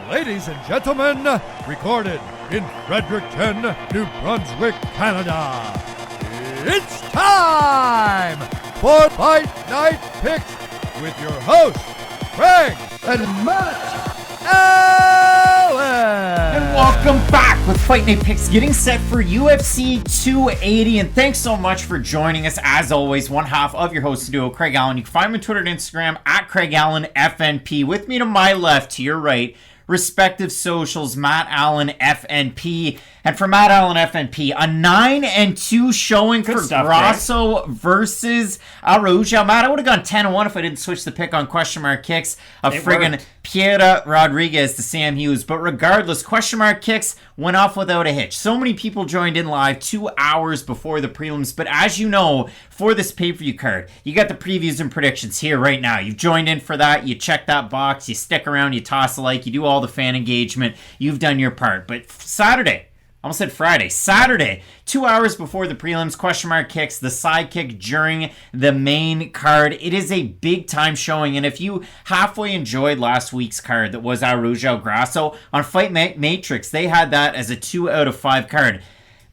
Ladies and gentlemen, recorded in Fredericton, New Brunswick, Canada, it's time for Fight Night Picks with your hosts, Craig and Matt Allen. And welcome back with Fight Night Picks, getting set for UFC 280. And thanks so much for joining us. As always, one half of your host duo, Craig Allen. You can find me on Twitter and Instagram at Craig Allen FNP. With me to my left, to your right, respective socials, Matt Allen FNP. And for Matt Allen FNP, a 9-2 showing for Grasso versus Araujo. Matt, I would have gone 10-1 if I didn't switch the pick on question mark kicks of friggin' Piera Rodriguez to Sam Hughes. But regardless, question mark kicks went off without a hitch. So many people joined in live 2 hours before the prelims. But as you know, for this pay-per-view card, you got the previews and predictions here right now. You've joined in for that. You check that box. You stick around. You toss a like. You do all the fan engagement. You've done your part. But Saturday, almost said Friday. Saturday, 2 hours before the prelims, question mark kicks, the sidekick during the main card. It is a big time showing. And if you halfway enjoyed last week's card that was Araujo Grasso, on Fight Matrix, they had that as a 2 out of 5 card.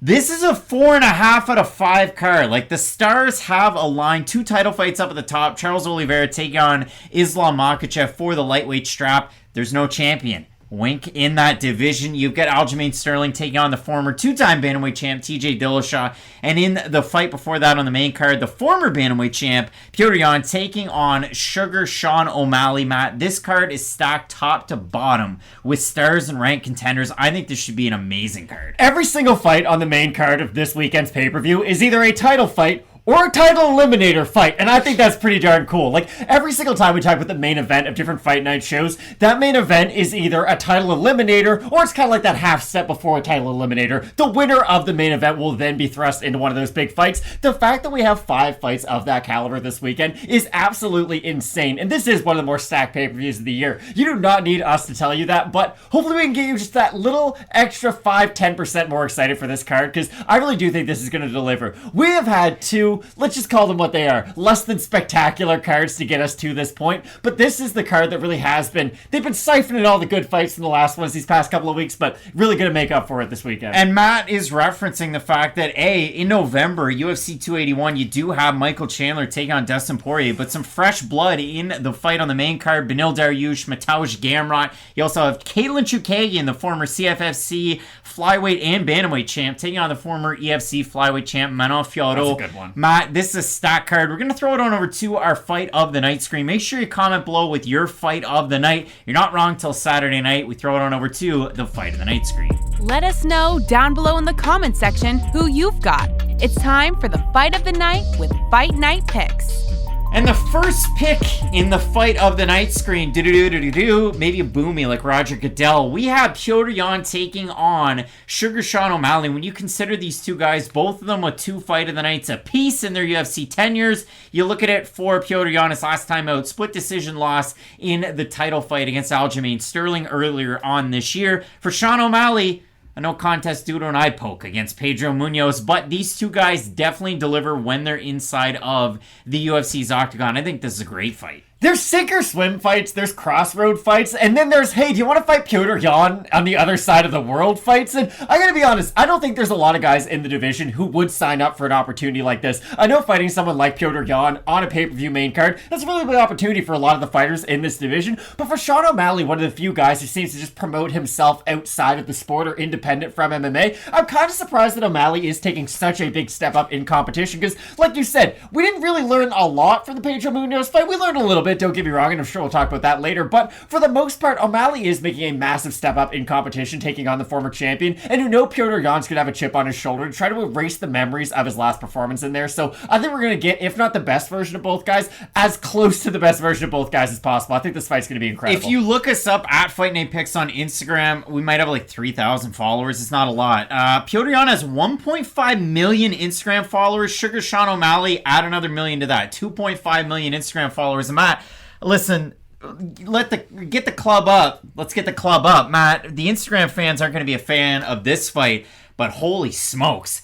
This is a 4.5 out of 5 card. Like, the stars have aligned. 2 title fights up at the top. Charles Oliveira taking on Islam Makhachev for the lightweight strap. There's no champion. Wink in that division. You've got Aljamain Sterling taking on the former 2-time bantamweight champ TJ Dillashaw, and in the fight before that on the main card, the former bantamweight champ Petrosyan taking on Sugar Sean O'Malley. Matt, this card is stacked top to bottom with stars and ranked contenders. I think this should be an amazing card. Every single fight on the main card of this weekend's pay-per-view is either a title fight or a title eliminator fight, and I think that's pretty darn cool. Like, every single time we talk about the main event of different fight night shows, that main event is either a title eliminator, or it's kind of like that half step before a title eliminator. The winner of the main event will then be thrust into one of those big fights. The fact that we have 5 fights of that caliber this weekend is absolutely insane, and this is one of the more stacked pay-per-views of the year. You do not need us to tell you that, but hopefully we can get you just that little extra 5-10% more excited for this card, because I really do think this is going to deliver. We have had 2, let's just call them what they are, less than spectacular cards to get us to this point, but this is the card that really has been, they've been siphoning all the good fights from the last ones these past couple of weeks, but really going to make up for it this weekend. And Matt is referencing the fact that, in November, UFC 281, you do have Michael Chandler taking on Dustin Poirier, but some fresh blood in the fight on the main card, Beneil Dariush, Mateusz Gamrot. You also have Caitlin Chookagian, the former CFFC flyweight and bantamweight champ, taking on the former EFC flyweight champ, Manon Fiorot. That's a good one. Matt, this is a stack card. We're going to throw it on over to our fight of the night screen. Make sure you comment below with your fight of the night. You're not wrong till Saturday night. We throw it on over to the fight of the night screen. Let us know down below in the comment section who you've got. It's time for the fight of the night with Fight Night Picks. And the first pick in the fight of the night screen, maybe a boomy like Roger Goodell. We have Petrosyan taking on Sugar Sean O'Malley. When you consider these 2 guys, both of them with 2 fight of the nights apiece in their UFC tenures, you look at it for Petrosyan, his last time out, split decision loss in the title fight against Aljamain Sterling earlier on this year. For Sean O'Malley, a no contest due to an eye poke against Pedro Munoz, but these 2 guys definitely deliver when they're inside of the UFC's octagon. I think this is a great fight. There's sink or swim fights, there's crossroad fights, and then there's, hey, do you want to fight Petrosyan on the other side of the world fights? And I gotta be honest, I don't think there's a lot of guys in the division who would sign up for an opportunity like this. I know fighting someone like Petrosyan on a pay-per-view main card, that's a really big opportunity for a lot of the fighters in this division, but for Sean O'Malley, one of the few guys who seems to just promote himself outside of the sport or independent from MMA, I'm kind of surprised that O'Malley is taking such a big step up in competition, because, like you said, we didn't really learn a lot from the Pedro Munoz fight. We learned a little bit, don't get me wrong, and I'm sure we'll talk about that later, but for the most part, O'Malley is making a massive step up in competition, taking on the former champion, and you know Petrosyan's gonna have a chip on his shoulder to try to erase the memories of his last performance in there, so I think we're gonna get, if not the best version of both guys, as close to the best version of both guys as possible. I think this fight's gonna be incredible. If you look us up at Fight Night Picks on Instagram, we might have like 3,000 followers. It's not a lot. Petrosyan has 1.5 million Instagram followers. Sugar Sean O'Malley, add another million to that. 2.5 million Instagram followers. And Matt, listen, get the club up. Let's get the club up. Matt, the Instagram fans aren't going to be a fan of this fight, but holy smokes.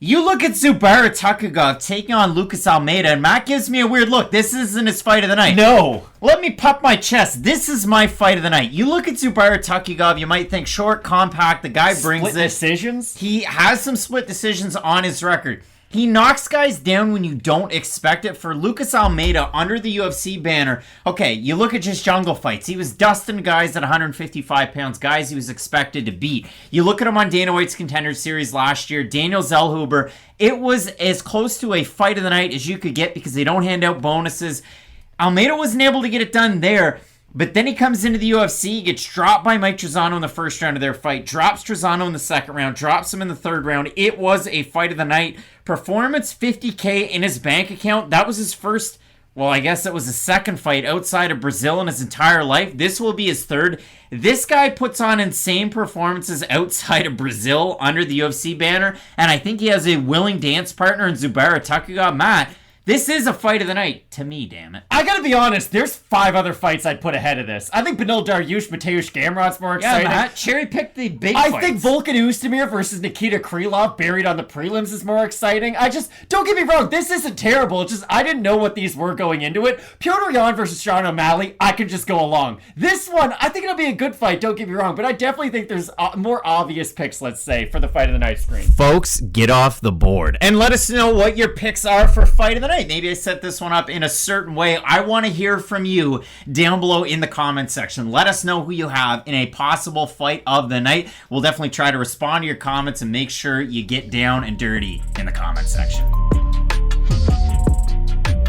You look at Zubaira Tukhugov taking on Lucas Almeida, and Matt gives me a weird look. This isn't his fight of the night. No. Let me puff my chest. This is my fight of the night. You look at Zubaira Tukhugov, you might think short, compact, the guy brings Split decisions? He has some split decisions on his record. He knocks guys down when you don't expect it. For Lucas Almeida, under the UFC banner, okay, you look at just jungle fights. He was dusting guys at 155 pounds, guys he was expected to beat. You look at him on Dana White's Contender Series last year, Daniel Zellhuber, it was as close to a fight of the night as you could get because they don't hand out bonuses. Almeida wasn't able to get it done there. But then he comes into the UFC, gets dropped by Mike Trizano in the first round of their fight, drops Trizano in the second round, drops him in the third round. It was a fight of the night. Performance, $50K in his bank account. That was his first, well, I guess it was his second fight outside of Brazil in his entire life. This will be his third. This guy puts on insane performances outside of Brazil under the UFC banner, and I think he has a willing dance partner in Zubaira Tukhugov. Matt, this is a fight of the night, to me, damn it. I gotta be honest, there's 5 other fights I'd put ahead of this. I think Benil Dariush, Mateusz Gamrod's more exciting. Yeah, Matt, cherry pick the big fights. I think Volkan Oezdemir versus Nikita Krylov buried on the prelims is more exciting. Don't get me wrong, this isn't terrible. It's just, I didn't know what these were going into it. Petrosyan versus Sean O'Malley, I can just go along. This one, I think it'll be a good fight, don't get me wrong, but I definitely think there's more obvious picks, let's say, for the fight of the night screen. Folks, get off the board and let us know what your picks are for fight of the night. Maybe I set this one up in a certain way. I want to hear from you down below in the comment section. Let us know who you have in a possible fight of the night. We'll definitely try to respond to your comments and make sure you get down and dirty in the comment section.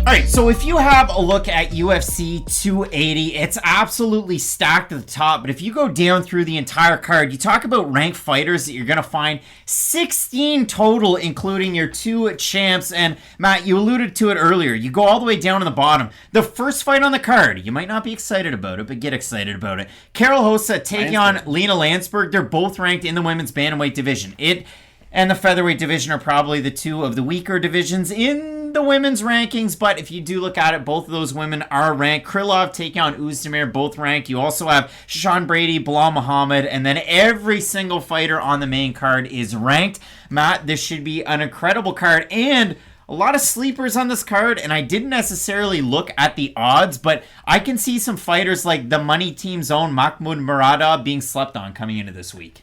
Alright, so if you have a look at UFC 280, it's absolutely stacked at the top, but if you go down through the entire card, you talk about ranked fighters that you're going to find 16 total, including your 2 champs, and Matt, you alluded to it earlier, you go all the way down to the bottom. The first fight on the card, you might not be excited about it, but get excited about it. Karol Rosa taking on Lina Lansberg. They're both ranked in the women's bantamweight division. It and the featherweight division are probably the 2 of the weaker divisions in the women's rankings, but if you do look at it, both of those women are ranked. Krylov taking on Oezdemir, both ranked. You also have Sean Brady, Bilal Muhammad, and then every single fighter on the main card is ranked. Matt, this should be an incredible card, and a lot of sleepers on this card, and I didn't necessarily look at the odds, but I can see some fighters like the Money Team's own Makhmud Muradov being slept on coming into this week.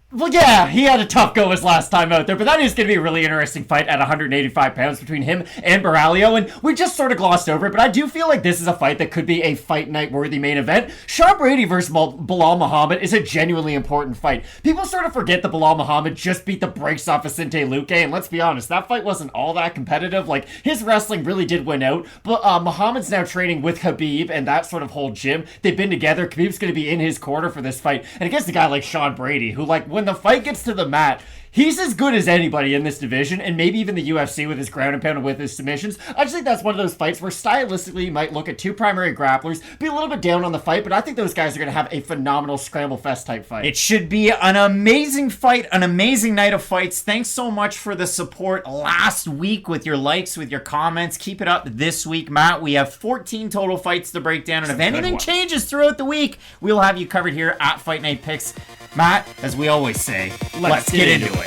Well, yeah, he had a tough go his last time out there, but that is going to be a really interesting fight at 185 pounds between him and Borralho, and we just sort of glossed over it, but I do feel like this is a fight that could be a fight night worthy main event. Sean Brady versus Bilal Muhammad is a genuinely important fight. People sort of forget that Bilal Muhammad just beat the brakes off Vicente Luque, and let's be honest, that fight wasn't all that competitive. Like, his wrestling really did win out, but Muhammad's now training with Khabib and that sort of whole gym. They've been together. Khabib's going to be in his corner for this fight, and against a guy like Sean Brady, who, like, when the fight gets to the mat, he's as good as anybody in this division, and maybe even the UFC with his ground and pound and with his submissions. I just think that's one of those fights where stylistically you might look at 2 primary grapplers, be a little bit down on the fight, but I think those guys are going to have a phenomenal scramble fest type fight. It should be an amazing fight, an amazing night of fights. Thanks so much for the support last week with your likes, with your comments. Keep it up this week, Matt. We have 14 total fights to break down, and if anything changes throughout the week, we'll have you covered here at Fight Night Picks. Matt, as we always say, let's get into it.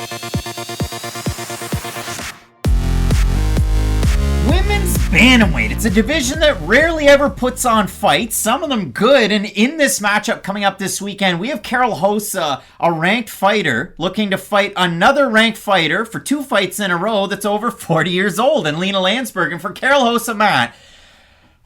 Women's bantamweight. It's a division that rarely ever puts on fights, some of them good, and in this matchup coming up this weekend, we have Karol Rosa, a ranked fighter, looking to fight another ranked fighter for 2 fights in a row that's over 40 years old, and Lina Lansberg. And for Karol Rosa, Matt,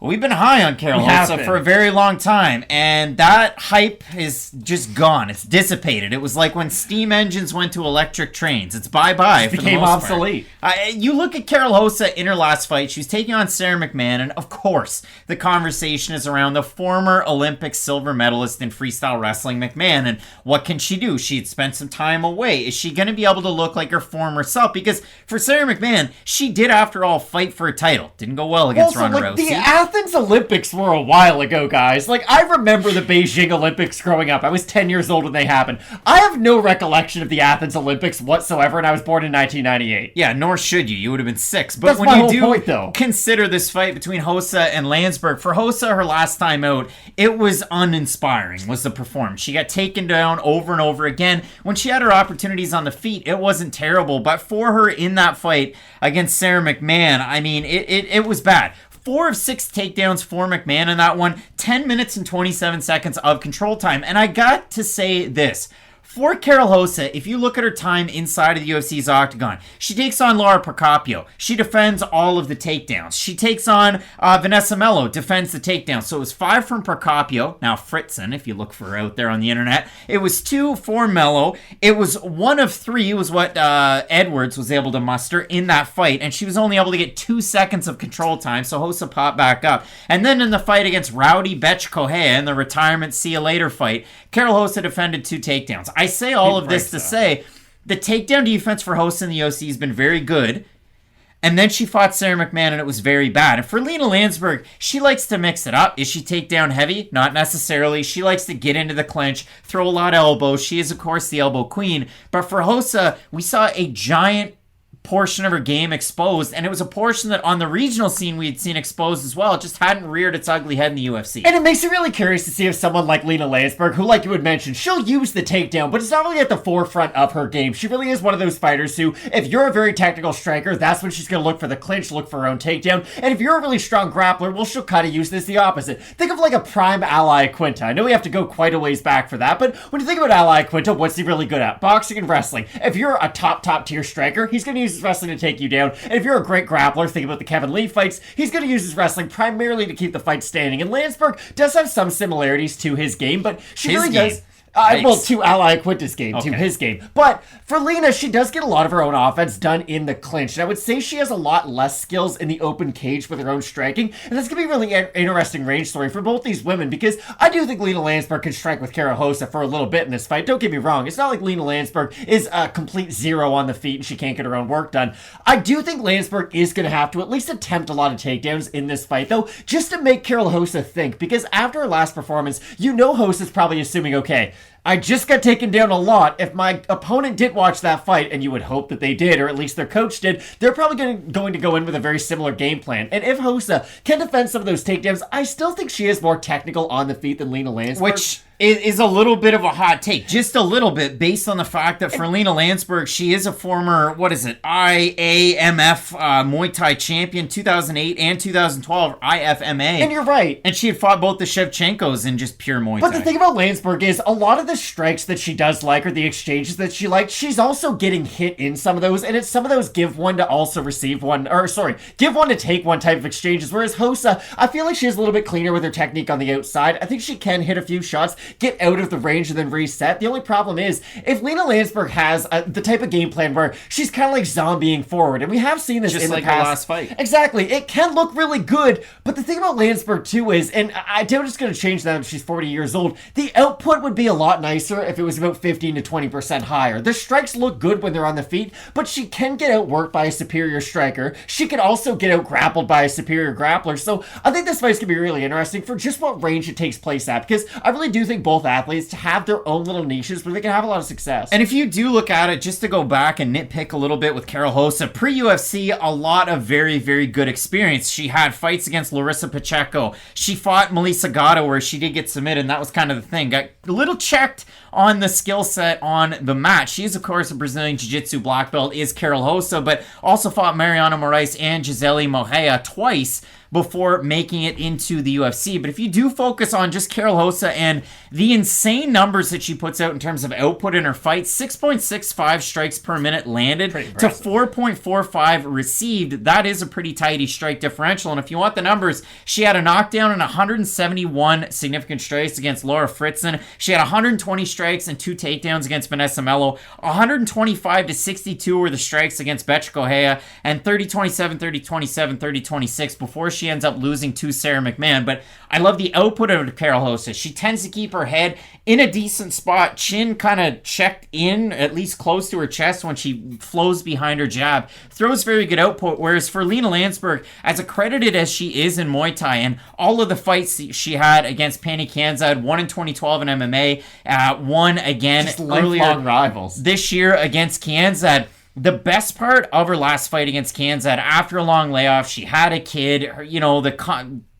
we've been high on Karol Rosa for a very long time, and that hype is just gone. It's dissipated. It was like when steam engines went to electric trains. It's bye-bye for the most part. Became obsolete. You look at Karol Rosa in her last fight. She was taking on Sarah McMahon, and of course, the conversation is around the former Olympic silver medalist in freestyle wrestling, McMahon, and what can she do? She had spent some time away. Is she going to be able to look like her former self? Because for Sarah McMahon, she did, after all, fight for a title. Didn't go well against Ronda Rousey. The Athens Olympics were a while ago, guys. Like, I remember the Beijing Olympics growing up. I was 10 years old when they happened. I have no recollection of the Athens Olympics whatsoever, and I was born in 1998. Yeah, nor should you. You would have been 6. But That's when my you whole do point, though. consider this fight between Rosa and Lansberg, for Rosa, her last time out, it was uninspiring, was the performance. She got taken down over and over again. When she had her opportunities on the feet, it wasn't terrible. But for her in that fight against Sarah McMahon, I mean, it was bad. 4 of 6 takedowns for McMahon in that one. 10 minutes and 27 seconds of control time. And I got to say this. For Karol Rosa, if you look at her time inside of the UFC's octagon, she takes on Lara Procopio. She defends all of the takedowns. She takes on Vanessa Melo, defends the takedowns. So it was 5 from Procopio, now Fritzen, if you look for her out there on the internet. It was 2 for Melo. It was 1 of 3 was what Edwards was able to muster in that fight, and she was only able to get 2 seconds of control time, so Rosa popped back up. And then in the fight against Rowdy Betchkohea in the retirement see-you-later fight, Karol Rosa defended 2 takedowns. I say all of this to say the takedown defense for Rosa in the UFC has been very good. And then she fought Sarah McMahon and it was very bad. And for Lina Lansberg, she likes to mix it up. Is she takedown heavy? Not necessarily. She likes to get into the clinch, throw a lot of elbows. She is, of course, the elbow queen. But for Rosa, we saw a giant portion of her game exposed, and it was a portion that on the regional scene we had seen exposed as well. It just hadn't reared its ugly head in the UFC. And it makes me really curious to see if someone like Lina Lansberg, who, like you had mentioned, she'll use the takedown, but it's not really at the forefront of her game. She really is one of those fighters who, if you're a very technical striker, that's when she's going to look for the clinch, look for her own takedown. And if you're a really strong grappler, well, she'll kind of use this the opposite. Think of like a prime Ally Quinta. I know we have to go quite a ways back for that, but when you think about Ally Quinta, what's he really good at? Boxing and wrestling. If you're a top tier striker, he's going to use his wrestling to take you down. And if you're a great grappler, think about the Kevin Lee fights, he's going to use his wrestling primarily to keep the fight standing. And Lansberg does have some similarities to his game, but she really does. Well, to Ally Quinta's game, to his game. But for Lina, she does get a lot of her own offense done in the clinch. And I would say she has a lot less skills in the open cage with her own striking. And that's going to be a really interesting range story for both these women, because I do think Lina Lansberg can strike with Karol Rosa for a little bit in this fight. Don't get me wrong. It's not like Lina Lansberg is a complete zero on the feet and she can't get her own work done. I do think Lansberg is going to have to at least attempt a lot of takedowns in this fight, though, just to make Karol Rosa think. Because after her last performance, you know Rosa's probably assuming, okay, I just got taken down a lot. If my opponent did watch that fight, and you would hope that they did, or at least their coach did, they're probably going to go in with a very similar game plan. And if Rosa can defend some of those takedowns, I still think she is more technical on the feet than Lina Lansberg. Which is a little bit of a hot take, just a little bit, based on the fact that for Lina Lansberg, she is a former, IAMF Muay Thai champion, 2008 and 2012 IFMA. And you're right. And she had fought both the Shevchenkos in just pure Muay Thai. But the thing about Lansberg is, a lot of the strikes that she does like, or the exchanges that she likes, she's also getting hit in some of those, and it's some of those give one to also receive one, give one to take one type of exchanges, whereas Rosa, I feel like she's a little bit cleaner with her technique on the outside. I think she can hit a few shots, get out of the range and then reset. The only problem is, if Lina Lansberg has the type of game plan where she's kind of like zombieing forward, and we have seen this just in like the past. The last fight. Exactly. It can look really good, but the thing about Lansberg too is, and I doubt it's going to change now that she's 40 years old, the output would be a lot nicer if it was about 15 to 20% higher. The strikes look good when they're on the feet, but she can get outworked by a superior striker. She can also get out grappled by a superior grappler. So I think this fight's going to be really interesting for just what range it takes place at, because I really do think both athletes to have their own little niches where they can have a lot of success. And if you do look at it, just to go back and nitpick a little bit with Karol Rosa, pre-UFC, a lot of very, very good experience. She had fights against Larissa Pacheco. She fought Melissa Gatto where she did get submitted, and that was kind of the thing. Got a little checked on the skill set on the mat. She is, of course, a Brazilian Jiu-Jitsu black belt, is Karol Rosa, but also fought Mariana Moraes and Gisele Moreira twice before making it into the UFC. But if you do focus on just Karol Rosa and the insane numbers that she puts out in terms of output in her fights, 6.65 strikes per minute landed to 4.45 received, that is a pretty tidy strike differential. And if you want the numbers, she had a knockdown and 171 significant strikes against Laura Fritzen. She had 120 strikes and 2 takedowns against Vanessa Melo. 125 to 62 were the strikes against Betchkohea, and 30-27, 30-27, 30-26 before she ends up losing to Sarah McMahon. But I love the output of Karol Rosa. She tends to keep her head in a decent spot, chin kind of checked in, at least close to her chest when she flows behind her jab. Throws very good output, whereas for Lina Lansberg, as accredited as she is in Muay Thai, and all of the fights she had against Pani Kanzad, one in 2012 in MMA, one again earlier rivals this year against Kanzad. The best part of her last fight against Kanzad, after a long layoff, she had a kid,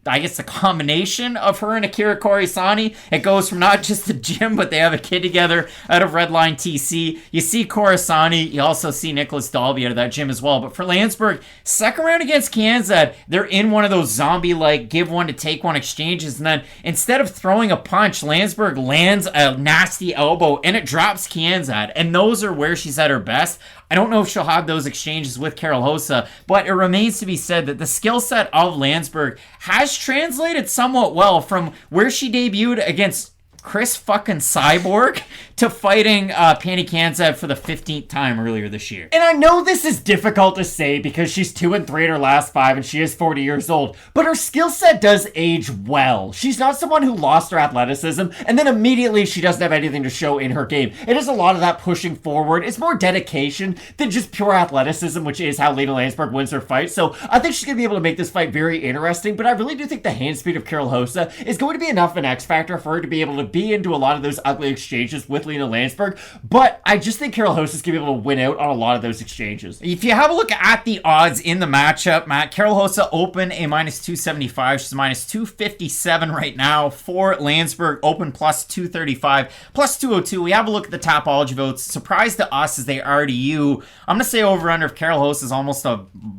I guess the combination of her and Akira Korisani, it goes from not just the gym, but they have a kid together out of Redline TC. You see Korisani, you also see Nicholas Dalby out of that gym as well. But for Lansberg, second round against Kanzad, they're in one of those zombie-like give one to take one exchanges, and then instead of throwing a punch, Lansberg lands a nasty elbow, and it drops Kanzad. And those are where she's at her best. I don't know if she'll have those exchanges with Karol Rosa, but it remains to be said that the skill set of Lansberg has translated somewhat well from where she debuted against Chris fucking Cyborg to fighting Pani Kanzad for the 15th time earlier this year. And I know this is difficult to say because she's 2-3 in her last 5 and she is 40 years old, but her skill set does age well. She's not someone who lost her athleticism and then immediately she doesn't have anything to show in her game. It is a lot of that pushing forward. It's more dedication than just pure athleticism, which is how Lina Lansberg wins her fight. So I think she's going to be able to make this fight very interesting, but I really do think the hand speed of Karol Rosa is going to be enough of an X factor for her to be able to be into a lot of those ugly exchanges with Lina Lansberg, but I just think Karol Rosa is going to be able to win out on a lot of those exchanges. If you have a look at the odds in the matchup, Matt, Karol Rosa open a minus 275. She's minus 257 right now. For Lansberg, open plus 235, plus 202. We have a look at the Tapology votes. Surprise to us as they are to you. I'm going to say over-under if Karol Rosa is almost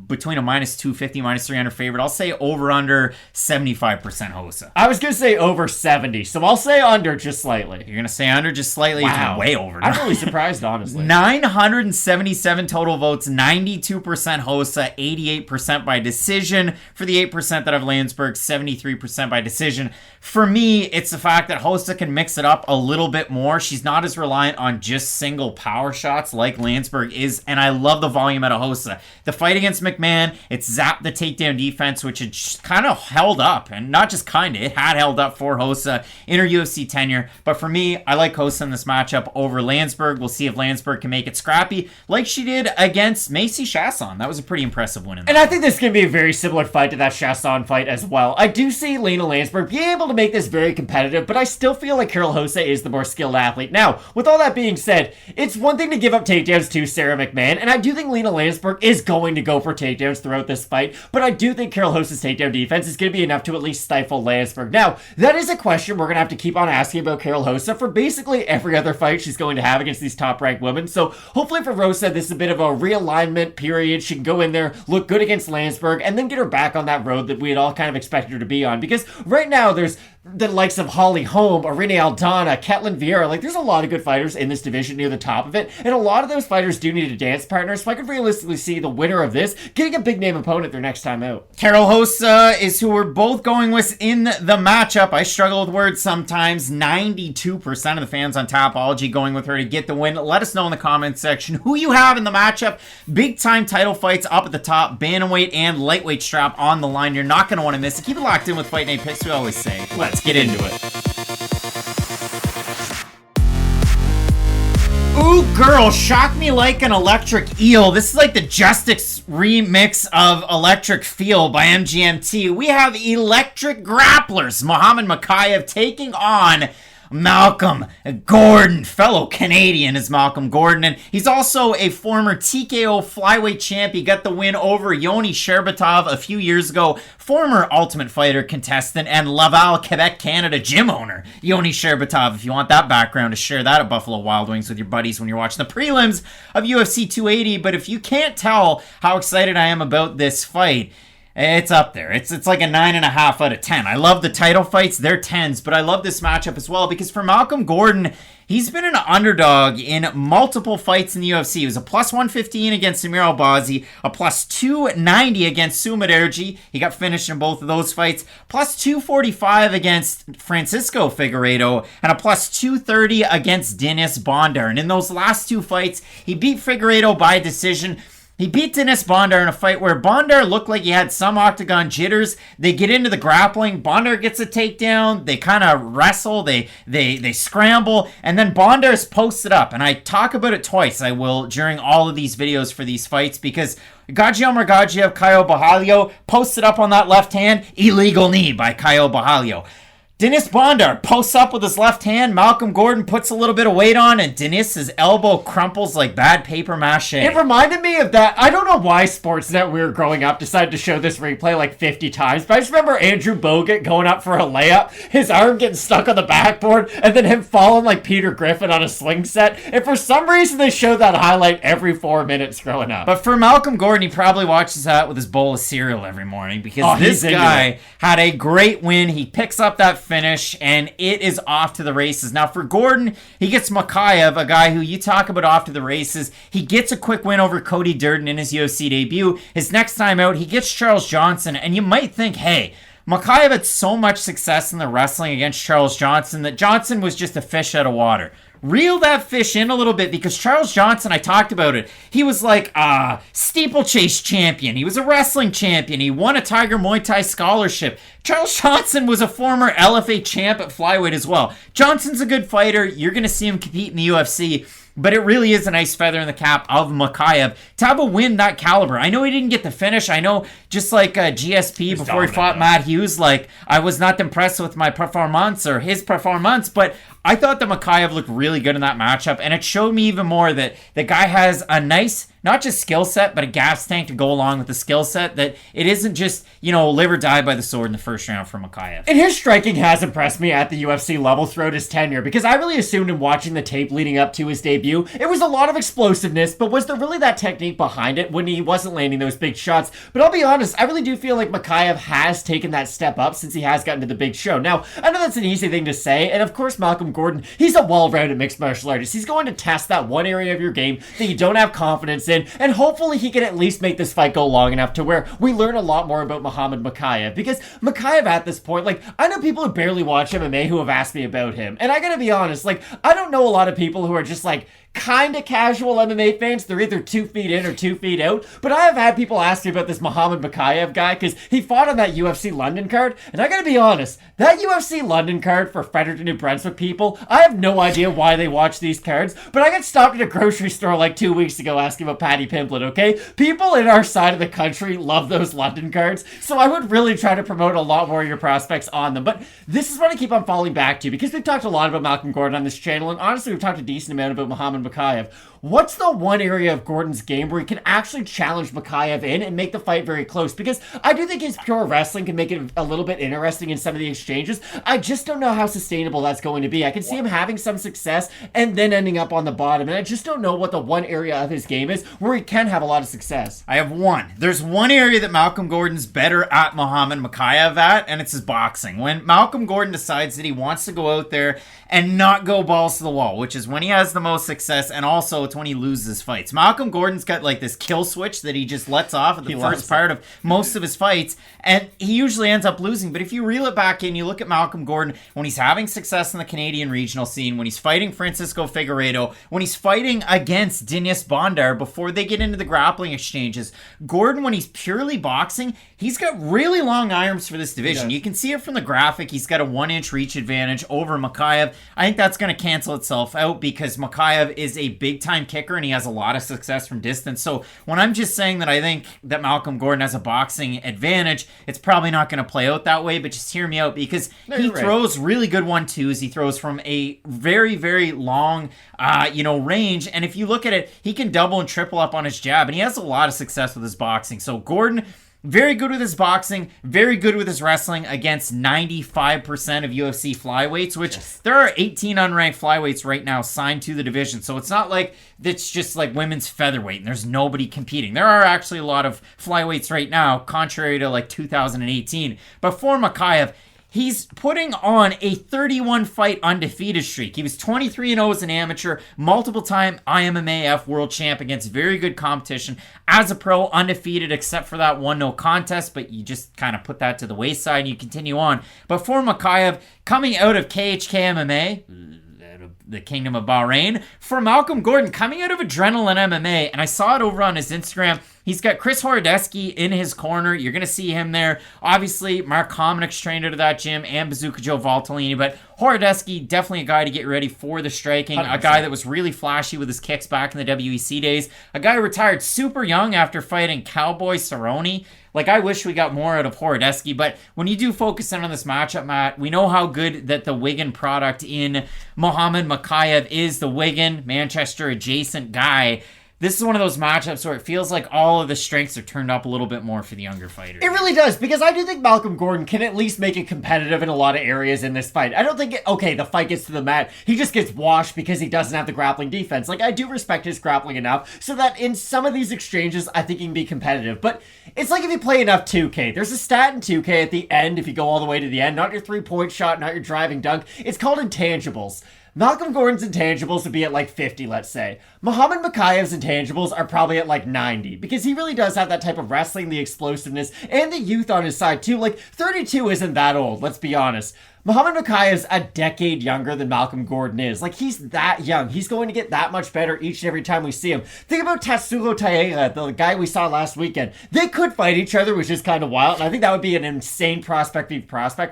between a minus 250, minus 300 favorite. I'll say over-under 75% Rosa. I was going to say over 70, so I'll say under just slightly. You're going to say under just slightly? Wow. Way over. I'm really surprised, honestly. 977 total votes, 92% Rosa, 88% by decision. For the 8% that have Lansberg, 73% by decision. For me, it's the fact that Rosa can mix it up a little bit more. She's not as reliant on just single power shots like Lansberg is, and I love the volume out of Rosa. The fight against McMahon, it zapped the takedown defense, which had kind of held up, and not just kind of, it had held up for Rosa in her UFC tenure. But for me, I like Rosa in this matchup over Lansberg. We'll see if Lansberg can make it scrappy like she did against Macy Chasson. That was a pretty impressive win. And I think this can be a very similar fight to that Chasson fight as well. I do see Lina Lansberg being able to make this very competitive, but I still feel like Karol Rosa is the more skilled athlete. Now, with all that being said, it's one thing to give up takedowns to Sarah McMahon, and I do think Lina Lansberg is going to go for takedowns throughout this fight, but I do think Karol Rosa's takedown defense is going to be enough to at least stifle Lansberg. Now, that is a question we're going to have to keep on asking about Karol Rosa for basically every other fight she's going to have against these top-ranked women. So hopefully for Rosa, this is a bit of a realignment period. She can go in there, look good against Lansberg, and then get her back on that road that we had all kind of expected her to be on. Because right now, there's the likes of Holly Holm, Irene Aldana, Ketlin Vieira. Like, there's a lot of good fighters in this division near the top of it, and a lot of those fighters do need a dance partner, so I could realistically see the winner of this getting a big-name opponent their next time out. Karol Rosa is who we're both going with in the matchup. I struggle with words sometimes. 92% of the fans on Tapology going with her to get the win. Let us know in the comments section who you have in the matchup. Big-time title fights up at the top. Bantamweight and lightweight strap on the line. You're not going to want to miss it. Keep it locked in with Fight Night Picks, we always say. Let's get into it. Ooh, girl, shock me like an electric eel. This is like the Justix remix of Electric Feel by MGMT. We have electric grapplers. Muhammad Mokaev taking on Malcolm Gordon. Fellow Canadian is Malcolm Gordon, and he's also a former TKO flyweight champ. He got the win over Yoni Sherbatov a few years ago. Former Ultimate Fighter contestant and Laval, Quebec, Canada gym owner. Yoni Sherbatov, if you want that background, to share that at Buffalo Wild Wings with your buddies when you're watching the prelims of UFC 280. But if you can't tell how excited I am about this fight, it's up there. It's like a 9.5 out of 10. I love the title fights. They're 10s, but I love this matchup as well because for Malcolm Gordon, he's been an underdog in multiple fights in the UFC. He was a plus 115 against Samir Albazi, a plus 290 against Sumaderji. He got finished in both of those fights. Plus 245 against Francisco Figueiredo, and a plus 230 against Dennis Bondar. And in those last two fights, he beat Figueiredo by decision. He beat Denis Bondar in a fight where Bondar looked like he had some octagon jitters. They get into the grappling. Bondar gets a takedown. They kind of wrestle. They scramble. And then Bondar's posted up. And I talk about it twice. I will during all of these videos for these fights because Gadzhi Omargadzhiev, Caio, Borralho posted up on that left hand. Illegal knee by Caio Borralho. Denis Bondar posts up with his left hand. Malcolm Gordon puts a little bit of weight on, and Denis's elbow crumples like bad paper mache. It reminded me of that. I don't know why Sportsnet, we were growing up, decided to show this replay like 50 times, but I just remember Andrew Bogut going up for a layup, his arm getting stuck on the backboard, and then him falling like Peter Griffin on a swing set. And for some reason, they showed that highlight every 4 minutes growing up. But for Malcolm Gordon, he probably watches that with his bowl of cereal every morning because this guy had a great win. He picks up that finish, and it is off to the races. Now, for Gordon, he gets Mokaev, a guy who you talk about off to the races. He gets a quick win over Cody Durden in his UFC debut. His next time out, he gets Charles Johnson, and you might think, hey, Mokaev had so much success in the wrestling against Charles Johnson that Johnson was just a fish out of water. Reel that fish in a little bit because Charles Johnson, I talked about it, he was like a steeplechase champion. He was a wrestling champion. He won a Tiger Muay Thai scholarship. Charles Johnson was a former LFA champ at flyweight as well. Johnson's a good fighter. You're going to see him compete in the UFC. But it really is a nice feather in the cap of Mokaev to have a win that caliber. I know he didn't get the finish. I know just like GSP before he fought Matt Hughes, like I was not impressed with my performance or his performance, but I thought that Mokaev looked really good in that matchup, and it showed me even more that the guy has a nice, not just skill set, but a gas tank to go along with the skill set, that it isn't just, live or die by the sword in the first round for Mokaev. And his striking has impressed me at the UFC level throughout his tenure, because I really assumed in watching the tape leading up to his debut, it was a lot of explosiveness, but was there really that technique behind it when he wasn't landing those big shots? But I'll be honest, I really do feel like Mokaev has taken that step up since he has gotten to the big show. Now, I know that's an easy thing to say, and of course Malcolm Gordon, he's a well-rounded mixed martial artist. He's going to test that one area of your game that you don't have confidence in, and hopefully he can at least make this fight go long enough to where we learn a lot more about Muhammad Mokaev. Because Mokaev at this point, I know people who barely watch MMA who have asked me about him, and I gotta be honest, I don't know a lot of people who are just kind of casual MMA fans. They're either 2 feet in or 2 feet out. But I have had people ask me about this Muhammad Mokaev guy because he fought on that UFC London card. And I gotta be honest, that UFC London card for Fredericton, New Brunswick people, I have no idea why they watch these cards. But I got stopped at a grocery store 2 weeks ago asking about Paddy Pimblett, okay? People in our side of the country love those London cards. So I would really try to promote a lot more of your prospects on them. But this is what I keep on falling back to because we've talked a lot about Malcolm Gordon on this channel. And honestly, we've talked a decent amount about Muhammad Mokaev. What's the one area of Gordon's game where he can actually challenge Mokaev in and make the fight very close? Because I do think his pure wrestling can make it a little bit interesting in some of the exchanges. I just don't know how sustainable that's going to be. I can see him having some success and then ending up on the bottom. And I just don't know what the one area of his game is where he can have a lot of success. I have one. There's one area that Malcolm Gordon's better at Muhammad Mokaev at, and it's his boxing. When Malcolm Gordon decides that he wants to go out there and not go balls to the wall, which is when he has the most success, and also it's when he loses fights. Malcolm Gordon's got this kill switch that he just lets off at the first part of most of his fights, and he usually ends up losing. But if you reel it back in, you look at Malcolm Gordon when he's having success in the Canadian regional scene, when he's fighting Francisco Figueiredo, when he's fighting against Denis Bondar before they get into the grappling exchanges. Gordon, when he's purely boxing, he's got really long arms for this division. You can see it from the graphic. He's got a 1-inch reach advantage over Mokaev. I think that's going to cancel itself out because Mokaev is a big-time kicker and he has a lot of success from distance. So when I'm just saying that I think that Malcolm Gordon has a boxing advantage, it's probably not going to play out that way, but just hear me out because he throws really good 1-2s. He throws from a very, very long, range. And if you look at it, he can double and triple up on his jab, and he has a lot of success with his boxing. So Gordon, very good with his boxing, very good with his wrestling against 95% of UFC flyweights, which there are 18 unranked flyweights right now signed to the division. So it's not like it's just women's featherweight and there's nobody competing. There are actually a lot of flyweights right now, contrary to 2018. But for Mokaev, he's putting on a 31-fight undefeated streak. He was 23-0 as an amateur, multiple-time IMMAF world champ against very good competition. As a pro, undefeated except for that one no contest, but you just kind of put that to the wayside and you continue on. But for Mokaev, coming out of KHK MMA, the Kingdom of Bahrain. For Malcolm Gordon, coming out of Adrenaline MMA, and I saw it over on his Instagram, he's got Chris Horodecki in his corner. You're going to see him there. Obviously, Mark Hominick's trained out of that gym, and Bazooka Joe Valtellini, but Horodecki, definitely a guy to get ready for the striking. 100%. A guy that was really flashy with his kicks back in the WEC days. A guy who retired super young after fighting Cowboy Cerrone. Like, I wish we got more out of Horodecki, but when you do focus in on this matchup, Matt, we know how good that the Wigan product in Mohamed Mokaev is, the Wigan, Manchester adjacent guy. This is one of those matchups where it feels like all of the strengths are turned up a little bit more for the younger fighter. It really does, because I do think Malcolm Gordon can at least make it competitive in a lot of areas in this fight. I don't think, the fight gets to the mat, he just gets washed because he doesn't have the grappling defense. Like, I do respect his grappling enough so that in some of these exchanges, I think he can be competitive. But it's like if you play enough 2K. There's a stat in 2K at the end, if you go all the way to the end, not your 3-point shot, not your driving dunk. It's called intangibles. Malcolm Gordon's intangibles would be at like 50, let's say. Mohamed Mokaev's intangibles are probably at like 90, because he really does have that type of wrestling, the explosiveness, and the youth on his side too. Like, 32 isn't that old, let's be honest. Mohamed Mokaev's a decade younger than Malcolm Gordon is. Like, he's that young. He's going to get that much better each and every time we see him. Think about Tatsuro Taira, the guy we saw last weekend. They could fight each other, which is kind of wild, and I think that would be an insane prospect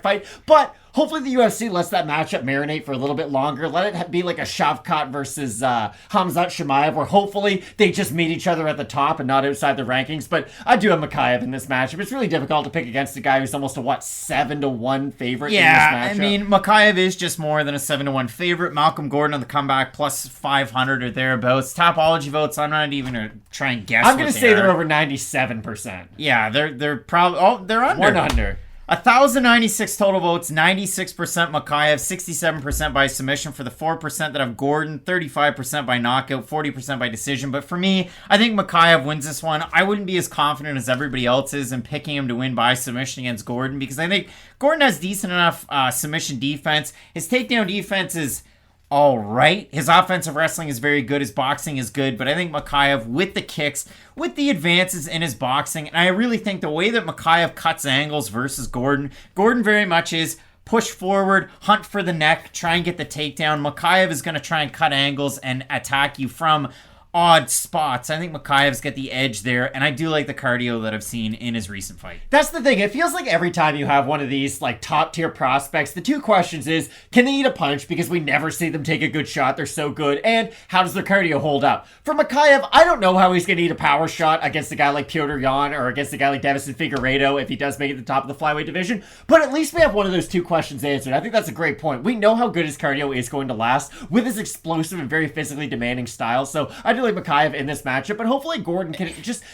fight, but hopefully the UFC lets that matchup marinate for a little bit longer. Let it be like a Shavkat versus Hamzat Chimaev, where hopefully they just meet each other at the top and not outside the rankings. But I do have Mokaev in this matchup. It's really difficult to pick against a guy who's almost a, 7-1 favorite in this matchup? I mean, Mokaev is just more than a 7-1 favorite. Malcolm Gordon on the comeback, plus 500 or therethereabouts. Topology votes, I'm not even going to try and guess. I'm going to say they're over 97%. Yeah, they're probably, they're under. One under. 1,096 total votes, 96% Mokaev, 67% by submission for the 4% that have Gordon, 35% by knockout, 40% by decision. But for me, I think Mokaev wins this one. I wouldn't be as confident as everybody else is in picking him to win by submission against Gordon, because I think Gordon has decent enough submission defense. His takedown defense is all right. His offensive wrestling is very good. His boxing is good. But I think Mokaev, with the kicks, with the advances in his boxing, and I really think the way that Mokaev cuts angles versus Gordon very much is push forward, hunt for the neck, try and get the takedown. Mokaev is going to try and cut angles and attack you from odd spots. I think Mokaev's got the edge there, and I do like the cardio that I've seen in his recent fight. That's the thing. It feels like every time you have one of these like top tier prospects, the two questions is, can they eat a punch? Because we never see them take a good shot. They're so good. And how does their cardio hold up? For Mokaev, I don't know how he's going to eat a power shot against a guy like Petrosyan or against a guy like Davison Figueiredo if he does make it to the top of the flyweight division. But at least we have one of those two questions answered. I think that's a great point. We know how good his cardio is going to last with his explosive and very physically demanding style. So I do like Mokaev in this matchup, but hopefully Gordon can just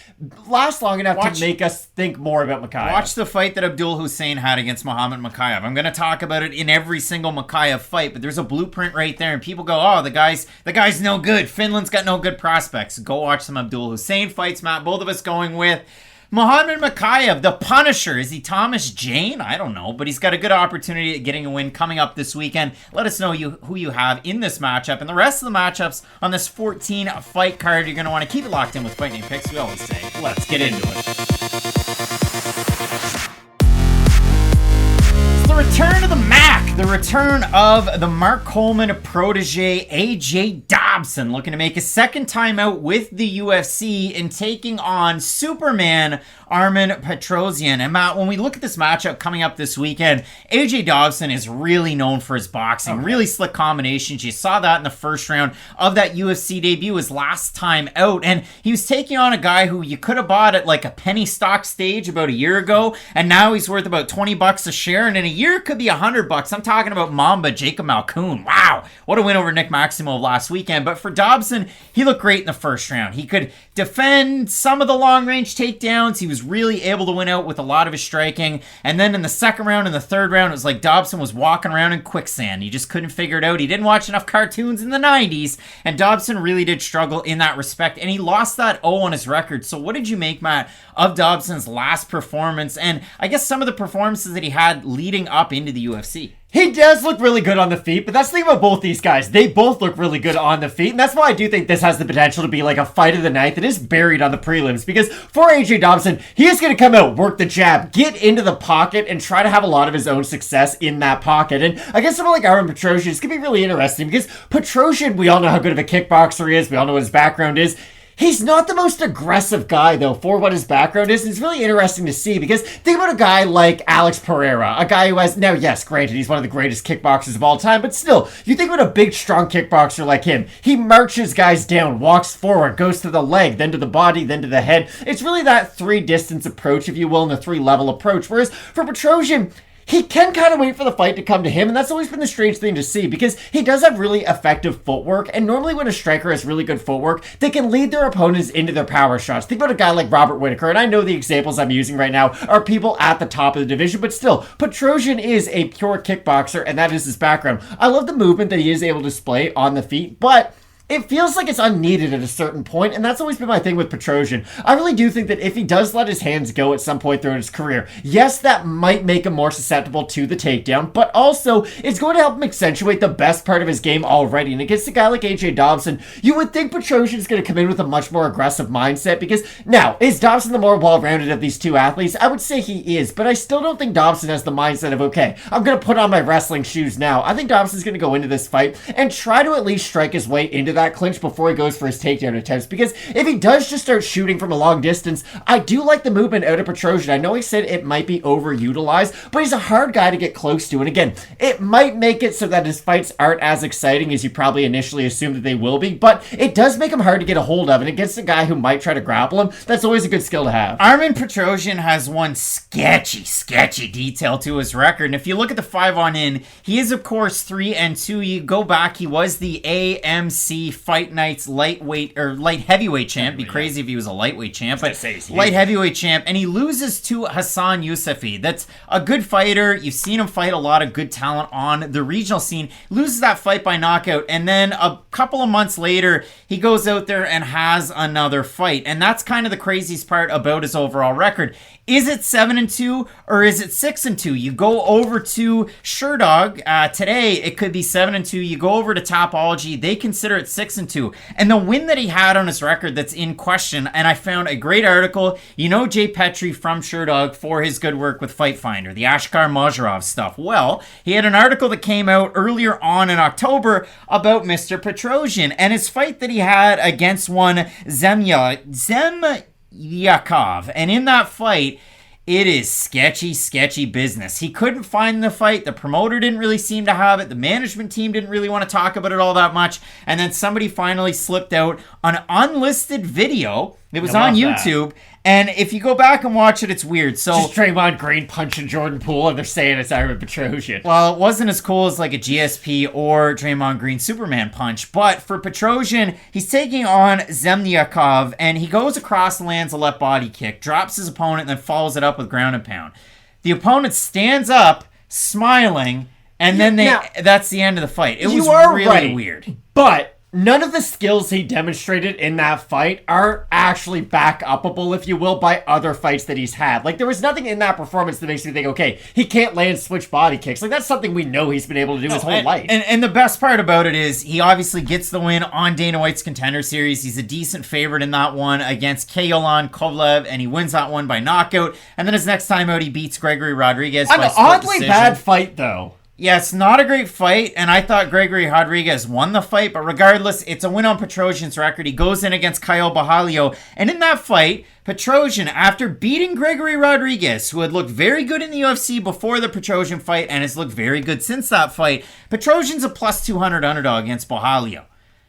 last long enough to make us think more about Mokaev. Watch the fight that Abdul Hussein had against Mohamed Mokaev. I'm going to talk about it in every single Mokaev fight, but there's a blueprint right there, and people go, oh, the guy's no good. Finland's got no good prospects. Go watch some Abdul Hussein fights, Matt. Both of us going with Mohamed Mokaev, the Punisher. Is he Thomas Jane? I don't know, but he's got a good opportunity at getting a win coming up this weekend. Let us know who you have in this matchup. And the rest of the matchups on this 14-fight card, you're going to want to keep it locked in with Fight Night Picks. We always say, let's get into it. The return of the Mac, the return of the Mark Coleman protege, AJ Dobson, looking to make a second time out with the UFC and taking on Superman Armen Petrosyan. And Matt, when we look at this matchup coming up this weekend, AJ Dobson is really known for his boxing, really slick combinations. You saw that in the first round of that UFC debut, his last time out, and he was taking on a guy who you could have bought at like a penny stock stage about a year ago, and now he's worth about $20 a share, and in a year it could be $100. I'm talking about Mamba Jacob Malkoun. Wow, what a win over Nick Maximov last weekend. But for Dobson, he looked great in the first round. He could defend some of the long-range takedowns. He was really able to win out with a lot of his striking. And then in the second round and the third round, it was like Dobson was walking around in quicksand. He just couldn't figure it out. He didn't watch enough cartoons in the 90s, and Dobson really did struggle in that respect, and he lost that O on his record. So what did you make, Matt, of Dobson's last performance, and I guess some of the performances that he had leading up into the UFC? He does look really good on the feet, but that's the thing about both these guys. They both look really good on the feet, and that's why I do think this has the potential to be like a fight of the night that is buried on the prelims, because for AJ Dobson, he is going to come out, work the jab, get into the pocket, and try to have a lot of his own success in that pocket. And I guess someone like Armen Petrosyan is going to be really interesting, because Petrosyan, we all know how good of a kickboxer he is, we all know what his background is. He's not the most aggressive guy, though, for what his background is. It's really interesting to see, because think about a guy like Alex Pereira, a guy who has, now, yes, granted, he's one of the greatest kickboxers of all time, but still, you think about a big, strong kickboxer like him. He marches guys down, walks forward, goes to the leg, then to the body, then to the head. It's really that three-distance approach, if you will, and the three-level approach, whereas for Petrosyan, he can kind of wait for the fight to come to him, and that's always been the strange thing to see, because he does have really effective footwork, and normally when a striker has really good footwork, they can lead their opponents into their power shots. Think about a guy like Robert Whittaker, and I know the examples I'm using right now are people at the top of the division, but still, Petrosyan is a pure kickboxer, and that is his background. I love the movement that he is able to display on the feet, but it feels like it's unneeded at a certain point, and that's always been my thing with Petrosyan. I really do think that if he does let his hands go at some point throughout his career, yes, that might make him more susceptible to the takedown, but also it's going to help him accentuate the best part of his game already. And against a guy like AJ Dobson, you would think Petrosyan's going to come in with a much more aggressive mindset, because now, is Dobson the more well-rounded of these two athletes? I would say he is, but I still don't think Dobson has the mindset of, okay, I'm going to put on my wrestling shoes now. I think Dobson's going to go into this fight and try to at least strike his way into that clinch before he goes for his takedown attempts, because if he does just start shooting from a long distance, I do like the movement out of Petrosyan. I know he said it might be overutilized, but he's a hard guy to get close to, and again, it might make it so that his fights aren't as exciting as you probably initially assumed that they will be, but it does make him hard to get a hold of, and against a guy who might try to grapple him, that's always a good skill to have. Armen Petrosyan has one sketchy detail to his record, and if you look at the 5 on in, he is of course 3-2. You go back, he was the AMC Fight Night's light heavyweight champ. Be crazy if he was a lightweight champ, but light heavyweight champ, and he loses to Hassan Yousufi. That's a good fighter. You've seen him fight a lot of good talent on the regional scene. Loses that fight by knockout, and then a couple of months later, he goes out there and has another fight, and that's kind of the craziest part about his overall record. Is it 7-2 or is it 6-2? You go over to Sherdog today, it could be 7-2. You go over to Topology, they consider it 6-2. And the win that he had on his record that's in question, and I found a great article. You know Jay Petrie from Sherdog for his good work with Fight Finder, the Ashkar Mojarov stuff. Well, he had an article that came out earlier on in October about Mr. Petrosyan and his fight that he had against one Zemyakov. And in that fight, it is sketchy business. He couldn't find the fight. The promoter didn't really seem to have it. The management team didn't really want to talk about it all that much. And then somebody finally slipped out an unlisted video. It was on YouTube. And if you go back and watch it, it's weird. So just Draymond Green punching Jordan Poole, and they're saying it's Armen Petrosyan. Well, it wasn't as cool as like a GSP or Draymond Green Superman punch. But for Petrosyan, he's taking on Zemyakov, and he goes across and lands a left body kick, drops his opponent, and then follows it up with ground and pound. The opponent stands up, smiling, and then that's the end of the fight. It was really weird. But none of the skills he demonstrated in that fight are actually back-upable, if you will, by other fights that he's had. Like, there was nothing in that performance that makes me think, okay, he can't land switch body kicks. Like, that's something we know he's been able to do his whole life. And the best part about it is he obviously gets the win on Dana White's Contender Series. He's a decent favorite in that one against Caio Kovalev, and he wins that one by knockout. And then his next time out, he beats Gregory Rodriguez by split oddly decision. Bad fight, though. Yeah, it's not a great fight, and I thought Gregory Rodriguez won the fight, but regardless, it's a win on Petrosyan's record. He goes in against Caio Borralho, and in that fight, Petrosyan, after beating Gregory Rodriguez, who had looked very good in the UFC before the Petrosyan fight, and has looked very good since that fight, Petrosyan's a plus 200 underdog against Borralho.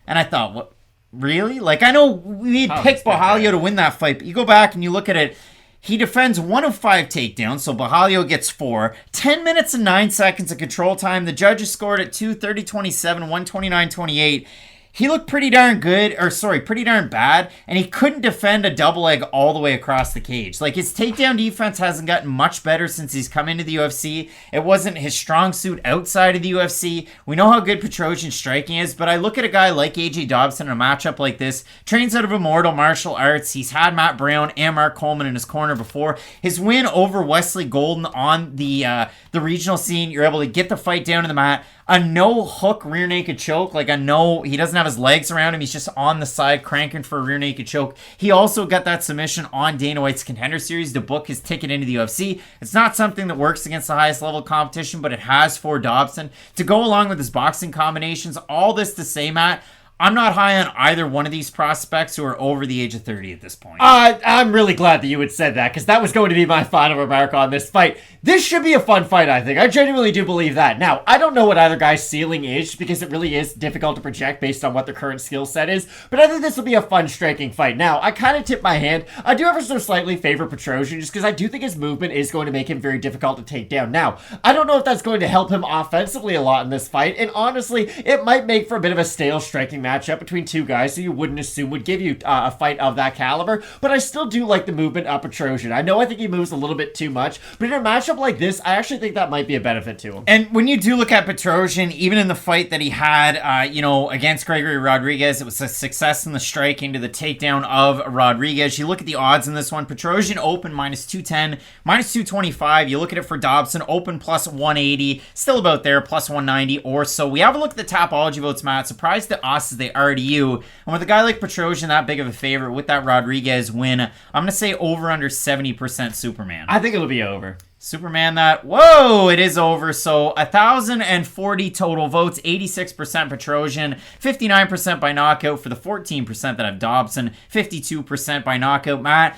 And I thought, what? Really? Like, I know we picked Borralho to win that fight, but you go back and you look at it, he defends 1 of 5 takedowns, so Borralho gets 4. 10 minutes and 9 seconds of control time. The judges scored at 2:30:27, 1:29:28. he looked pretty darn pretty darn bad, and he couldn't defend a double leg all the way across the cage. Like, his takedown defense hasn't gotten much better since he's come into the UFC. It wasn't his strong suit outside of the UFC. We know how good Petrosyan's striking is, but I look at a guy like AJ Dobson in a matchup like this, trains out of Immortal Martial Arts. He's had Matt Brown and Mark Coleman in his corner before. His win over Wesley Golden on the regional scene, you're able to get the fight down to the mat. A no-hook rear naked choke, he doesn't have his legs around him. He's just on the side cranking for a rear naked choke. He also got that submission on Dana White's Contender Series to book his ticket into the UFC. It's not something that works against the highest level competition, but it has for Dobson. To go along with his boxing combinations, all this to say, Matt, I'm not high on either one of these prospects who are over the age of 30 at this point. I'm really glad that you had said that, because that was going to be my final remark on this fight. This should be a fun fight, I think. I genuinely do believe that. Now, I don't know what either guy's ceiling is, because it really is difficult to project based on what their current skill set is, but I think this will be a fun striking fight. Now, I kind of tip my hand. I do ever so slightly favor Petrosyan, just because I do think his movement is going to make him very difficult to take down. Now, I don't know if that's going to help him offensively a lot in this fight, and honestly, it might make for a bit of a stale striking matchup between two guys who you wouldn't assume would give you a fight of that caliber, but I still do like the movement of Petrosyan. I think he moves a little bit too much, but in a matchup like this, I actually think that might be a benefit to him. And when you do look at Petrosyan, even in the fight that he had, against Gregory Rodriguez, it was a success in the striking to the takedown of Rodriguez. You look at the odds in this one, Petrosyan open -210, -225. You look at it for Dobson, open +180, still about there, +190 or so. We have a look at the Tapology votes, Matt. Surprised the odds as they are to you. And with a guy like Petrosyan that big of a favorite with that Rodriguez win, I'm going to say over under 70% Superman. I think it'll be over. Superman that. Whoa, it is over. So 1,040 total votes, 86% Petrosyan, 59% by knockout for the 14% that have Dobson, 52% by knockout. Matt,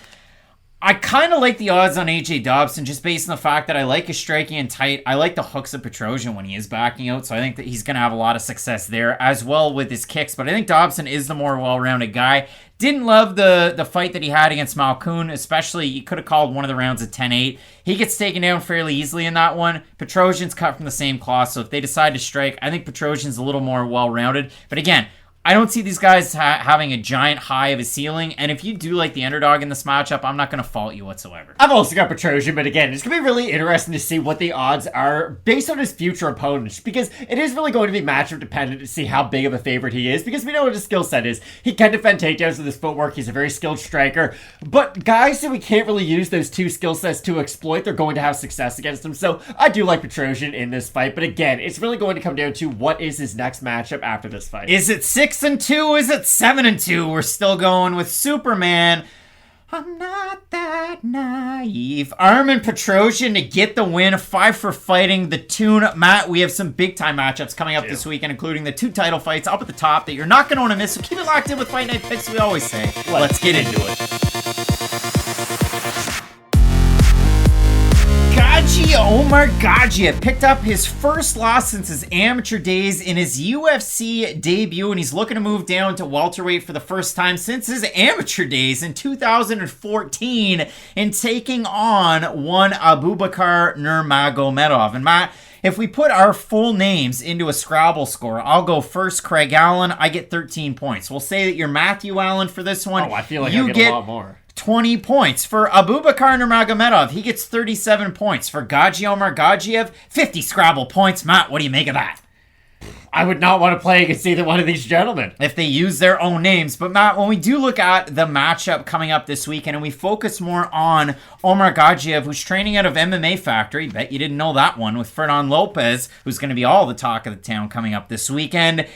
I kind of like the odds on AJ Dobson just based on the fact that I like his striking and tight. I like the hooks of Petrosyan when he is backing out, so I think that he's going to have a lot of success there as well with his kicks. But I think Dobson is the more well-rounded guy. Didn't love the fight that he had against Malkoun, especially he could have called one of the rounds at 10-8. He gets taken down fairly easily in that one. Petrosyan's cut from the same cloth, so if they decide to strike, I think Petrosyan's a little more well-rounded. But again, I don't see these guys having a giant high of a ceiling, and if you do like the underdog in this matchup, I'm not going to fault you whatsoever. I've also got Petrosyan, but again, it's going to be really interesting to see what the odds are based on his future opponents, because it is really going to be matchup dependent to see how big of a favorite he is, because we know what his skill set is. He can defend takedowns with his footwork, he's a very skilled striker, but guys who we can't really use those two skill sets to exploit, they're going to have success against him, so I do like Petrosyan in this fight, but again, it's really going to come down to what is his next matchup after this fight. Is it 6-2? Is it 7-2? We're still going with Superman. I'm not that naive. Armen Petrosyan to get the win. 5 for fighting the tune. Matt, we have some big time matchups coming up this weekend, including the 2 title fights up at the top that you're not going to want to miss. So keep it locked in with Fight Night Picks, we always say. Let's get into it. Gadzhi Omargadzhiev picked up his first loss since his amateur days in his UFC debut, and he's looking to move down to welterweight for the first time since his amateur days in 2014 in taking on one Abubakar Nurmagomedov. And Matt, if we put our full names into a Scrabble score, I'll go first, Craig Allen. I get 13 points. We'll say that you're Matthew Allen for this one. Oh, I feel like I get a lot more. 20 points. For Abubakar Nurmagomedov, he gets 37 points. For Gadzhi Omargadzhiev, 50 Scrabble points. Matt, what do you make of that? I would not want to play against either one of these gentlemen if they use their own names. But Matt, when we do look at the matchup coming up this weekend and we focus more on Omargadzhiev, who's training out of MMA Factory, bet you didn't know that one, with Fernand Lopez, who's going to be all the talk of the town coming up this weekend.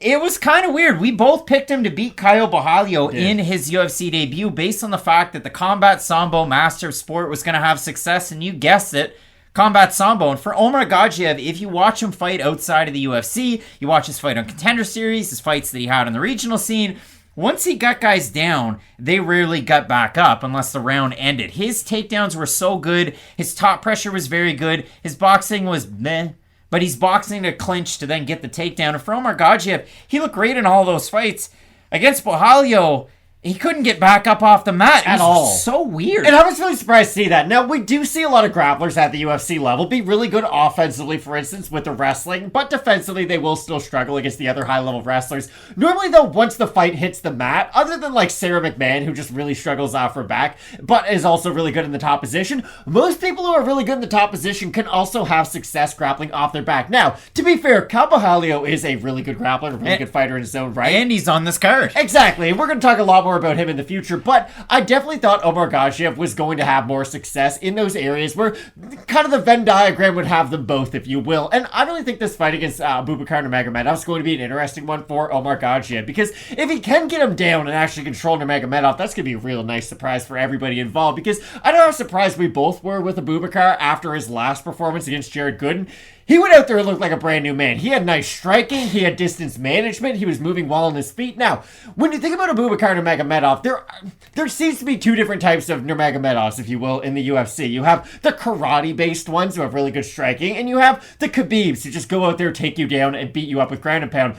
It was kind of weird. We both picked him to beat Caio Borralho in his UFC debut based on the fact that the Combat Sambo Master of Sport was going to have success, and you guessed it, Combat Sambo. And for Omargadzhiev, if you watch him fight outside of the UFC, you watch his fight on Contender Series, his fights that he had on the regional scene, once he got guys down, they rarely got back up unless the round ended. His takedowns were so good, his top pressure was very good, his boxing was meh, but he's boxing to clinch to then get the takedown. And for Omargadzhiev, he looked great in all those fights. Against Borralho, He couldn't get back up off the mat At all. So weird. And I was really surprised to see that. Now, we do see a lot of grapplers at the UFC level be really good offensively, for instance, with the wrestling, but defensively, they will still struggle against the other high-level wrestlers. Normally, though, once the fight hits the mat, other than like Sarah McMahon, who just really struggles off her back, but is also really good in the top position, most people who are really good in the top position can also have success grappling off their back. Now, to be fair, Borralho is a really good grappler, a really good fighter in his own right. And he's on this card. Exactly, and we're going to talk a lot more about him in the future, but I definitely thought Omargadzhiev was going to have more success in those areas where kind of the Venn diagram would have them both, if you will. And I really think this fight against Abubakar Nurmagomedov is going to be an interesting one for Omargadzhiev, because if he can get him down and actually control Nurmagomedov, that's going to be a real nice surprise for everybody involved, because I know how surprised we both were with Abubakar after his last performance against Jared Gooden. He went out there and looked like a brand new man. He had nice striking. He had distance management. He was moving well on his feet. Now, when you think about Abubakar Nurmagomedov, there seems to be two different types of Nurmagomedovs, if you will, in the UFC. You have the karate-based ones who have really good striking, and you have the Khabibs who just go out there, take you down, and beat you up with ground and pound.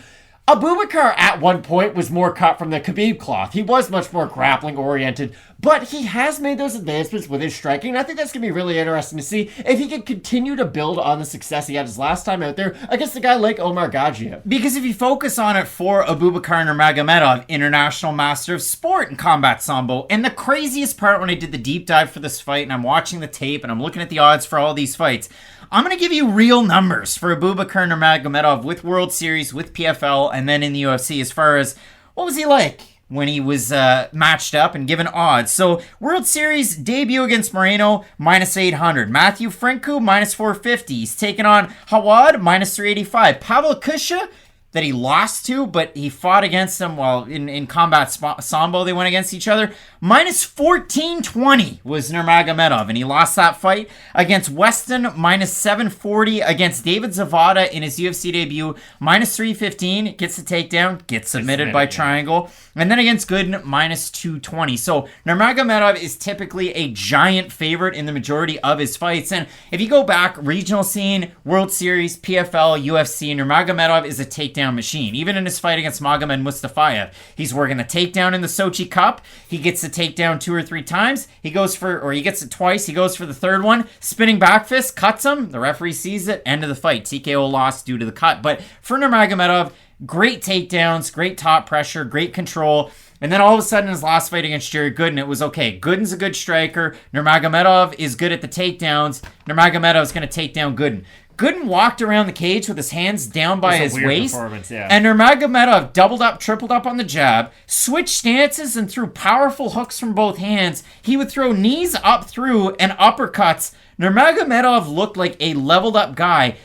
Abubakar at one point was more cut from the Khabib cloth. He was much more grappling oriented, but he has made those advancements with his striking, and I think that's going to be really interesting to see if he can continue to build on the success he had his last time out there against a guy like Omargadzhiev. Because if you focus on it for Abubakar Nurmagomedov, international master of sport in combat sambo, and the craziest part when I did the deep dive for this fight, and I'm watching the tape, and I'm looking at the odds for all these fights, I'm going to give you real numbers for Abubakar Nurmagomedov with World Series, with PFL, and then in the UFC as far as what was he like when he was matched up and given odds. So World Series debut against Moreno, minus 800. Matthew Francu, minus 450. He's taken on Hawad, minus 385. Pavel Kusha, that he lost to, but he fought against him while in combat sambo they went against each other. Minus 1420 was Nurmagomedov, and he lost that fight against Weston, minus 740 against David Zavada in his UFC debut, minus 315, gets the takedown, gets submitted by triangle, and then against Gooden, minus 220. So Nurmagomedov is typically a giant favorite in the majority of his fights, and if you go back, regional scene, World Series, PFL, UFC, Nurmagomedov is a takedown machine. Even in his fight against Magomed Mustafaev, he's working the takedown in the Sochi Cup. He gets the takedown 2 or 3 times. He gets it twice. He goes for the third one. Spinning back fist, cuts him. The referee sees it. End of the fight. TKO loss due to the cut. But for Nurmagomedov, great takedowns, great top pressure, great control. And then all of a sudden, his last fight against Jared Gooden, it was okay. Gooden's a good striker. Nurmagomedov is good at the takedowns. Nurmagomedov's going to take down Gooden. Gooden walked around the cage with his hands down by his waist, and Nurmagomedov doubled up, tripled up on the jab, switched stances, and threw powerful hooks from both hands. He would throw knees up through and uppercuts. Nurmagomedov looked like a leveled up guy,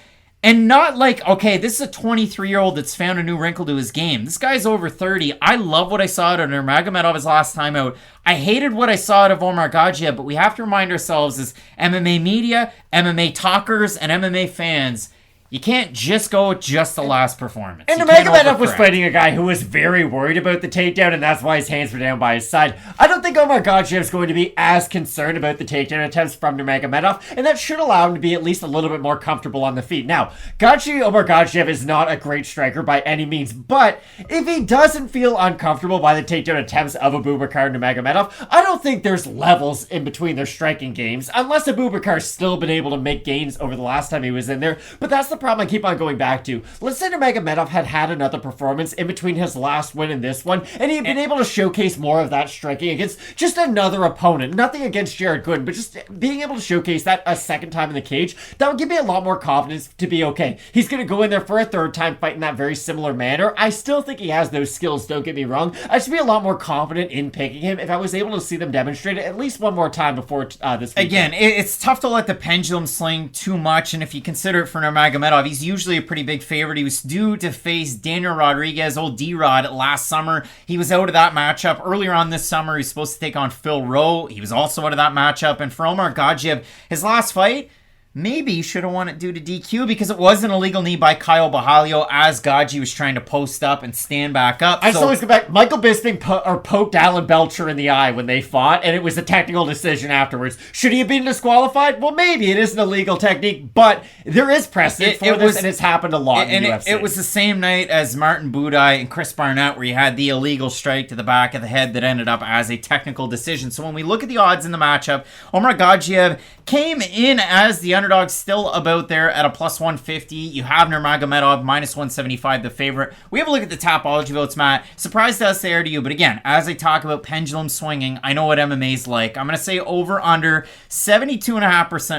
and not like, okay, this is a 23-year-old that's found a new wrinkle to his game. This guy's over 30. I love what I saw out of Nurmagomedov his last time out. I hated what I saw out of Omargadzhiev, but we have to remind ourselves as MMA media, MMA talkers, and MMA fans, you can't just go with just the last performance. And Nurmagomedov was fighting a guy who was very worried about the takedown, and that's why his hands were down by his side. I don't think Omargadzhiev is going to be as concerned about the takedown attempts from Nurmagomedov, and that should allow him to be at least a little bit more comfortable on the feet. Now, Gadzhi Omargadzhiev is not a great striker by any means, but if he doesn't feel uncomfortable by the takedown attempts of Abubakar Nurmagomedov, I don't think there's levels in between their striking games, unless Abubakar's still been able to make gains over the last time he was in there, but that's the problem I keep on going back to. Let's say Nurmagomedov had another performance in between his last win and this one, and he had been able to showcase more of that striking against just another opponent. Nothing against Jared Gooden, but just being able to showcase that a second time in the cage, that would give me a lot more confidence to be okay. He's going to go in there for a third time fighting that very similar manner. I still think he has those skills, don't get me wrong. I should be a lot more confident in picking him if I was able to see them demonstrate it at least one more time before this weekend. Again, it's tough to let the pendulum swing too much, and if you consider it for Nurmagomedov, he's usually a pretty big favorite. He was due to face Daniel Rodriguez, old D-Rod, last summer. He was out of that matchup. Earlier on this summer, he was supposed to take on Phil Rowe. He was also out of that matchup. And for Omargadzhiev, his last fight, maybe should have won it due to DQ because it was an illegal knee by Caio Borralho as Gadzhi was trying to post up and stand back up. I always go back. Michael Bisping poked Alan Belcher in the eye when they fought, and it was a technical decision afterwards. Should he have been disqualified? Well, maybe. It is an illegal technique, but there is precedent for this, and it's happened a lot in the UFC. It was the same night as Martin Budai and Chris Barnett where you had the illegal strike to the back of the head that ended up as a technical decision. So when we look at the odds in the matchup, Omargadzhiev came in as the underdog, still about there at a plus 150. You have Nurmagomedov minus 175, the favorite. We have a look at the Tapology votes, Matt. Surprised us there to you, but again, as I talk about pendulum swinging, I know what MMA's like. I'm going to say over under 72.5%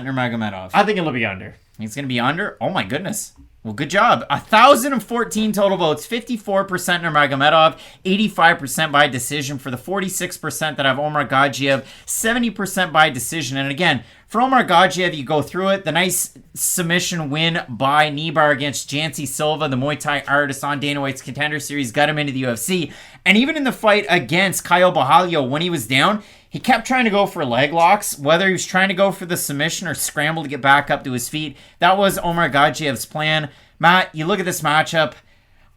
Nurmagomedov. I think it'll be under. It's going to be under? Oh my goodness. Well, good job. 1,014 total votes, 54% Nurmagomedov, 85% by decision for the 46% that have Omargadzhiev, 70% by decision. And again, for Omargadzhiev, you go through it. The nice submission win by knee bar against Jancy Silva, the Muay Thai artist on Dana White's Contender Series, got him into the UFC. And even in the fight against Caio Borralho, when he was down, he kept trying to go for leg locks, whether he was trying to go for the submission or scramble to get back up to his feet. That was Omargadzhiev's plan. Matt, you look at this matchup.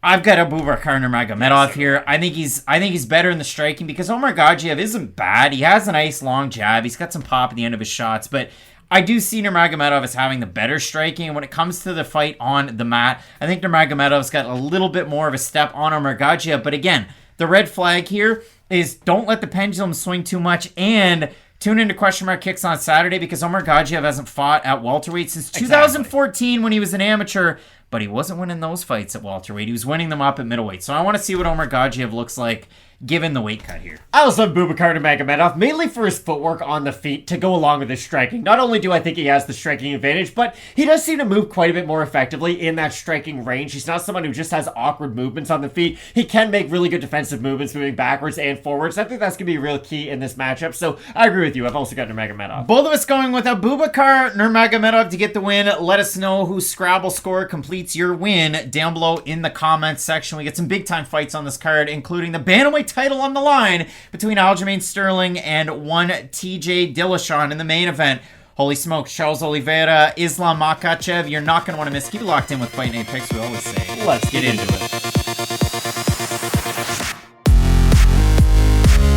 I've got Abubakar Nurmagomedov here. I think he's better in the striking because Omargadzhiev isn't bad. He has a nice long jab. He's got some pop at the end of his shots, but I do see Nurmagomedov as having the better striking. And when it comes to the fight on the mat, I think Nurmagomedov's got a little bit more of a step on Omargadzhiev. But again, the red flag here is don't let the pendulum swing too much and tune into Question Mark Kicks on Saturday because Omargadzhiev hasn't fought at welterweight since 2014 when he was an amateur, but he wasn't winning those fights at welterweight. He was winning them up at middleweight. So I want to see what Omargadzhiev looks like given the weight cut here. I also have Abubakar Nurmagomedov, mainly for his footwork on the feet to go along with his striking. Not only do I think he has the striking advantage, but he does seem to move quite a bit more effectively in that striking range. He's not someone who just has awkward movements on the feet. He can make really good defensive movements moving backwards and forwards. I think that's going to be real key in this matchup. So I agree with you. I've also got Nurmagomedov. Both of us going with Abubakar Nurmagomedov to get the win. Let us know whose Scrabble score completes your win down below in the comments section. We get some big time fights on this card, including the bantamweight title on the line between Aljamain Sterling and one TJ Dillashaw in the main event. Holy smokes, Charles Oliveira, Islam Makhachev. You're not going to want to miss. Keep it locked in with Fight Night Picks, we always say. Let's get into it.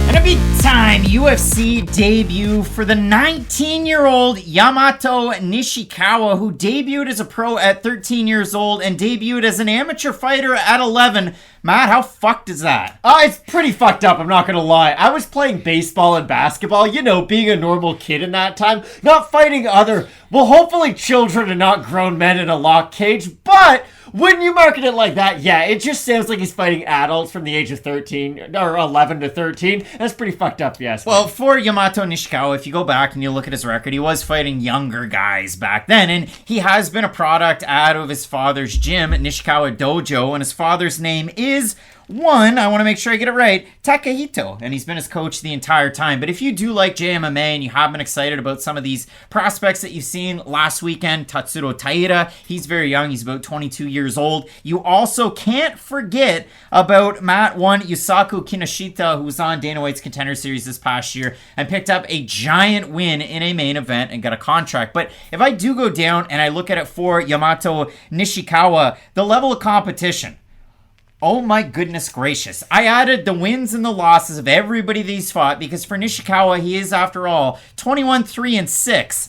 And a big time UFC debut for the 19-year-old Yamato Nishikawa, who debuted as a pro at 13 years old and debuted as an amateur fighter at 11. Matt, how fucked is that? It's pretty fucked up, I'm not gonna lie. I was playing baseball and basketball, being a normal kid in that time, not fighting hopefully children and not grown men in a locked cage, but when you market it like that, yeah, it just sounds like he's fighting adults from the age of 13, or 11 to 13. That's pretty fucked up, yes. Well, for Yamato Nishikawa, if you go back and you look at his record, he was fighting younger guys back then, and he has been a product out of his father's gym, Nishikawa Dojo, and his father's name is I want to make sure I get it right, Takahito, and he's been his coach the entire time. But if you do like JMMA and you have been excited about some of these prospects that you've seen last weekend, Tatsuro Taira, he's very young, he's about 22 years old. You also can't forget about Matt Yusaku Kinoshita, who was on Dana White's Contender Series this past year and picked up a giant win in a main event and got a contract. But if I do go down and I look at it for Yamato Nishikawa, the level of competition, oh my goodness gracious. I added the wins and the losses of everybody that he's fought because for Nishikawa, he is, after all, 21-3-6.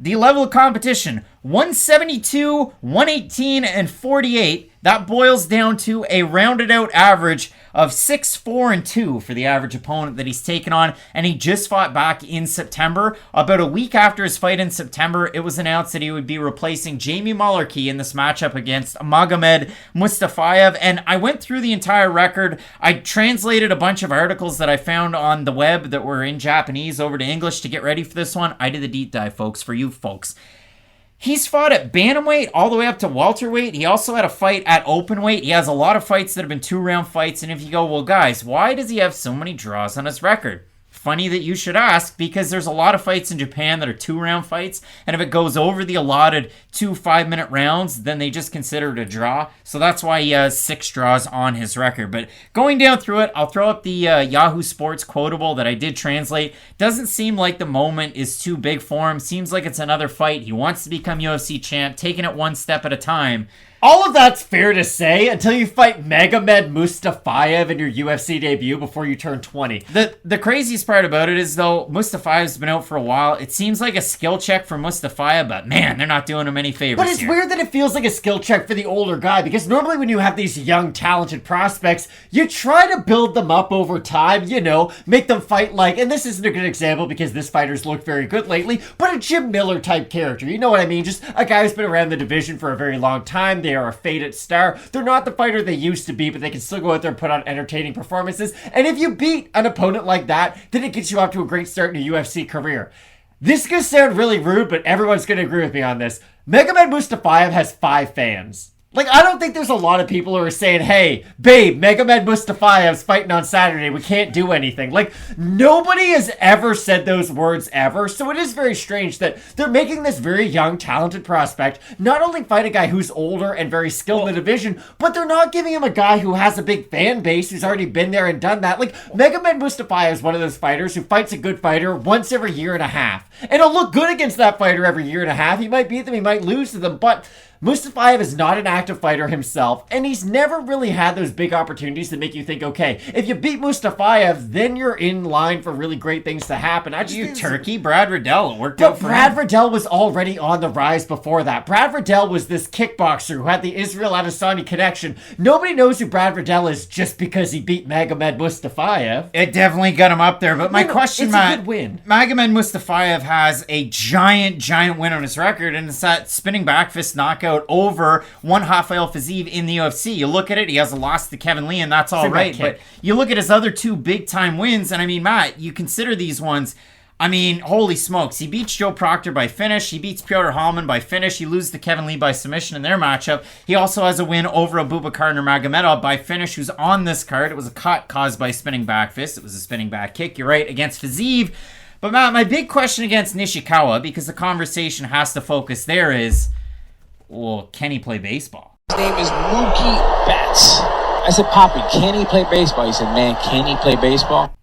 The level of competition, 172, 118, and 48. That boils down to a rounded out average of 6-4-2 for the average opponent that he's taken on. And he just fought back in September. About a week after his fight in September, it was announced that he would be replacing Jamie Mullarkey in this matchup against Magomed Mustafaev. And I went through the entire record. I translated a bunch of articles that I found on the web that were in Japanese over to English to get ready for this one. I did the deep dive, folks, for you folks. He's fought at bantamweight all the way up to welterweight. He also had a fight at openweight. He has a lot of fights that have been 2-round fights. And if you go, well, guys, why does he have so many draws on his record? funny that you should ask, because there's a lot of fights in Japan that are 2-round fights, and if it goes over the allotted 2 5-minute rounds, then they just consider it a draw. So that's why he has 6 draws on his record. But going down through it, I'll throw up the Yahoo Sports quotable that I did translate. Doesn't seem like the moment is too big for him. Seems like it's another fight. He wants to become UFC champ, taking it one step at a time. All of that's fair to say until you fight Magomed Mustafaev in your UFC debut before you turn 20. The craziest part about it is, though, Mustafaev's been out for a while. It seems like a skill check for Mustafaev, but man, they're not doing him any favors. But it's weird that it feels like a skill check for the older guy, because normally when you have these young, talented prospects, you try to build them up over time, make them fight like, and this isn't a good example because this fighter's looked very good lately, but a Jim Miller type character. You know what I mean? Just a guy who's been around the division for a very long time. They are a faded star. They're not the fighter they used to be, but they can still go out there and put on entertaining performances. And if you beat an opponent like that, then it gets you off to a great start in your UFC career. This is going to sound really rude, but everyone's going to agree with me on this. Magomed Mustafaev has 5 fans. I don't think there's a lot of people who are saying, hey, babe, Magomed Mustafaev's fighting on Saturday. We can't do anything. Nobody has ever said those words ever. So it is very strange that they're making this very young, talented prospect not only fight a guy who's older and very skilled in the division, but they're not giving him a guy who has a big fan base who's already been there and done that. Magomed Mustafaev is one of those fighters who fights a good fighter once every year and a half. And he'll look good against that fighter every year and a half. He might beat them, he might lose to them, but Mustafaev is not an active fighter himself, and he's never really had those big opportunities to make you think, okay, if you beat Mustafaev, then you're in line for really great things to happen. Brad Riddell, it worked out for him. Brad Riddell was already on the rise before that. Brad Riddell was this kickboxer who had the Israel Adesanya connection. Nobody knows who Brad Riddell is just because he beat Magomed Mustafaev. It definitely got him up there, but my question, Matt, a good win. Magomed Mustafaev has a giant win on his record, and it's that spinning back fist knockout over one Rafael Fiziev in the UFC. You look at it, he has a loss to Kevin Lee, and that's all right. But you look at his other 2 big-time wins, and I mean, Matt, you consider these ones, I mean, holy smokes. He beats Joe Proctor by finish. He beats Piotr Hallman by finish. He loses to Kevin Lee by submission in their matchup. He also has a win over Abubakar Nurmagomedov by finish, who's on this card. It was a cut caused by spinning back fist. It was a spinning back kick, you're right, against Fiziev. But Matt, my big question against Nishikawa, because the conversation has to focus there, is, well, can he play baseball? His name is Mookie Betts. I said, Poppy, can he play baseball? He said, man, can he play baseball?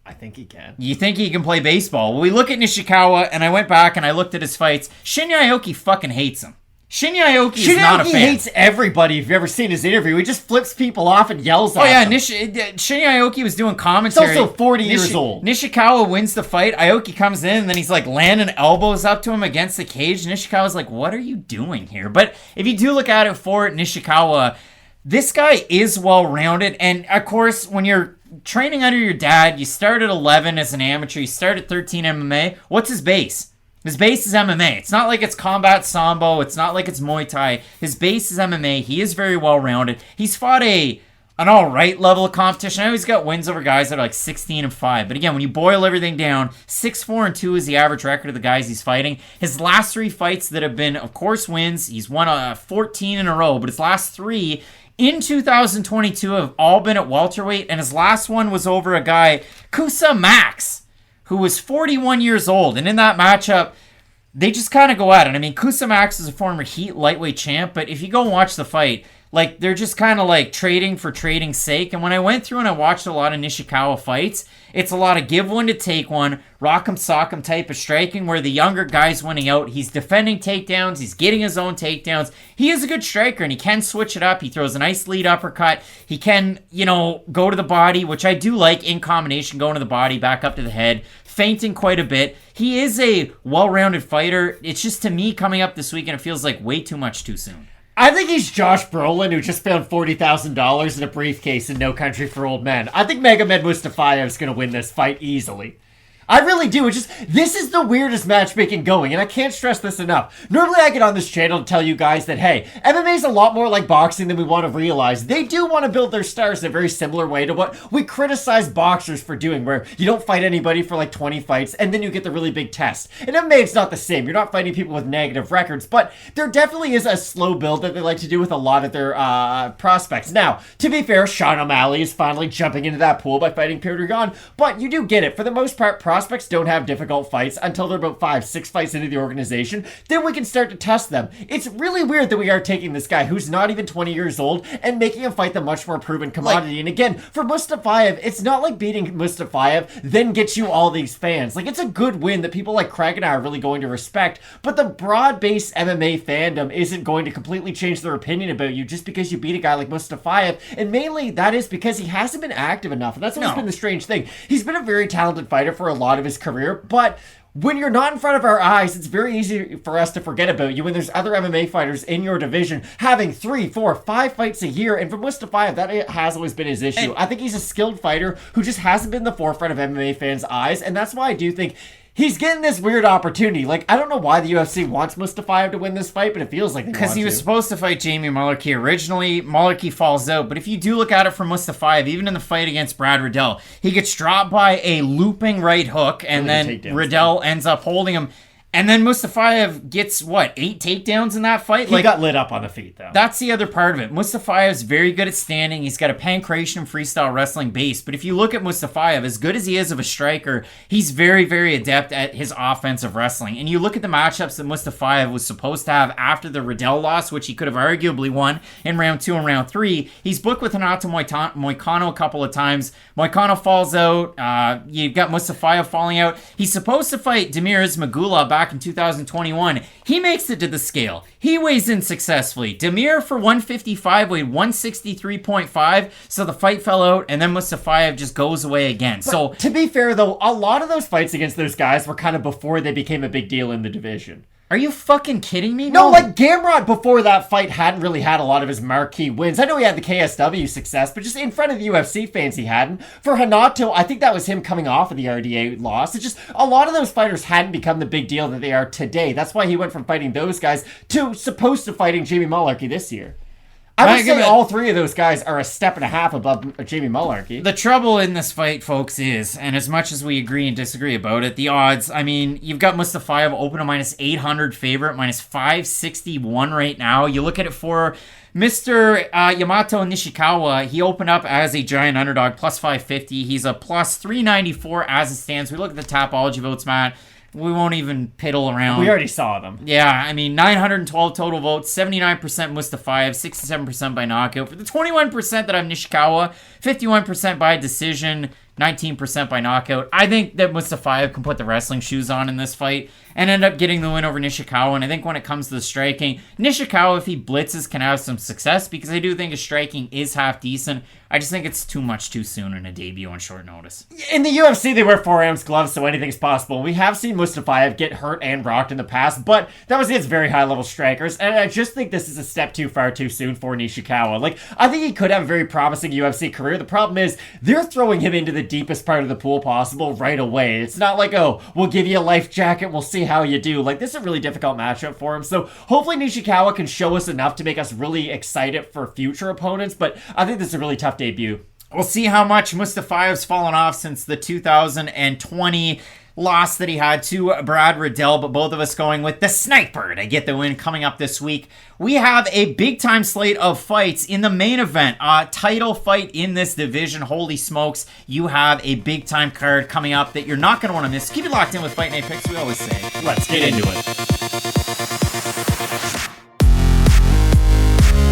I think he can. You think he can play baseball? Well, we look at Nishikawa, and I went back and I looked at his fights. Shinya Aoki fucking hates him. Shinya Aoki is not a fan. He hates everybody. If you've ever seen his interview, he just flips people off and yells at them. Shinya Aoki was doing commentary. He's also 40 years old. Nishikawa wins the fight. Aoki comes in, and then he's landing elbows up to him against the cage. Nishikawa's like, what are you doing here? But if you do look at it for Nishikawa, this guy is well-rounded. And, of course, when you're training under your dad, you start at 11 as an amateur, you start at 13 MMA. What's his base? His base is MMA. It's not like it's combat sambo. It's not like it's Muay Thai. His base is MMA. He is very well-rounded. He's fought an all-right level of competition. I know he's got wins over guys that are 16-5. But again, when you boil everything down, 6-4-2 is the average record of the guys he's fighting. His last 3 fights that have been, of course, wins. He's won 14 in a row. But his last 3 in 2022 have all been at welterweight. And his last one was over a guy, Kusa Max, who was 41 years old. And in that matchup, they just kind of go at it. I mean, Kusa Max is a former heat lightweight champ, but if you go and watch the fight, they're just kind of trading for trading's sake. And when I went through and I watched a lot of Nishikawa fights, it's a lot of give one to take one, rock'em sock'em type of striking where the younger guy's winning out. He's defending takedowns. He's getting his own takedowns. He is a good striker, and he can switch it up. He throws a nice lead uppercut. He can, go to the body, which I do like in combination, going to the body, back up to the head, feinting quite a bit. He is a well-rounded fighter. It's just, to me, coming up this weekend, it feels like way too much too soon. I think he's Josh Brolin, who just found $40,000 in a briefcase in No Country for Old Men. I think Magomed Mustafaev is going to win this fight easily. I really do. It's just, this is the weirdest matchmaking going, and I can't stress this enough. Normally I get on this channel to tell you guys that, hey, MMA is a lot more like boxing than we want to realize. They do want to build their stars in a very similar way to what we criticize boxers for doing, where you don't fight anybody for like 20 fights, and then you get the really big test. In MMA, it's not the same. You're not fighting people with negative records, but there definitely is a slow build that they like to do with a lot of their prospects. Now, to be fair, Sean O'Malley is finally jumping into that pool by fighting Petrosyan, but you do get it. For the most part, prospects don't have difficult fights until they're about 5-6 fights into the organization. Then we can start to test them. It's really weird that we are taking this guy who's not even 20 years old and making him fight the much more proven commodity. And again, for Mustafaev, it's not like beating Mustafaev then gets you all these fans. Like, it's a good win that people like Craig and I are really going to respect, but the broad-based MMA fandom isn't going to completely change their opinion about you just because you beat a guy like Mustafaev, and mainly that is because he hasn't been active enough, and that's always been the strange thing. He's been a very talented fighter for a lot of his career, but when you're not in front of our eyes, it's very easy for us to forget about you when there's other MMA fighters in your division having 3, 4, 5 fights a year. And for Mustafaev, that has always been his issue. I think he's a skilled fighter who just hasn't been in the forefront of MMA fans' eyes. And that's why I do think he's getting this weird opportunity. Like, I don't know why the UFC wants Mustafaev to win this fight, but it feels like they want to. Because he was supposed to fight Jamie Mullarkey originally. Mullarkey falls out. But if you do look at it from Mustafaev, even in the fight against Brad Riddell, he gets dropped by a looping right hook, and then Riddell ends up holding him. And then Mustafaev gets, 8 takedowns in that fight? He got lit up on the feet, though. That's the other part of it. Mustafaev's very good at standing. He's got a pancration freestyle wrestling base. But if you look at Mustafaev, as good as he is of a striker, he's very, very adept at his offensive wrestling. And you look at the matchups that Mustafaev was supposed to have after the Riddell loss, which he could have arguably won in round 2 and round 3. He's booked with Renato Moicano a couple of times. Moicano falls out. You've got Mustafaev falling out. He's supposed to fight Damir Ismagulov back in 2021. He makes it to the scale. He weighs in successfully. Damir for 155 weighed 163.5, so the fight fell out, and then Mustafaev just goes away again. But so to be fair, though, a lot of those fights against those guys were kind of before they became a big deal in the division. Are you fucking kidding me? No, like Gamrot before that fight hadn't really had a lot of his marquee wins. I know he had the KSW success, but just in front of the UFC fans he hadn't. For Hanato, I think that was him coming off of the RDA loss. It's just a lot of those fighters hadn't become the big deal that they are today. That's why he went from fighting those guys to supposed to fighting Jamie Mullarkey this year. I would say all 3 of those guys are a step and a half above Jamie Mullarkey. The trouble in this fight, folks, is, and as much as we agree and disagree about it, the odds, I mean, you've got Mustafaev open a minus 800 favorite, minus 561 right now. You look at it for Mr. Yamato Nishikawa, he opened up as a giant underdog, plus 550. He's a plus 394 as it stands. We look at the Tapology votes, Matt. We won't even piddle around. We already saw them. Yeah, I mean, 912 total votes, 79% Mustafaev, 67% by knockout. For the 21% that have Nishikawa, 51% by decision, 19% by knockout. I think that Mustafaev can put the wrestling shoes on in this fight and end up getting the win over Nishikawa. And I think when it comes to the striking, Nishikawa, if he blitzes, can have some success because I do think his striking is half decent. I just think it's too much too soon in a debut on short notice. In the UFC, they wear 4-ounce gloves, so anything's possible. We have seen Mustafaev get hurt and rocked in the past, but that was against very high-level strikers, and I just think this is a step too far too soon for Nishikawa. Like, I think he could have a very promising UFC career. The problem is, they're throwing him into the deepest part of the pool possible right away. It's not like, oh, we'll give you a life jacket, we'll see how you do. Like, this is a really difficult matchup for him, so hopefully Nishikawa can show us enough to make us really excited for future opponents, but I think this is a really tough debut. We'll see how much Mustafaev's fallen off since the 2020 loss that he had to Brad Riddell, but both of us going with the sniper to get the win coming up this week. We have a big-time slate of fights in the main event, a title fight in this division. Holy smokes, you have a big-time card coming up that you're not going to want to miss. Keep it locked in with Fight Night Picks, we always say. Let's get into it.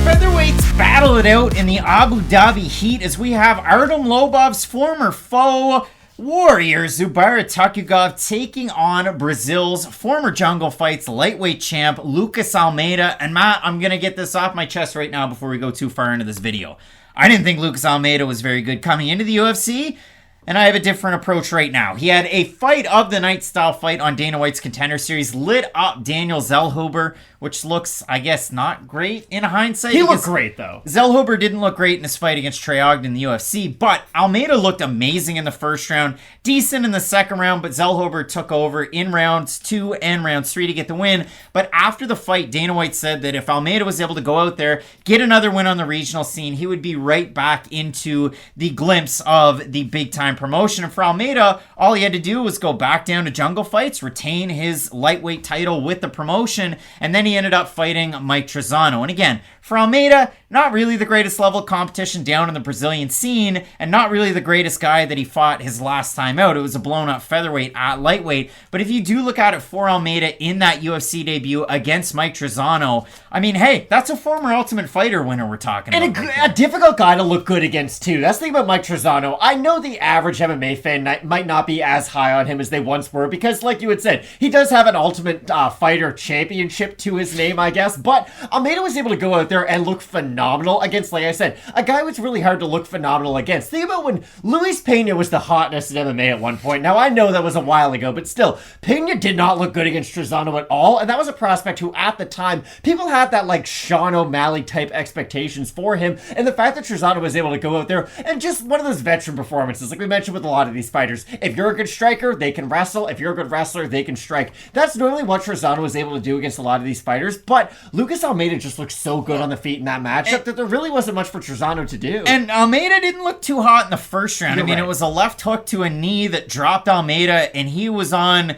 Featherweights battle it out in the Abu Dhabi heat as we have Artem Lobov's former foe, warrior Zubaira Tukhugov, taking on Brazil's former Jungle Fights lightweight champ Lucas Almeida. And Matt, I'm going to get this off my chest right now before we go too far into this video. I didn't think Lucas Almeida was very good coming into the UFC, and I have a different approach right now. He had a fight of the night style fight on Dana White's Contender Series, lit up Daniel Zellhuber which looks, I guess, not great in hindsight. He looked great, though. Zellhuber didn't look great in his fight against Trey Ogden in the UFC, but Almeida looked amazing in the first round, decent in the second round, but Zellhuber took over in rounds 2 and rounds 3 to get the win. But after the fight, Dana White said that if Almeida was able to go out there, get another win on the regional scene, he would be right back into the glimpse of the big-time promotion. And for Almeida, all he had to do was go back down to Jungle Fights, retain his lightweight title with the promotion, and then he ended up fighting Mike Trizano. And again, for Almeida, not really the greatest level of competition down in the Brazilian scene, and not really the greatest guy that he fought his last time out. It was a blown-up featherweight at lightweight. But if you do look at it for Almeida in that UFC debut against Mike Trizano, I mean, hey, that's a former Ultimate Fighter winner we're talking about. And a difficult guy to look good against, too. That's the thing about Mike Trizano. I know the average MMA fan might not be as high on him as they once were, because, like you had said, he does have an Ultimate Fighter championship to his name, I guess. But Almeida was able to go out there and look phenomenal against, like I said, a guy who's really hard to look phenomenal against. Think about when Luis Pena was the hotness in MMA at one point. Now, I know that was a while ago, but still, Pena did not look good against Trizano at all, and that was a prospect who, at the time, people had that, like, Sean O'Malley type expectations for him, and the fact that Trizano was able to go out there and just one of those veteran performances, like we mentioned with a lot of these fighters. If you're a good striker, they can wrestle. If you're a good wrestler, they can strike. That's normally what Trizano was able to do against a lot of these fighters, but Lucas Almeida just looked so good on the feet in that matchup that there really wasn't much for Trizano to do. And Almeida didn't look too hot in the first round. It was a left hook to a knee that dropped Almeida, and he was on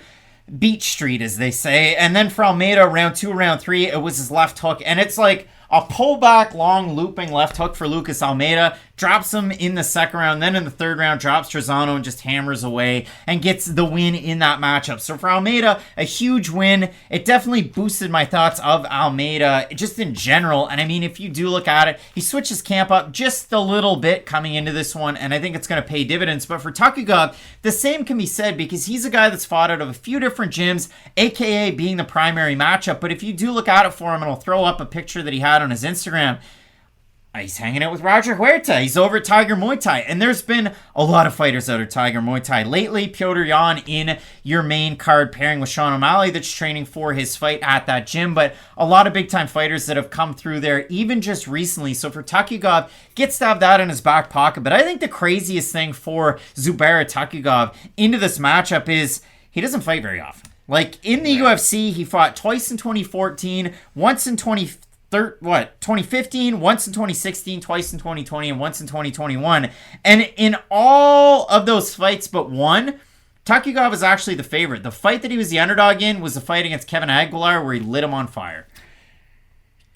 Beach Street, as they say. And then for Almeida, round 2, round 3, it was his left hook. And it's like a pullback, long, looping left hook for Lucas Almeida. Drops him in the second round. Then in the third round, drops Trizano and just hammers away and gets the win in that matchup. So for Almeida, a huge win. It definitely boosted my thoughts of Almeida just in general. And I mean, if you do look at it, he switches camp up just a little bit coming into this one, and I think it's going to pay dividends. But for Tukhugov, the same can be said, because he's a guy that's fought out of a few different gyms, aka being the primary matchup. But if you do look at it for him, and I'll throw up a picture that he had on his Instagram, he's hanging out with Roger Huerta. He's over at Tiger Muay Thai. And there's been a lot of fighters out at Tiger Muay Thai lately. Petrosyan in your main card pairing with Sean O'Malley that's training for his fight at that gym. But a lot of big-time fighters that have come through there even just recently. So for Tukhugov, gets to have that in his back pocket. But I think the craziest thing for Zubaira Tukhugov into this matchup is he doesn't fight very often. Like, in the UFC, he fought twice in 2014, once in 2015, once in 2016, twice in 2020, and once in 2021. And in all of those fights but one, Tukhugov was actually the favorite. The fight that he was the underdog in was the fight against Kevin Aguilar, where he lit him on fire.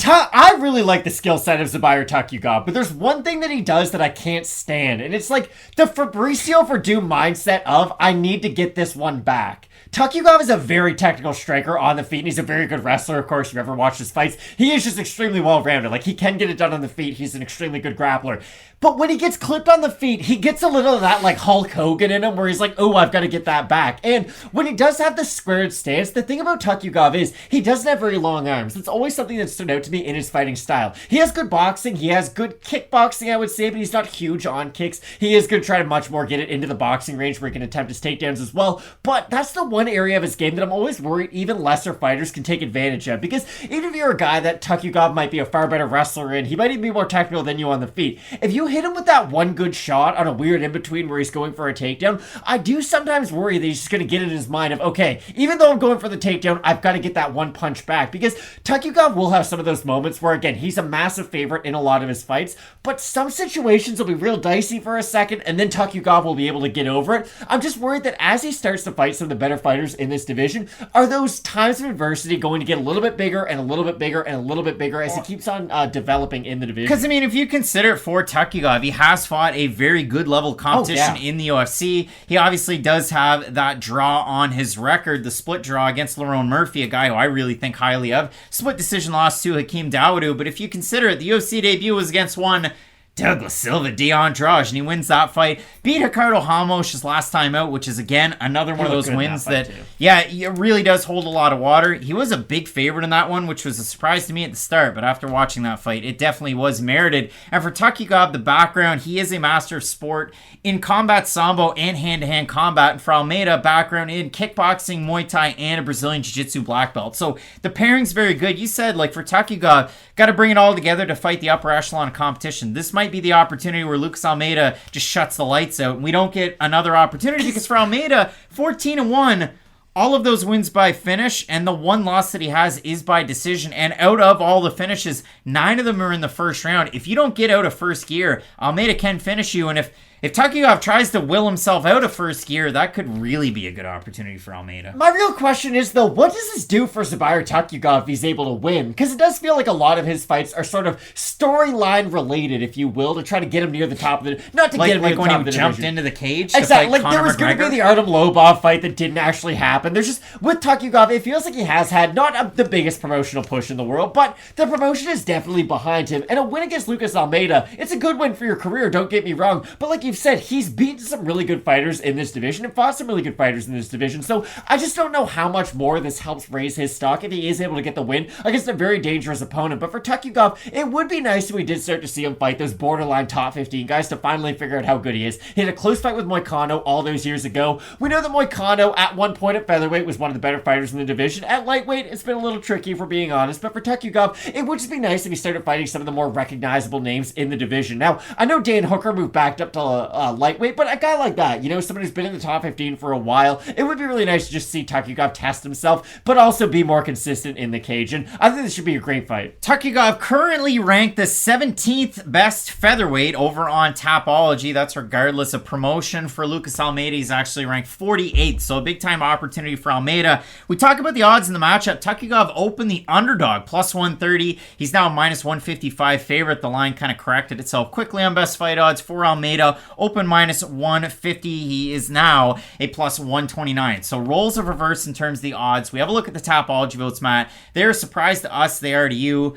I really like the skill set of Zubaira Tukhugov, but there's one thing that he does that I can't stand, and it's like the Fabricio Verdum mindset of, I need to get this one back. Tukhugov is a very technical striker on the feet, and he's a very good wrestler. Of course, if you ever watched his fights, he is just extremely well-rounded. Like, he can get it done on the feet. He's an extremely good grappler. But when he gets clipped on the feet, he gets a little of that, like, Hulk Hogan in him, where he's like, oh, I've got to get that back. And when he does have the squared stance, the thing about Tukhugov is he doesn't have very long arms. It's always something that stood out to me in his fighting style. He has good boxing. He has good kickboxing, I would say, but he's not huge on kicks. He is going to try to much more get it into the boxing range where he can attempt his takedowns as well. But that's the one area of his game that I'm always worried even lesser fighters can take advantage of. Because even if you're a guy that Tukhugov might be a far better wrestler in, he might even be more technical than you on the feet. If you hit him with that one good shot on a weird in-between where he's going for a takedown, I do sometimes worry that he's just going to get in his mind of, okay, even though I'm going for the takedown, I've got to get that one punch back. Because Tukhugov will have some of those moments where, again, he's a massive favorite in a lot of his fights, but some situations will be real dicey for a second, and then Tukhugov will be able to get over it. I'm just worried that as he starts to fight some of the better fighters in this division, are those times of adversity going to get a little bit bigger and a little bit bigger and a little bit bigger as he keeps on developing in the division? Because, I mean, if you consider it for Tukhugov, he has fought a very good level of competition in the UFC. He obviously does have that draw on his record, the split draw against Lerone Murphy, a guy who I really think highly of. Split decision loss to Hakeem Dawodu, but if you consider it, the UFC debut was against one Douglas Silva d'Andrade, and he wins that fight. Beat Ricardo Ramos his last time out, which is, again, another one of those wins that it really does hold a lot of water. He was a big favorite in that one, which was a surprise to me at the start, but after watching that fight, it definitely was merited. And for Tukhugov, the background, he is a master of sport in combat sambo and hand-to-hand combat, and for Almeida, background in kickboxing, Muay Thai, and a Brazilian Jiu-Jitsu black belt. So the pairing's very good. You said, like, for Tukhugov, got to bring it all together to fight the upper echelon of competition. This might be the opportunity where Lucas Almeida just shuts the lights out, and we don't get another opportunity, because for Almeida, 14-1, all of those wins by finish, and the one loss that he has is by decision. And out of all the finishes, 9 of them are in the first round. If you don't get out of first gear, Almeida can finish you, and if Tukhugov tries to will himself out of first gear, that could really be a good opportunity for Almeida. My real question is, though, what does this do for Zubaira Tukhugov if he's able to win? Because it does feel like a lot of his fights are sort of storyline related, if you will, to try to get him near the top of the... Not to get him near the top of the division. Like when he jumped into the cage Exactly. to fight Like, there was going to be the Artem Lobov fight that didn't actually happen. There's just... With Tukhugov, it feels like he has had not the biggest promotional push in the world, but the promotion is definitely behind him. And a win against Lucas Almeida, it's a good win for your career, don't get me wrong. But like you've said, he's beaten some really good fighters in this division and fought some really good fighters in this division. So I just don't know how much more this helps raise his stock if he is able to get the win against a very dangerous opponent. But for Tukhugov, it would be nice if we did start to see him fight those borderline top 15 guys to finally figure out how good he is. He had a close fight with Moicano all those years ago. We know that Moicano at one point at featherweight was one of the better fighters in the division. At lightweight, it's been a little tricky if we're being honest. But for Tukhugov, it would just be nice if he started fighting some of the more recognizable names in the division. Now, I know Dan Hooker moved back up to lightweight, but a guy like that, you know, someone who's been in the top 15 for a while, it would be really nice to just see Tukhugov test himself, but also be more consistent in the cage, and I think this should be a great fight. Tukhugov currently ranked the 17th best featherweight over on Tapology. That's regardless of promotion. For Lucas Almeida, he's actually ranked 48th, so a big-time opportunity for Almeida. We talk about the odds in the matchup. Tukhugov opened the underdog, plus 130. He's now a minus 155 favorite. The line kind of corrected itself quickly on best fight odds for Almeida. Open minus 150. He is now a plus 129. So roles of reverse in terms of the odds. We have a look at the Tapology votes, Matt. They're a surprise to us. They are to you.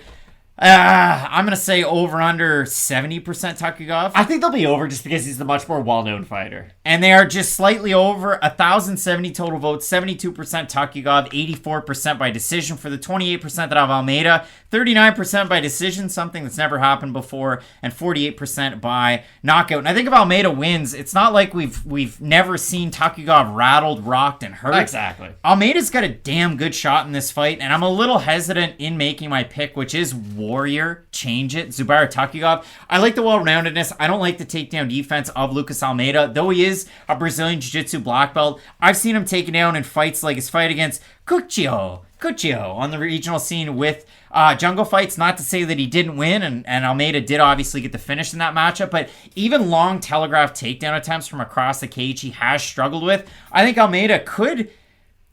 I'm going to say over under 70% Tukhugov. I think they'll be over just because he's the much more well-known fighter. And they are just slightly over 1,070 total votes, 72% Tukhugov, 84% by decision for the 28% that have Almeida, 39% by decision, something that's never happened before, and 48% by knockout. And I think if Almeida wins, it's not like we've never seen Tukhugov rattled, rocked, and hurt. Exactly. Almeida's got a damn good shot in this fight, and I'm a little hesitant in making my pick, which is Warrior, change it, Zubaira Tukhugov. I like the well-roundedness. I don't like the takedown defense of Lucas Almeida, though he is a Brazilian Jiu-Jitsu black belt. I've seen him taken down in fights like his fight against Caio on the regional scene with Jungle Fights. Not to say that he didn't win, and Almeida did obviously get the finish in that matchup, but even long telegraph takedown attempts from across the cage he has struggled with. I think Almeida could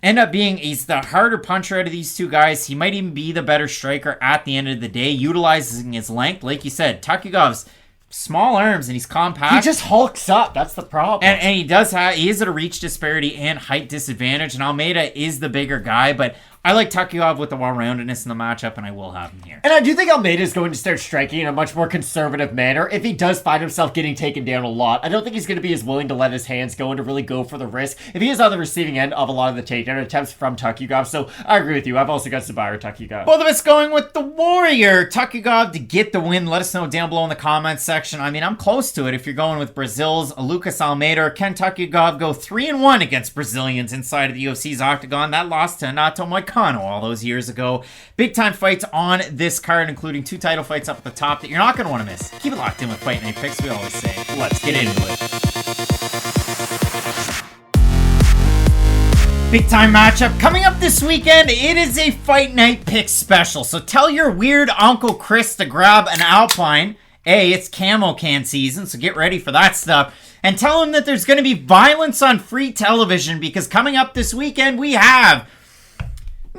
end up being, he's the harder puncher out of these two guys. He might even be the better striker at the end of the day, utilizing his length. Like you said, Tukhugov's small arms and he's compact. He just hulks up. That's the problem. And he is at a reach disparity and height disadvantage, and Almeida is the bigger guy, but I like Tukhugov with the well-roundedness in the matchup, and I will have him here. And I do think Almeida is going to start striking in a much more conservative manner if he does find himself getting taken down a lot. I don't think he's going to be as willing to let his hands go and to really go for the risk if he is on the receiving end of a lot of the takedown attempts from Tukhugov. So I agree with you. I've also got Zubaira Tukhugov. Both of us going with the Warrior, Tukhugov, to get the win. Let us know down below in the comments section. I mean, I'm close to it if you're going with Brazil's Lucas Almeida. Or can Tukhugov go 3-1 against Brazilians inside of the UFC's octagon? That lost to Renato Moicano all those years ago. Big time fights on this card, including 2 title fights up at the top that you're not going to want to miss. Keep it locked in with Fight Night Picks, we always say. Let's get into it. Big time matchup coming up this weekend. It is a Fight Night Picks special. So tell your weird Uncle Chris to grab an Alpine. It's camo can season, so get ready for that stuff. And tell him that there's going to be violence on free television, because coming up this weekend we have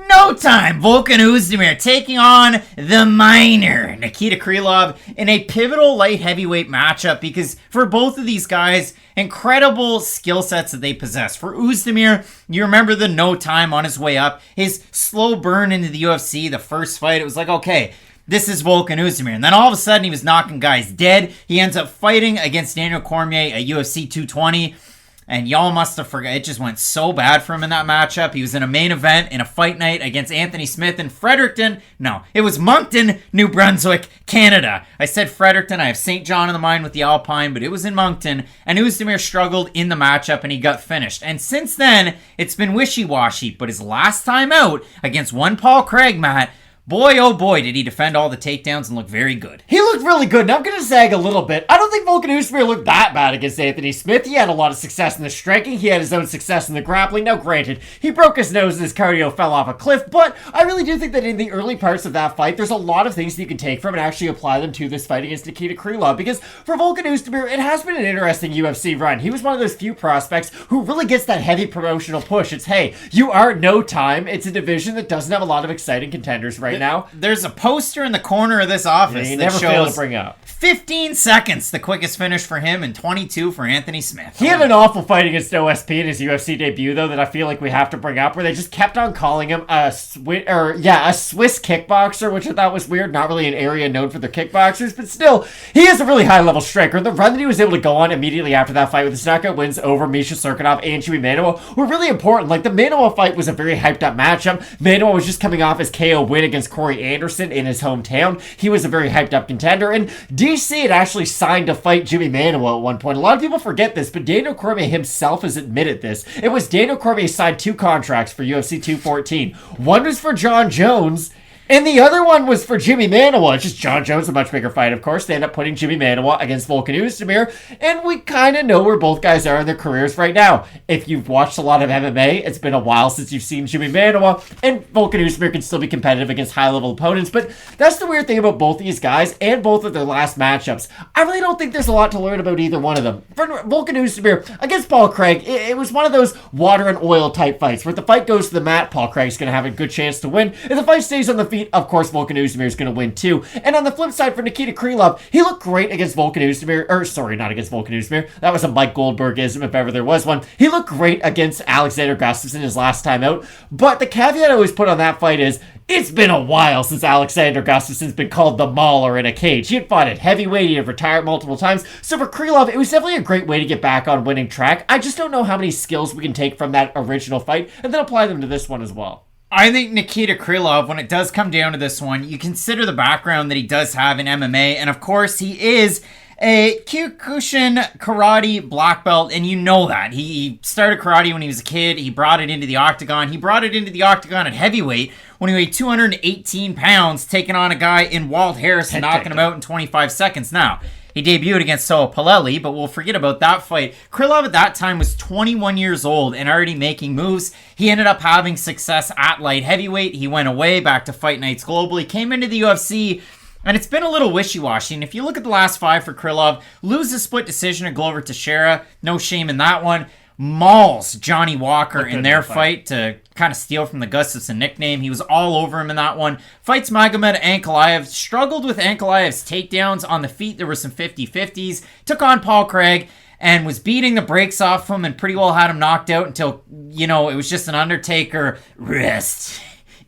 no time, Volkan Oezdemir taking on the minor Nikita Krylov in a pivotal light heavyweight matchup, because for both of these guys, incredible skill sets that they possess. For Oezdemir, you remember the no time on his way up, his slow burn into the UFC, the first fight, it was like, okay, this is Volkan Oezdemir. And then all of a sudden he was knocking guys dead. He ends up fighting against Daniel Cormier at UFC 220. And y'all must have forgot. It just went so bad for him in that matchup. He was in a main event in a fight night against Anthony Smith in Fredericton. No, it was Moncton, New Brunswick, Canada. I said Fredericton. I have St. John in the mind with the Alpine, but it was in Moncton. And Oezdemir struggled in the matchup and he got finished. And since then, it's been wishy-washy. But his last time out against one Paul Craig, Matt, boy, oh boy, did he defend all the takedowns and look very good. He looked really good, and I'm going to zag a little bit. I don't think Volkan Oezdemir looked that bad against Anthony Smith. He had a lot of success in the striking. He had his own success in the grappling. Now, granted, he broke his nose and his cardio fell off a cliff, but I really do think that in the early parts of that fight, there's a lot of things that you can take from and actually apply them to this fight against Nikita Krylov, because for Volkan Oezdemir, it has been an interesting UFC run. He was one of those few prospects who really gets that heavy promotional push. It's, hey, you are no time. It's a division that doesn't have a lot of exciting contenders right now. There's a poster in the corner of this office that never fail to shows bring up 15 seconds, the quickest finish for him, and 22 for Anthony Smith. He had an awful fight against OSP in his UFC debut, though, that I feel like we have to bring up, where they just kept on calling him a Swiss kickboxer, which I thought was weird. Not really an area known for their kickboxers, but still, he is a really high-level striker. The run that he was able to go on immediately after that fight with his knockout wins over Misha Cirkunov and Jimmy Manuwa were really important. Like, the Manuwa fight was a very hyped-up matchup. Manuwa was just coming off his KO win against Corey Anderson in his hometown. He was a very hyped-up contender, and DC had actually signed to fight Jimmy Manuwa at one point. A lot of people forget this, but Daniel Cormier himself has admitted this. It was Daniel Cormier signed 2 contracts for UFC 214. One was for John Jones, and the other one was for Jimmy Manuwa. It's just John Jones, a much bigger fight, of course. They end up putting Jimmy Manuwa against Volkan Oezdemir, and we kind of know where both guys are in their careers right now. If you've watched a lot of MMA, it's been a while since you've seen Jimmy Manuwa, and Volkan Oezdemir can still be competitive against high-level opponents, but that's the weird thing about both these guys and both of their last matchups. I really don't think there's a lot to learn about either one of them. For Volkan Oezdemir against Paul Craig, it was one of those water and oil type fights, where if the fight goes to the mat, Paul Craig's going to have a good chance to win. If the fight stays on the feet, of course, Volkan Oezdemir is going to win too. And on the flip side, for Nikita Krylov, he looked great against Volkan Oezdemir, not against Volkan Oezdemir. That was a Mike Goldbergism, if ever there was one. He looked great against Alexander Gustafsson his last time out. But the caveat I always put on that fight is, it's been a while since Alexander Gustafsson's been called the Mauler in a cage. He had fought at heavyweight, he had retired multiple times. So for Krylov, it was definitely a great way to get back on winning track. I just don't know how many skills we can take from that original fight and then apply them to this one as well. I think Nikita Krylov, when it does come down to this one, you consider the background that he does have in MMA, and of course he is a Kyokushin karate black belt, and you know that. He started karate when he was a kid. He brought it into the octagon. He brought it into the octagon at heavyweight when he weighed 218 pounds, taking on a guy in Walt Harris and knocking him out in 25 seconds. Now, he debuted against Soa Palelli, but we'll forget about that fight. Krylov at that time was 21 years old and already making moves. He ended up having success at light heavyweight. He went away back to fight nights globally, came into the UFC, and it's been a little wishy-washy. And if you look at the last 5 for Krylov, loses split decision to Glover Teixeira, no shame in that one. Mauls Johnny Walker in their fight to kind of steal from the Gustafsson nickname. He was all over him in that one. Fights Magomed Ankalaev. Struggled with Ankalaev's takedowns on the feet. There were some 50-50s. Took on Paul Craig and was beating the brakes off him and pretty well had him knocked out until, it was just an Undertaker rest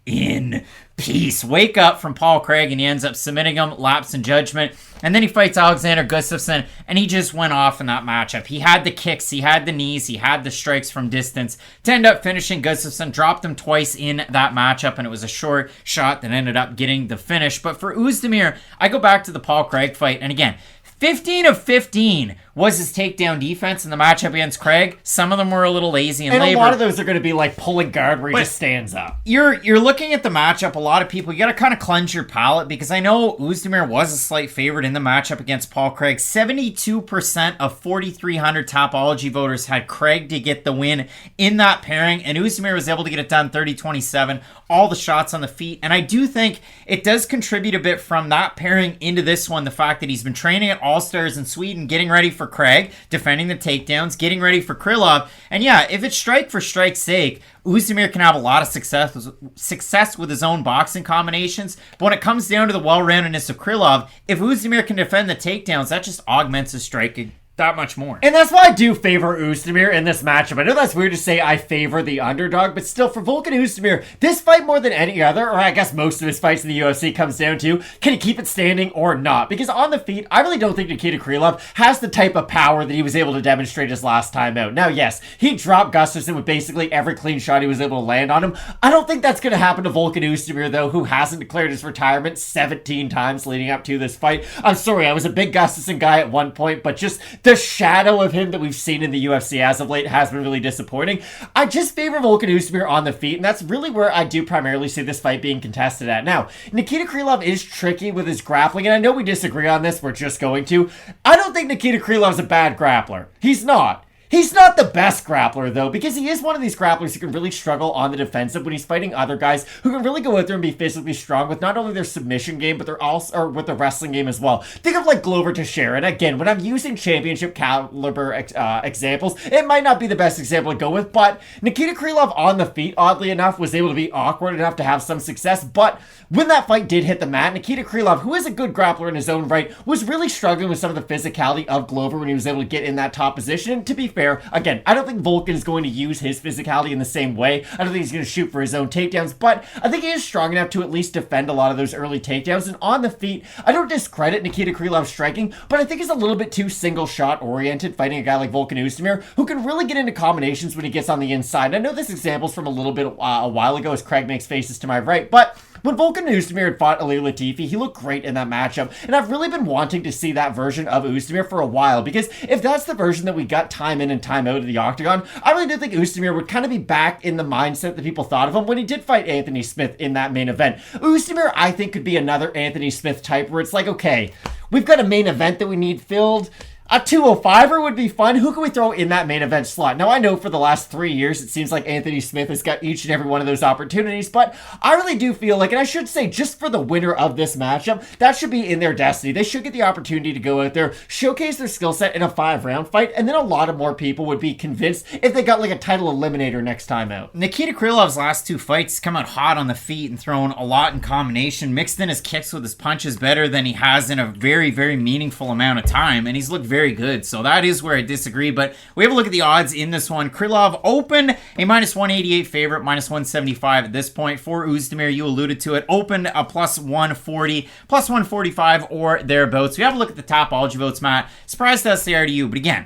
in peace. Wake up from Paul Craig, and he ends up submitting him, lapse in judgment. And then he fights Alexander Gustafsson, and he just went off in that matchup. He had the kicks, he had the knees, he had the strikes from distance to end up finishing Gustafsson. Dropped him twice in that matchup, and it was a short shot that ended up getting the finish. But for Oezdemir, I go back to the Paul Craig fight, and again, 15 of 15 was his takedown defense in the matchup against Craig. Some of them were a little lazy and labored. A lot of those are going to be like pulling guard where he just stands up. You're looking at the matchup, a lot of people, you got to kind of cleanse your palate, because I know Oezdemir was a slight favorite in the matchup against Paul Craig. 72% of 4,300 Topology voters had Craig to get the win in that pairing, and Oezdemir was able to get it done 30-27, all the shots on the feet. And I do think it does contribute a bit from that pairing into this one, the fact that he's been training at All-Stars in Sweden, getting ready for Craig, defending the takedowns, getting ready for Krylov. And yeah, if it's strike for strike's sake, Oezdemir can have a lot of success with his own boxing combinations. But when it comes down to the well-roundedness of Krylov, if Oezdemir can defend the takedowns, that just augments his striking that much more. And that's why I do favor Oezdemir in this matchup. I know that's weird to say I favor the underdog, but still, for Volkan Oezdemir, this fight more than any other, or I guess most of his fights in the UFC comes down to, can he keep it standing or not? Because on the feet, I really don't think Nikita Krylov has the type of power that he was able to demonstrate his last time out. Now, yes, he dropped Gustafsson with basically every clean shot he was able to land on him. I don't think that's going to happen to Volkan Oezdemir, though, who hasn't declared his retirement 17 times leading up to this fight. I'm sorry, I was a big Gustafsson guy at one point, but just the shadow of him that we've seen in the UFC as of late has been really disappointing. I just favor Volkan Oezdemir on the feet, and that's really where I do primarily see this fight being contested at. Now, Nikita Krylov is tricky with his grappling, and I know we disagree on this, we're just going to. I don't think Nikita Krylov's a bad grappler. He's not. He's not the best grappler, though, because he is one of these grapplers who can really struggle on the defensive when he's fighting other guys who can really go out there and be physically strong with not only their submission game, but they're also or with the wrestling game as well. Think of like Glover Teixeira. And again, when I'm using championship caliber examples, it might not be the best example to go with, but Nikita Krylov on the feet, oddly enough, was able to be awkward enough to have some success. But when that fight did hit the mat, Nikita Krylov, who is a good grappler in his own right, was really struggling with some of the physicality of Glover when he was able to get in that top position. And to be fair, again, I don't think Volkan is going to use his physicality in the same way. I don't think he's going to shoot for his own takedowns, but I think he is strong enough to at least defend a lot of those early takedowns. And on the feet, I don't discredit Nikita Krylov's striking, but I think he's a little bit too single shot oriented fighting a guy like Volkan Oezdemir, who can really get into combinations when he gets on the inside. And I know this example's from a little bit a while ago as Craig makes faces to my right, but when Volkan Oezdemir had fought Ali Latifi, he looked great in that matchup, and I've really been wanting to see that version of Oezdemir for a while, because if that's the version that we got time in and time out of the octagon, I really do think Oezdemir would kind of be back in the mindset that people thought of him when he did fight Anthony Smith in that main event. Oezdemir, I think, could be another Anthony Smith type, where it's like, okay, we've got a main event that we need filled. A 205er would be fun. Who can we throw in that main event slot? Now, I know for the last 3 years, it seems like Anthony Smith has got each and every one of those opportunities, but I really do feel like, and I should say, just for the winner of this matchup, that should be in their destiny. They should get the opportunity to go out there, showcase their skill set in a 5-round fight, and then a lot of more people would be convinced if they got like a title eliminator next time out. Nikita Krylov's last 2 fights come out hot on the feet and thrown a lot in combination, mixed in his kicks with his punches better than he has in a very, very meaningful amount of time, and he's looked very good. So that is where I disagree, but we have a look at the odds in this one. Krylov open a minus 188 favorite, minus 175 at this point. For Oezdemir, you alluded to it, open a plus 140, plus 145 or thereabouts. We have a look at the top Algi votes, Matt. Surprised us they are to you, but again,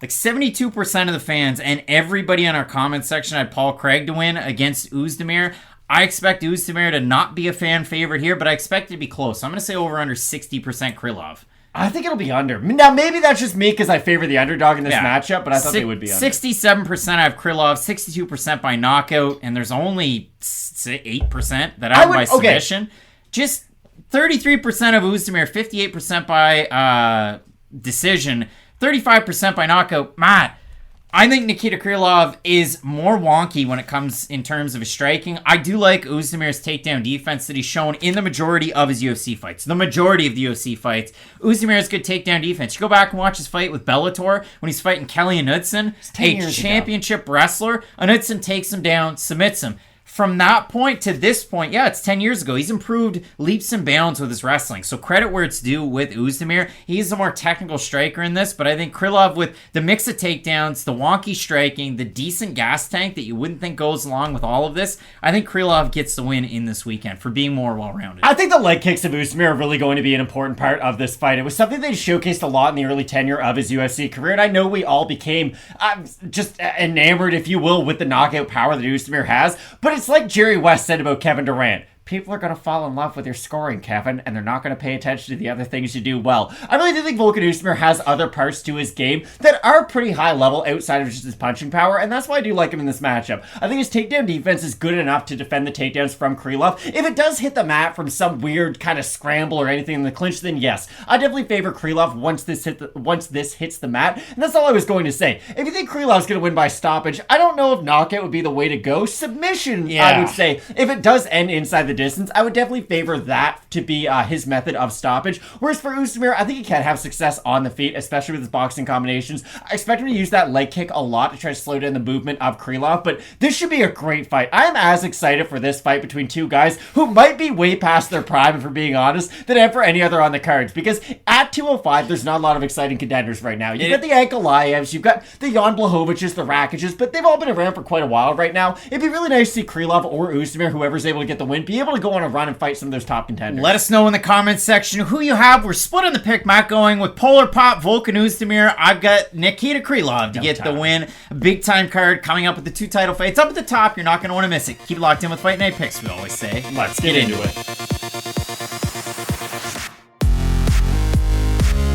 like 72% of the fans and everybody in our comment section had Paul Craig to win against Oezdemir. I expect Oezdemir to not be a fan favorite here, but I expect it to be close. So I'm going to say over under 60% Krylov. I think it'll be under. Now, maybe that's just me because I favor the underdog in this matchup, but I thought they would be under. 67% I have Krylov, 62% by knockout, and there's only 8% that I have by submission. Just 33% of Oezdemir, 58% by decision, 35% by knockout. Matt, I think Nikita Krylov is more wonky when it comes in terms of his striking. I do like Oezdemir's takedown defense that he's shown in the majority of his UFC fights. The majority of the UFC fights, Oezdemir has good takedown defense. You go back and watch his fight with Bellator when he's fighting Kelly Knudsen, a championship wrestler. Knudsen takes him down, submits him. From that point to this point, it's 10 years ago. He's improved leaps and bounds with his wrestling. So credit where it's due with Oezdemir. He's a more technical striker in this, but I think Krylov with the mix of takedowns, the wonky striking, the decent gas tank that you wouldn't think goes along with all of this, I think Krylov gets the win in this weekend for being more well-rounded. I think the leg kicks of Oezdemir are really going to be an important part of this fight. It was something they showcased a lot in the early tenure of his UFC career, and I know we all became just enamored, if you will, with the knockout power that Oezdemir has, but it's like Jerry West said about Kevin Durant. People are going to fall in love with your scoring, Kevin, and they're not going to pay attention to the other things you do well. I really do think Volkan Oezdemir has other parts to his game that are pretty high level outside of just his punching power, and that's why I do like him in this matchup. I think his takedown defense is good enough to defend the takedowns from Krylov. If it does hit the mat from some weird kind of scramble or anything in the clinch, then yes, I definitely favor Krylov once this hits the mat, and that's all I was going to say. If you think Krylov's going to win by stoppage, I don't know if knockout would be the way to go. Submission, I would say, if it does end inside the distance. I would definitely favor that to be his method of stoppage. Whereas for Oezdemir, I think he can have success on the feet, especially with his boxing combinations. I expect him to use that leg kick a lot to try to slow down the movement of Krylov, but this should be a great fight. I'm as excited for this fight between two guys who might be way past their prime, if we're being honest, than I am for any other on the cards, because at 205, there's not a lot of exciting contenders right now. You've got the Ankalaevs, you've got the Jan Blachowicz, the Rakic's, but they've all been around for quite a while right now. It'd be really nice to see Krylov or Oezdemir, whoever's able to get the win, be able to go on a run and fight some of those top contenders. Let us know in the comments section who you have. We're split on the pick. Matt going with Polar Pop, Volkan, Oezdemir. I've got Nikita Krylov to get the win. A big time card coming up with the 2 title fights. Up at the top, you're not going to want to miss it. Keep it locked in with Fight Night Picks, we always say. Let's get into it.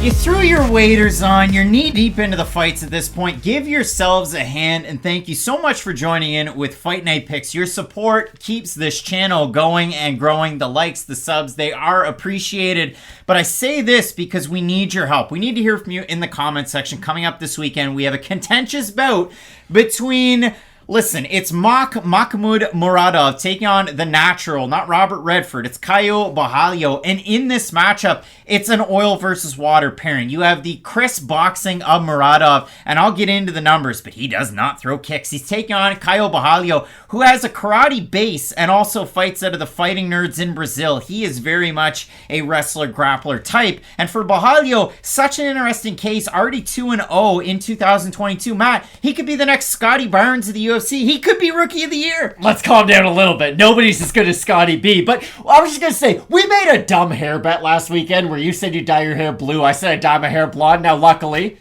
You threw your waders on, you're knee deep into the fights at this point. Give yourselves a hand, and thank you so much for joining in with Fight Night Picks. Your support keeps this channel going and growing. The likes, the subs, they are appreciated. But I say this because we need your help. We need to hear from you in the comment section. Coming up this weekend, we have a contentious bout between... Listen, it's Makhmud Muradov taking on the natural, not Robert Redford. It's Caio Borralho. And in this matchup, it's an oil versus water pairing. You have the crisp boxing of Muradov, and I'll get into the numbers, but he does not throw kicks. He's taking on Caio Borralho, who has a karate base and also fights out of the Fighting Nerds in Brazil. He is very much a wrestler-grappler type. And for Borralho, such an interesting case, already 2-0 in 2022. Matt, he could be the next Scotty Barnes of the UFC. He could be Rookie of the Year. Let's calm down a little bit. Nobody's as good as Scotty B. But I was just going to say, we made a dumb hair bet last weekend where you said you dye your hair blue. I said I dye my hair blonde. Now, luckily,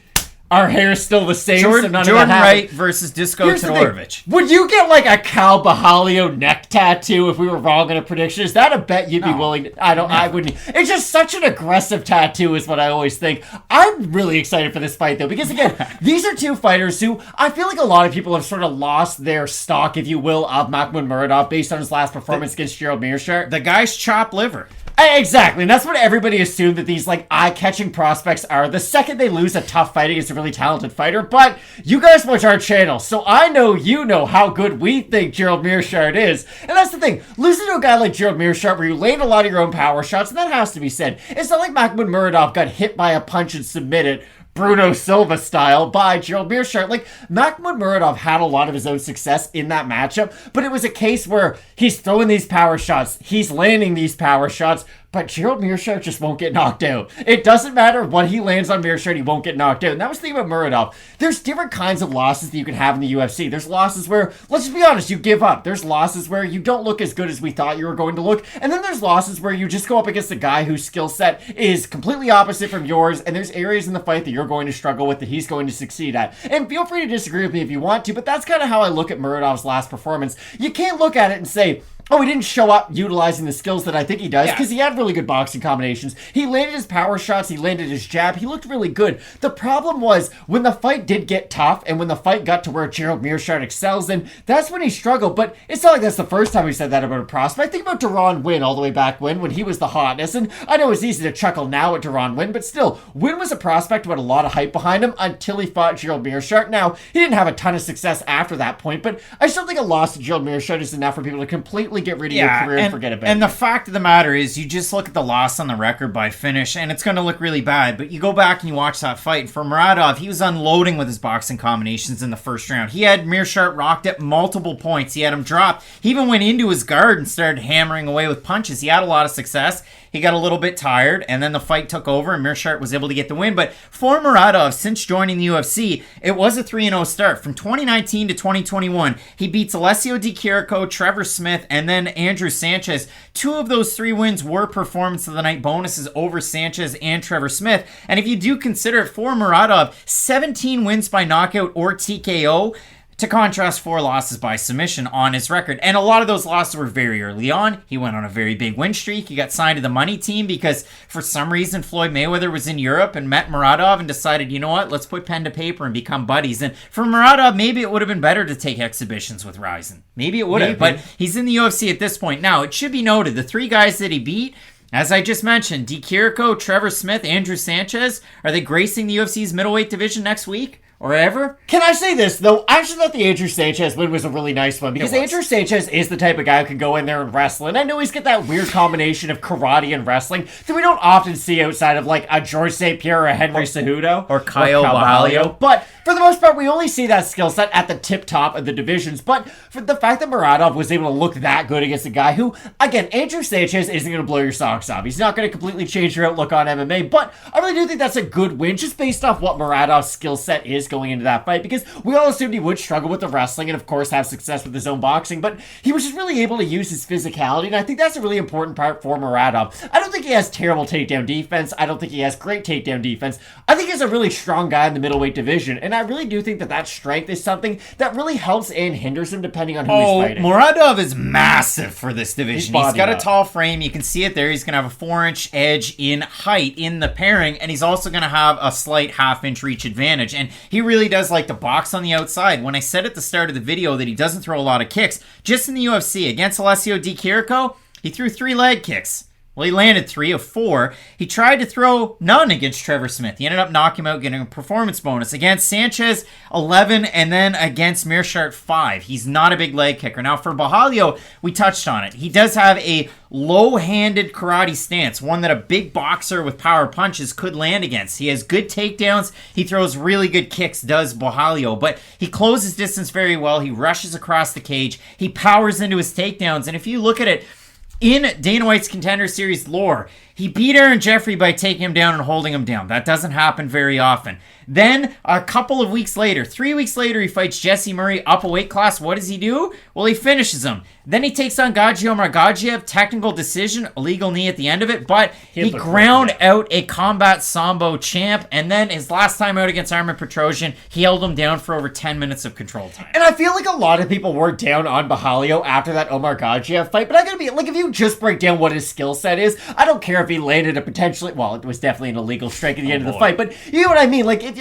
our hair is still the same. Jordan Wright versus Disco Todorovic. Would you get like a Cal Borralho neck tattoo if we were wrong on a prediction? Is that a bet you'd be willing to? I wouldn't. It's just such an aggressive tattoo is what I always think. I'm really excited for this fight though, because again, these are two fighters who I feel like a lot of people have sort of lost their stock, if you will, of Makhmud Muradov based on his last performance against Gerald Meerschaert. The guy's chopped liver. Exactly, and that's what everybody assumed that these like eye-catching prospects are the second they lose a tough fight against a really talented fighter. But you guys watch our channel, so I know you know how good we think Gerald Meerschaert is. And that's the thing, losing to a guy like Gerald Meerschaert where you land a lot of your own power shots, and that has to be said. It's not like Makhmud Muradov got hit by a punch and submitted Bruno Silva style by Gerald Meerschaert. Like, Makhmud Muradov had a lot of his own success in that matchup, but it was a case where he's throwing these power shots, he's landing these power shots, but Gerald Meerschaert just won't get knocked out. It doesn't matter what he lands on Meerschaert, he won't get knocked out. And that was the thing about Muradov. There's different kinds of losses that you can have in the UFC. There's losses where, let's just be honest, you give up. There's losses where you don't look as good as we thought you were going to look. And then there's losses where you just go up against a guy whose skill set is completely opposite from yours, and there's areas in the fight that you're going to struggle with that he's going to succeed at. And feel free to disagree with me if you want to, but that's kind of how I look at Muradov's last performance. You can't look at it and say, oh, he didn't show up utilizing the skills that I think he does, because he had really good boxing combinations. He landed his power shots, he landed his jab, he looked really good. The problem was, when the fight did get tough, and when the fight got to where Gerald Meerschaert excels, then that's when he struggled. But it's not like that's the first time we said that about a prospect. Think about Deron Wynn all the way back when he was the hotness. And I know it's easy to chuckle now at Deron Wynn, but still, Wynn was a prospect who had a lot of hype behind him until he fought Gerald Meerschaert. Now, he didn't have a ton of success after that point, but I still think a loss to Gerald Meerschaert is enough for people to completely get rid of your career and forget about it. And the fact of the matter is, you just look at the loss on the record by finish, and it's going to look really bad. But you go back and you watch that fight. For Muradov, he was unloading with his boxing combinations in the first round. He had Meerschaert rocked at multiple points. He had him dropped. He even went into his guard and started hammering away with punches. He had a lot of success. He got a little bit tired, and then the fight took over, and Meerschaert was able to get the win. But for Muradov, since joining the UFC, it was a 3-0 start. From 2019 to 2021, he beats Alessio Di Chirico, Trevor Smith, and then Andrew Sanchez. 2 of those 3 wins were performance of the night bonuses over Sanchez and Trevor Smith. And if you do consider it, for Muradov, 17 wins by knockout or TKO, to contrast 4 losses by submission on his record. And a lot of those losses were very early on. He went on a very big win streak. He got signed to the money team because for some reason Floyd Mayweather was in Europe and met Muradov and decided, you know what, let's put pen to paper and become buddies. And for Muradov, maybe it would have been better to take exhibitions with Rizin. Maybe it would have, but he's in the UFC at this point. Now, it should be noted, the 3 guys that he beat, as I just mentioned, Di Chirico, Trevor Smith, Andrew Sanchez, are they gracing the UFC's middleweight division next week? or ever. Can I say this, though? I actually thought the Andrew Sanchez win was a really nice one, because Andrew Sanchez is the type of guy who can go in there and wrestle, and I know he's got that weird combination of karate and wrestling that we don't often see outside of, like, a George St. Pierre or a Henry Cejudo. Or Caio Borralho. But for the most part, we only see that skill set at the tip top of the divisions, but for the fact that Muradov was able to look that good against a guy who, again, Andrew Sanchez isn't going to blow your socks off. He's not going to completely change your outlook on MMA, but I really do think that's a good win, just based off what Muradov's skill set is going into that fight, because we all assumed he would struggle with the wrestling and of course have success with his own boxing, but he was just really able to use his physicality, and I think that's a really important part for Muradov. I don't think he has terrible takedown defense. I don't think he has great takedown defense. I think he's a really strong guy in the middleweight division, and I really do think that strength is something that really helps and hinders him depending on who he's fighting. Muradov is massive for this division. He's got a up. tall frame. You can see it there. He's going to have a 4-inch edge in height in the pairing, and he's also going to have a slight half-inch reach advantage, and he really does like to box on the outside. When I said at the start of the video that he doesn't throw a lot of kicks, just in the UFC against Alessio Di Chirico, he threw 3 leg kicks. Well, he landed 3 of 4. He tried to throw none against Trevor Smith. He ended up knocking him out, getting a performance bonus. Against Sanchez, 11, and then against Meerschaert, 5. He's not a big leg kicker. Now, for Borralho, we touched on it. He does have a low-handed karate stance, one that a big boxer with power punches could land against. He has good takedowns. He throws really good kicks, does Borralho, but he closes distance very well. He rushes across the cage. He powers into his takedowns, and if you look at it, in Dana White's Contender Series lore, he beat Aaron Jeffrey by taking him down and holding him down. That doesn't happen very often. Then, a couple of weeks later, 3 weeks later, he fights Jesse Murray up a weight class. What does he do? Well, he finishes him. Then he takes on Gadzhi Omargadzhiev, technical decision, illegal knee at the end of it, but he ground out a combat Sambo champ, and then his last time out against Armen Petrosyan, he held him down for over 10 minutes of control time. And I feel like a lot of people were down on Borralho after that Omargadzhiev fight, but I gotta be, like, if you just break down what his skill set is, I don't care if he landed a potentially, well, it was definitely an illegal strike at the end of the fight, but you know what I mean, like, if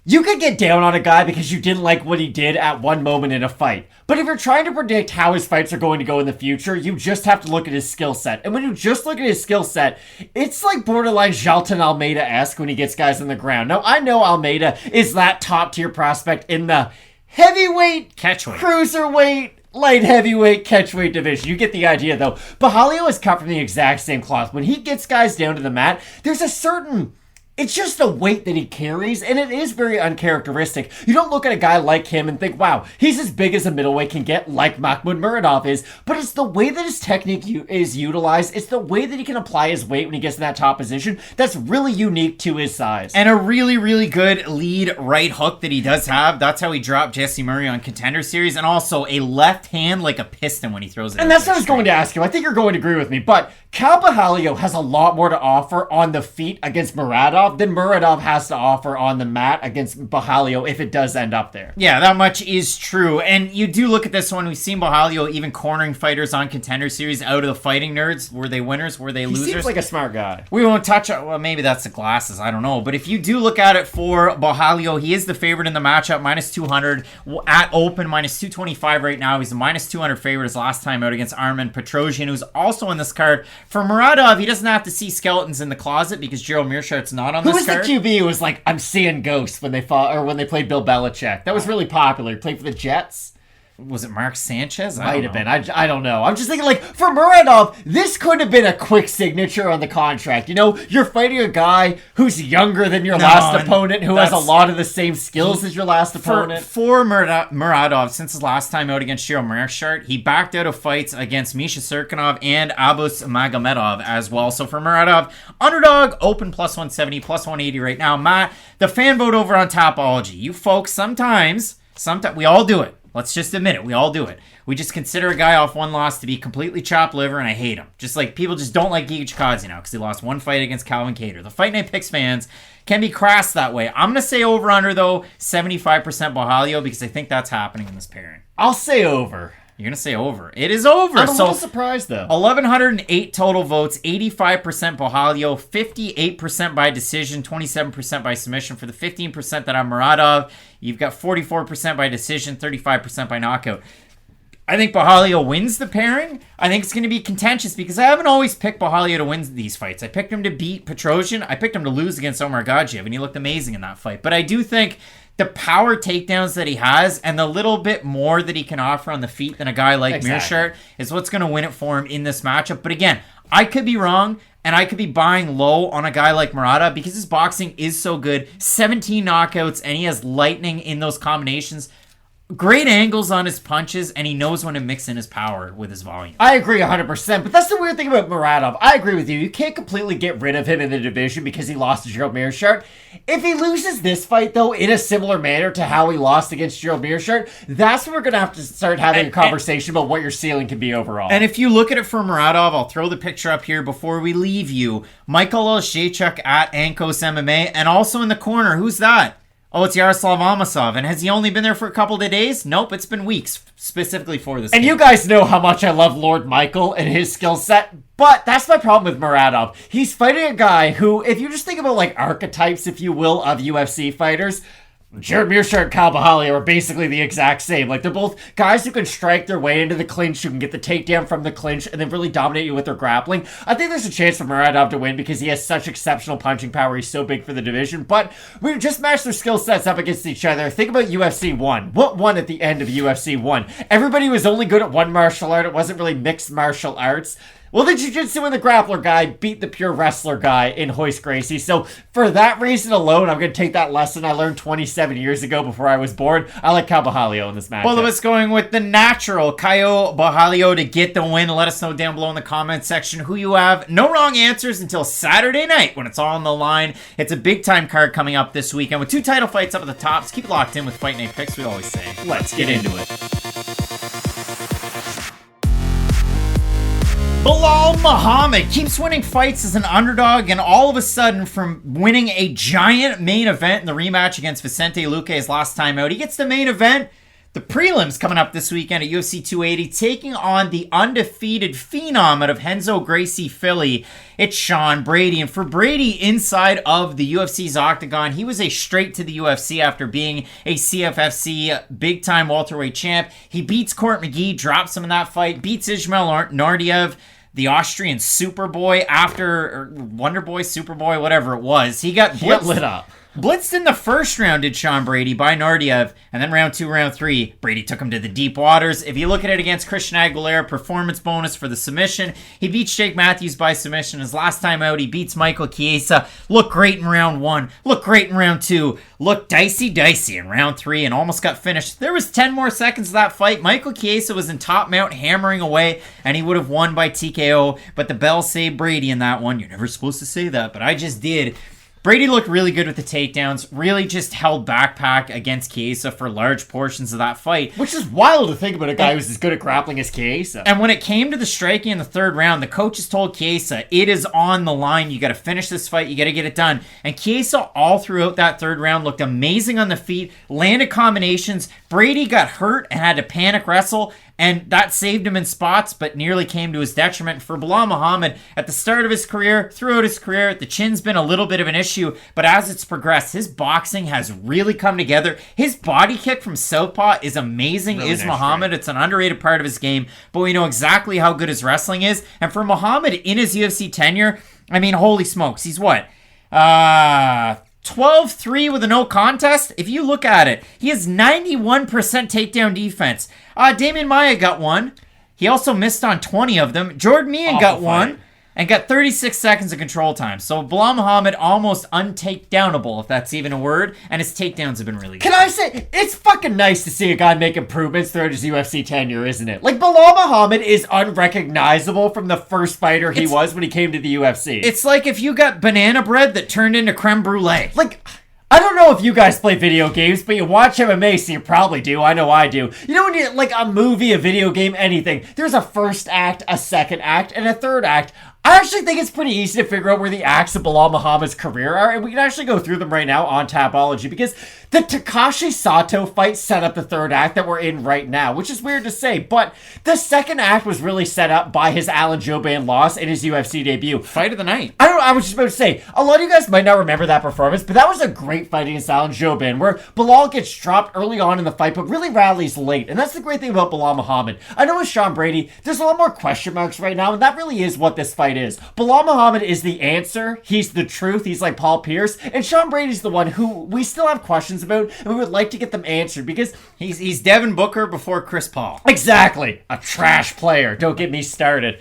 you could get down on a guy because you didn't like what he did at one moment in a fight. But if you're trying to predict how his fights are going to go in the future, you just have to look at his skill set. And when you just look at his skill set, it's like borderline Jalton Almeida-esque when he gets guys on the ground. Now, I know Almeida is that top-tier prospect in the heavyweight, catchweight, cruiserweight, light heavyweight, catchweight division. You get the idea, though. Borralho is cut from the exact same cloth. When he gets guys down to the mat, there's a certain... It's just the weight that he carries, and it is very uncharacteristic. You don't look at a guy like him and think, wow, he's as big as a middleweight can get, like Makhmud Muradov is, but it's the way that his technique is utilized, it's the way that he can apply his weight when he gets in that top position that's really unique to his size. And a really, really good lead right hook that he does have. That's how he dropped Jesse Murray on Contender Series, and also a left hand like a piston when he throws it. And that's what I was going to ask you. I think you're going to agree with me, but Cal Borralho has a lot more to offer on the feet against Muradov than Muradov has to offer on the mat against Borralho if it does end up there. Yeah, that much is true. And you do look at this one. We've seen Borralho even cornering fighters on Contender Series out of the fighting nerds. Were they winners? Were they losers? He seems like a smart guy. We won't touch on... Well, maybe that's the glasses. I don't know. But if you do look at it for Borralho, he is the favorite in the matchup, minus 200. At open, minus 225 right now. He's a minus 200 favorite his last time out against Armen Petrosyan, who's also in this card. For Muradov, he doesn't have to see skeletons in the closet because Gerald Meerschaert's not on this card. Who was the QB who was like, I'm seeing ghosts when they fought, or when they played Bill Belichick? That was really popular. He played for the Jets. Was it Mark Sanchez? Might have been. I don't know. I'm just thinking, like, for Muradov, this could have been a quick signature on the contract. You know, you're fighting a guy who's younger than your last opponent, who has a lot of the same skills as your last opponent. For Muradov, since his last time out against Gerald Meerschaert, he backed out of fights against Misha Serkinov and Abus Magomedov as well. So for Muradov, underdog, open plus 170, plus 180 right now. Matt, the fan vote over on Topology. You folks, sometimes, we all do it. Let's just admit it. We all do it. We just consider a guy off one loss to be completely chopped liver, and I hate him. Just like people just don't like Giga Chikadze now because he lost one fight against Calvin Kattar. The Fight Night Picks fans can be crass that way. I'm going to say over-under, though, 75% Borralho because I think that's happening in this pairing. I'll say over. You're going to say over. It is over. I'm a little surprised, though. 1,108 total votes, 85% Borralho, 58% by decision, 27% by submission. For the 15% that I'm Muradov, you've got 44% by decision, 35% by knockout. I think Borralho wins the pairing. I think it's going to be contentious because I haven't always picked Borralho to win these fights. I picked him to beat Petrosyan. I picked him to lose against Omargadzhiev, and he looked amazing in that fight. But I do think the power takedowns that he has and the little bit more that he can offer on the feet than a guy like Meerschaert is what's going to win it for him in this matchup. But again, I could be wrong, and I could be buying low on a guy like Muradov because his boxing is so good. 17 knockouts, and he has lightning in those combinations. Great angles on his punches, and he knows when to mix in his power with his volume. I agree 100%, but that's the weird thing about Muradov. I agree with you. You can't completely get rid of him in the division because he lost to Gerald Meerschaert. If he loses this fight, though, in a similar manner to how he lost against Gerald Meerschaert, that's when we're going to have to start having a conversation about what your ceiling can be overall. And if you look at it for Muradov, I'll throw the picture up here before we leave you. Michael Olszejczuk at Ankos MMA, and also in the corner, who's that? Oh, it's Yaroslav Almasov. And has he only been there for a couple of days? Nope, it's been weeks, specifically for this And game. you guys know how much I love Lord Michael and his skill set, but that's my problem with Muradov. He's fighting a guy who, if you just think about like archetypes, if you will, of UFC fighters, Jared Meerschaert and Kyle Borralho are basically the exact same. Like, they're both guys who can strike their way into the clinch, who can get the takedown from the clinch, and then really dominate you with their grappling. I think there's a chance for Muradov to win because he has such exceptional punching power. He's so big for the division. But we just matched their skill sets up against each other. Think about UFC 1. What won at the end of UFC 1? Everybody was only good at one martial art. It wasn't really mixed martial arts. Well, the jiu-jitsu and the grappler guy beat the pure wrestler guy in Royce Gracie. So for that reason alone, I'm going to take that lesson I learned 27 years ago before I was born. I like Kyle Borralho in this match. Both of us going with the natural Caio Borralho to get the win. Let us know down below in the comment section who you have. No wrong answers until Saturday night when it's all on the line. It's a big-time card coming up this weekend with 2 title fights up at the top. So keep it locked in with Fight Night Picks, we always say. Let's get into it. Belal Muhammad keeps winning fights as an underdog, and all of a sudden, from winning a giant main event in the rematch against Vicente Luque his last time out, he gets the main event. The prelims coming up this weekend at UFC 280, taking on the undefeated phenom out of Renzo Gracie Philly. It's Sean Brady. And for Brady, inside of the UFC's octagon, he was a straight to the UFC after being a CFFC big-time welterweight champ. He beats Court McGee, drops him in that fight, beats Ismail Nardiev, the Austrian Superboy or Wonderboy, Superboy, whatever it was. He got lit up. Blitzed in the first round, did Sean Brady, by Nardiev, and then round 2, round 3, Brady took him to the deep waters. If you look at it against Christian Aguilera, performance bonus for the submission. He beats Jake Matthews by submission. His last time out, he beats Michael Chiesa. Looked great in round 1, looked great in round 2, looked dicey in round 3, and almost got finished. There was 10 more seconds of that fight. Michael Chiesa was in top mount, hammering away, and he would have won by TKO, but the bell saved Brady in that one. You're never supposed to say that, but I just did. Brady looked really good with the takedowns, really just held backpack against Chiesa for large portions of that fight. Which is wild to think about a guy who's as good at grappling as Chiesa. And when it came to the striking in the third round, the coaches told Chiesa, it is on the line. You got to finish this fight. You got to get it done. And Chiesa all throughout that third round looked amazing on the feet, landed combinations. Brady got hurt and had to panic wrestle, and that saved him in spots, but nearly came to his detriment. For Belal Muhammad, at the start of his career, throughout his career, the chin's been a little bit of an issue, but as it's progressed, his boxing has really come together. His body kick from southpaw is amazing, Really is nice Muhammad. strike. It's an underrated part of his game, but we know exactly how good his wrestling is. And for Muhammad, in his UFC tenure, I mean, holy smokes, he's what? 12-3 with a no contest. If you look at it, he has 91% takedown defense. Damian Maia got one. He also missed on 20 of them. Jordan Meehan got one and got 36 seconds of control time. So Belal Muhammad almost untakedownable, if that's even a word, and his takedowns have been really good. Can I say, it's fucking nice to see a guy make improvements throughout his UFC tenure, isn't it? Like, Belal Muhammad is unrecognizable from the first fighter he was when he came to the UFC. It's like if you got banana bread that turned into creme brulee. Like, I don't know if you guys play video games, but you watch MMA, so you probably do. I know I do. You know when you, like, a movie, a video game, anything, there's a first act, a second act, and a third act. I actually think it's pretty easy to figure out where the acts of Belal Muhammad's career are, and we can actually go through them right now on Tapology, because the Takashi Sato fight set up the third act that we're in right now, which is weird to say, but the second act was really set up by his Alan Jouban loss in his UFC debut. Fight of the night. I was just about to say, a lot of you guys might not remember that performance, but that was a great fight against Alan Jouban, where Belal gets dropped early on in the fight, but really rallies late, and that's the great thing about Belal Muhammad. I know with Sean Brady, there's a lot more question marks right now, and that really is what this fight fight is. Belal Muhammad is the answer. He's the truth. He's like Paul Pierce. And Sean Brady's the one who we still have questions about, and we would like to get them answered because he's Devin Booker before Chris Paul. Exactly. A trash player. Don't get me started.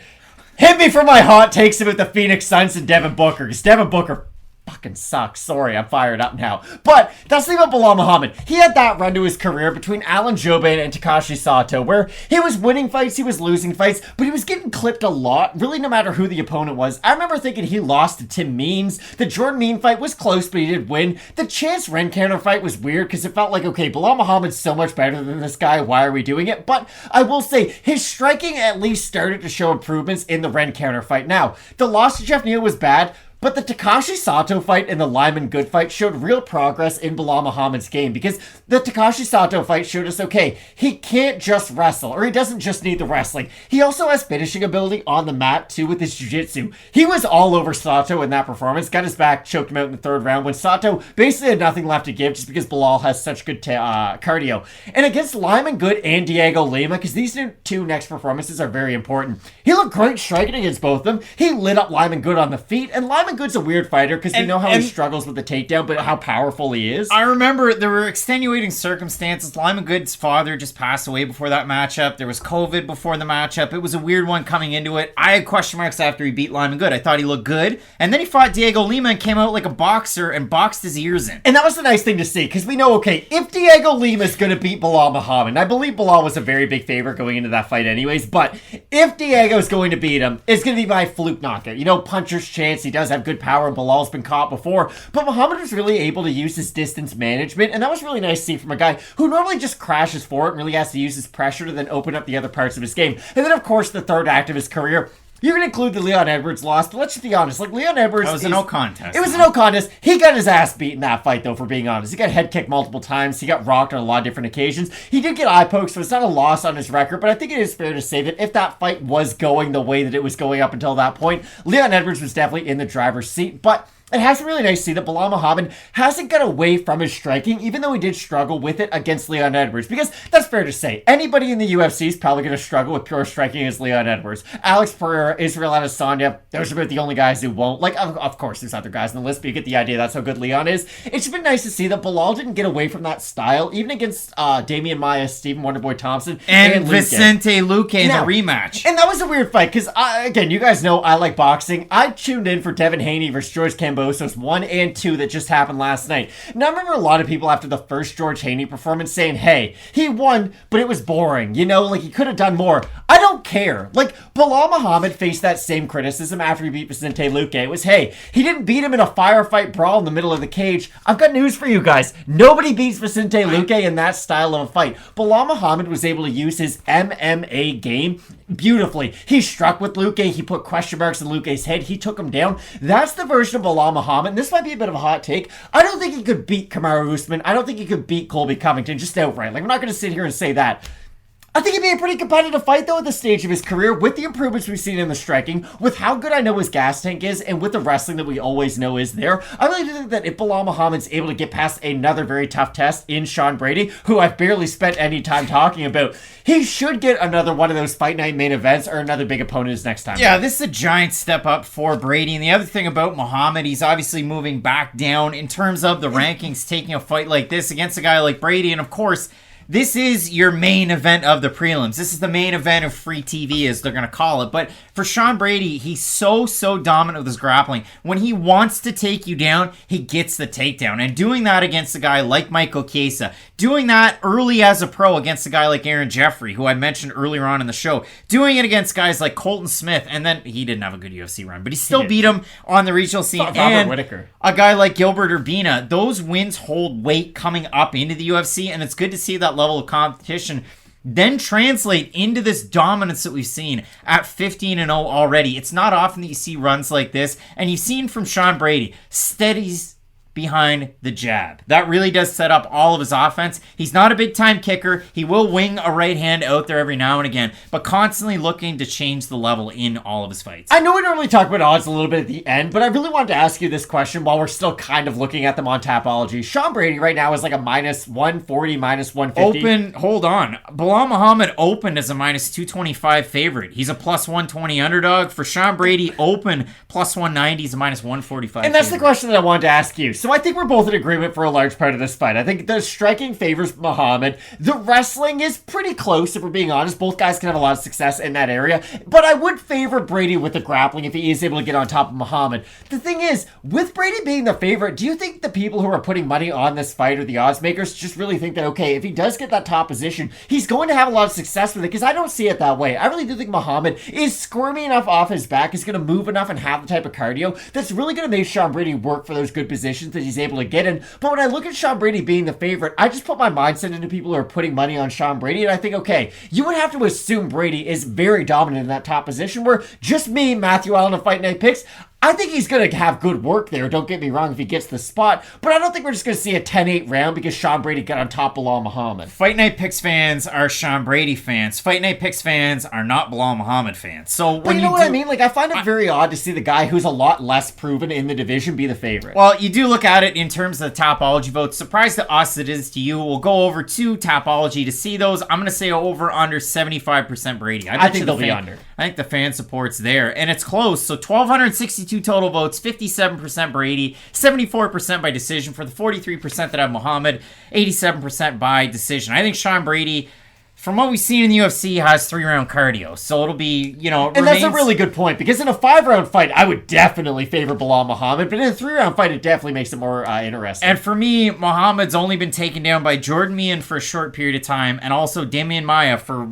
Hit me for my hot takes about the Phoenix Suns and Devin Booker, because Devin Booker fucking sucks. Sorry, I'm fired up now. But that's the thing about Belal Muhammad. He had that run to his career between Alan Jouban and Takashi Sato, where he was winning fights, he was losing fights, but he was getting clipped a lot, really no matter who the opponent was. I remember thinking he lost to Tim Means. The Jordan Mean fight was close, but he did win. The Chance Rencounter fight was weird, because it felt like, okay, Belal Muhammad's so much better than this guy, why are we doing it? But I will say, his striking at least started to show improvements in the Rencounter fight. Now, the loss to Jeff Neal was bad, but the Takashi Sato fight and the Lyman Good fight showed real progress in Belal Muhammad's game, because the Takashi Sato fight showed us, okay, he can't just wrestle, or he doesn't just need the wrestling. He also has finishing ability on the mat, too, with his jiu-jitsu. He was all over Sato in that performance, got his back, choked him out in the third round, when Sato basically had nothing left to give just because Belal has such good cardio. And against Lyman Good and Diego Lima, because these two next performances are very important, he looked great striking against both of them. He lit up Lyman Good on the feet, and Lyman Good's a weird fighter because we know how he struggles with the takedown, but how powerful he is. I remember there were extenuating circumstances. Lyman Good's father just passed away before that matchup. There was COVID before the matchup. It was a weird one coming into it. I had question marks after he beat Lyman Good. I thought he looked good. And then he fought Diego Lima and came out like a boxer and boxed his ears in. And that was the nice thing to see, because we know, okay, if Diego Lima is going to beat Belal Muhammad, and I believe Belal was a very big favorite going into that fight anyways, but if Diego's going to beat him, it's going to be by fluke knockout. You know, puncher's chance. He does have good power, and Belal's been caught before, but Muhammad was really able to use his distance management, and that was really nice to see from a guy who normally just crashes forward and really has to use his pressure to then open up the other parts of his game. And then, of course, the third act of his career, you can include the Leon Edwards loss, but let's just be honest. Like, Leon Edwards... That was a no contest. It was a no contest. He got his ass beat in that fight, though, for being honest. He got head kicked multiple times. He got rocked on a lot of different occasions. He did get eye pokes, so it's not a loss on his record, but I think it is fair to say that if that fight was going the way that it was going up until that point, Leon Edwards was definitely in the driver's seat, but... it has been really nice to see that Belal Muhammad hasn't got away from his striking, even though he did struggle with it against Leon Edwards. Because that's fair to say. Anybody in the UFC is probably going to struggle with pure striking against Leon Edwards. Alex Pereira, Israel Adesanya, those are about the only guys who won't. Like, of course, there's other guys on the list, but you get the idea. That's how good Leon is. It's been nice to see that Belal didn't get away from that style, even against Damian Maia, Stephen Wonderboy Thompson, and Vicente Luque in the rematch. And that was a weird fight, because, again, you guys know I like boxing. I tuned in for Devin Haney versus George Cambosos 1 and 2 that just happened last night. Now, I remember a lot of people after the first George Haney performance saying, hey, he won, but it was boring. You know, like, he could have done more. I don't care. Like, Belal Muhammad faced that same criticism after he beat Vicente Luque. It was, hey, he didn't beat him in a firefight brawl in the middle of the cage. I've got news for you guys. Nobody beats Vicente Luque in that style of a fight. Belal Muhammad was able to use his MMA game beautifully. He struck with Luque. He put question marks in Luque's head. He took him down. That's the version of Belal Muhammad. And this might be a bit of a hot take. I don't think he could beat Kamaru Usman. I don't think he could beat Colby Covington just outright. Like, we're not going to sit here and say that. I think it'd be a pretty competitive fight, though, at this stage of his career, with the improvements we've seen in the striking, with how good I know his gas tank is, and with the wrestling that we always know is there. I really do think that if Belal Muhammad's able to get past another very tough test in Sean Brady, who I've barely spent any time talking about, he should get another one of those Fight Night main events or another big opponent his next time. Yeah, this is a giant step up for Brady. And the other thing about Muhammad, he's obviously moving back down in terms of the rankings, taking a fight like this against a guy like Brady. And of course, this is your main event of the prelims. This is the main event of free TV, as they're going to call it. But for Sean Brady, he's so dominant with his grappling. When he wants to take you down, he gets the takedown. And doing that against a guy like Michael Chiesa, doing that early as a pro against a guy like Aaron Jeffrey, who I mentioned earlier on in the show, doing it against guys like Colton Smith, and then he didn't have a good UFC run, but he still beat him on the regional scene. And Whitaker. A guy like Gilbert Urbina, those wins hold weight coming up into the UFC, and it's good to see that level of competition then translate into this dominance that we've seen at 15-0 already. It's not often that you see runs like this, and you've seen from Sean Brady, steady behind the jab. That really does set up all of his offense. He's not a big time kicker. He will wing a right hand out there every now and again, but constantly looking to change the level in all of his fights. I know we normally talk about odds a little bit at the end, but I really wanted to ask you this question while we're still kind of looking at them on Tapology. Sean Brady right now is like a minus 140, minus 150. Hold on. Belal Muhammad opened as a minus 225 favorite. He's a plus 120 underdog. For Sean Brady, open plus 190 is a minus 145 And that's favorite. the question that I wanted to ask you. So I think we're both in agreement for a large part of this fight. I think the striking favors Muhammad. The wrestling is pretty close, if we're being honest. Both guys can have a lot of success in that area. But I would favor Brady with the grappling if he is able to get on top of Muhammad. The thing is, with Brady being the favorite, do you think the people who are putting money on this fight or the odds makers just really think that, okay, if he does get that top position, he's going to have a lot of success with it? Because I don't see it that way. I really do think Muhammad is squirmy enough off his back, is going to move enough and have the type of cardio that's really going to make Sean Brady work for those good positions that he's able to get in. But when I look at Sean Brady being the favorite, I just put my mindset into people who are putting money on Sean Brady, and I think, okay, you would have to assume Brady is very dominant in that top position, where just me, Matthew Allen of Fight Night Picks, I think he's going to have good work there, don't get me wrong, if he gets the spot, but I don't think we're just going to see a 10-8 round because Sean Brady got on top of Belal Muhammad. Fight Night Picks fans are Sean Brady fans. Fight Night Picks fans are not Belal Muhammad fans. So But you know what I mean? Like, I find it very odd to see the guy who's a lot less proven in the division be the favorite. Well, you do look at it in terms of the Tapology votes. Surprised to us it is to you. We'll go over to Tapology to see those. I'm going to say over under 75% Brady. I think they'll be under. I think the fan support's there. And it's close. So 1,262 total votes, 57% Brady, 74% by decision for the 43% that have Muhammad, 87% by decision. I think Sean Brady, from what we've seen in the UFC, has 3-round cardio. So it'll be, And that's a really good point, because in a 5-round fight, I would definitely favor Belal Muhammad, but in a 3-round fight, it definitely makes it more interesting. And for me, Muhammad's only been taken down by Jordan Meehan for a short period of time, and also Demian Maia for,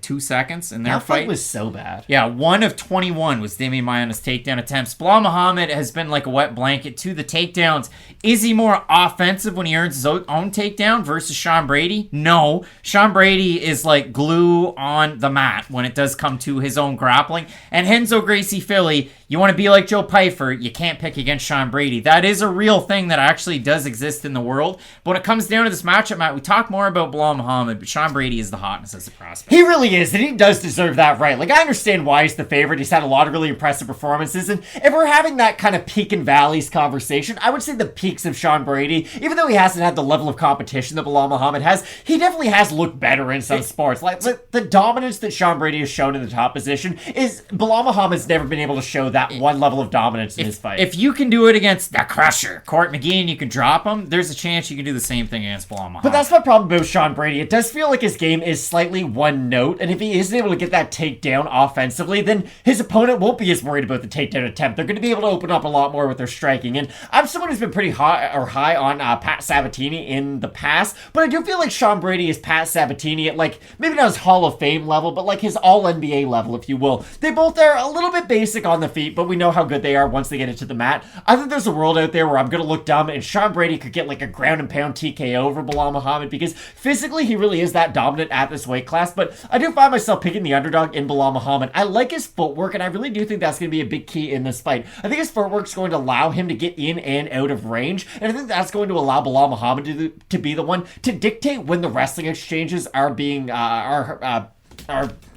2 seconds in their that fight? fight was so bad. Yeah, 1 of 21 was Demian Maia on his takedown attempts. Belal Muhammad has been like a wet blanket to the takedowns. Is he more offensive when he earns his own takedown versus Sean Brady? No. Sean Brady is like glue on the mat when it does come to his own grappling. And Renzo Gracie Philly, you want to be like Joe Pyfer, you can't pick against Sean Brady. That is a real thing that actually does exist in the world. But when it comes down to this matchup, Matt, we talk more about Belal Muhammad, but Sean Brady is the hotness as a prospect. He really is, and he does deserve that right. Like, I understand why he's the favorite. He's had a lot of really impressive performances, and if we're having that kind of peak and valleys conversation, I would say the peaks of Sean Brady, even though he hasn't had the level of competition that Belal Muhammad has, he definitely has looked better in some sports. Like the dominance that Sean Brady has shown in the top position is Belal Muhammad's never been able to show that one level of dominance in his fight. If you can do it against the Crusher, Court McGee, and you can drop him, there's a chance you can do the same thing against Belal Muhammad. But that's my problem with Sean Brady. It does feel like his game is slightly one note, and if he isn't able to get that takedown offensively, then his opponent won't be as worried about the takedown attempt. They're going to be able to open up a lot more with their striking. And I'm someone who's been pretty high on Pat Sabatini in the past, but I do feel like Sean Brady is Pat Sabatini at maybe not his Hall of Fame level, but his All-NBA level, if you will. They both are a little bit basic on the feet, but we know how good they are once they get into the mat. I think there's a world out there where I'm going to look dumb, and Sean Brady could get a ground and pound TKO over Belal Muhammad, because physically he really is that dominant at this weight class, but I do find myself picking the underdog in Belal Muhammad. I like his footwork, and I really do think that's going to be a big key in this fight. I think his footwork's going to allow him to get in and out of range, and I think that's going to allow Belal Muhammad to be the one to dictate when the wrestling exchanges are being are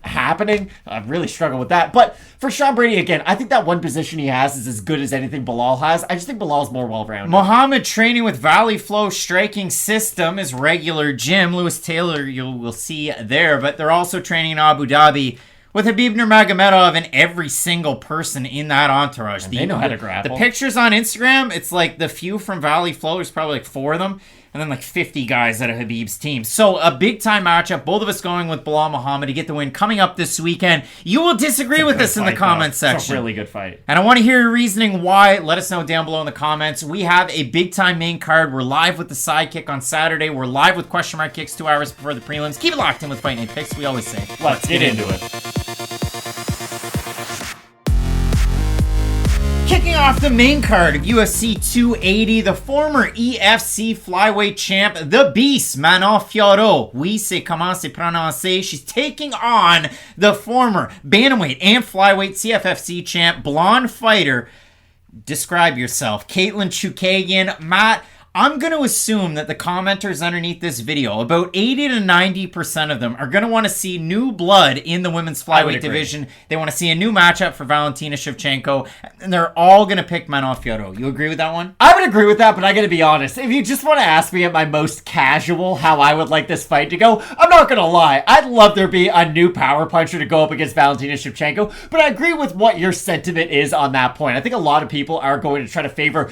happening. I really struggle with that. But for Sean Brady, again, I think that one position he has is as good as anything Belal has. I just think Bilal's more well-rounded. Muhammad training with Valley Flow Striking System, his regular gym. Lewis Taylor you will see there, but they're also training in Abu Dhabi with Khabib Nurmagomedov and every single person in that entourage. They know how to grapple. The pictures on Instagram, it's the few from Valley Flow, there's probably 4 of them, and then 50 guys out of Khabib's team. So a big-time matchup. Both of us going with Belal Muhammad to get the win coming up this weekend. You will disagree with us in the comment section. It's a really good fight. And I want to hear your reasoning why. Let us know down below in the comments. We have a big-time main card. We're live with the sidekick on Saturday. We're live with question mark kicks 2 hours before the prelims. Keep it locked in with Fight Night Picks. We always say, let's get into it. Kicking off the main card of UFC 280, the former EFC flyweight champ, the Beast, Manon Fiorot. Oui, c'est comment c'est prononcé. She's taking on the former bantamweight and flyweight CFFC champ, blonde fighter, describe yourself. Katlyn Chookagian. Matt, I'm going to assume that the commenters underneath this video, about 80 to 90% of them, are going to want to see new blood in the women's flyweight division. They want to see a new matchup for Valentina Shevchenko, and they're all going to pick Manon Fiorot. You agree with that one? I would agree with that, but I gotta be honest. If you just want to ask me at my most casual how I would like this fight to go, I'm not gonna lie. I'd love there be a new power puncher to go up against Valentina Shevchenko, but I agree with what your sentiment is on that point. I think a lot of people are going to try to favor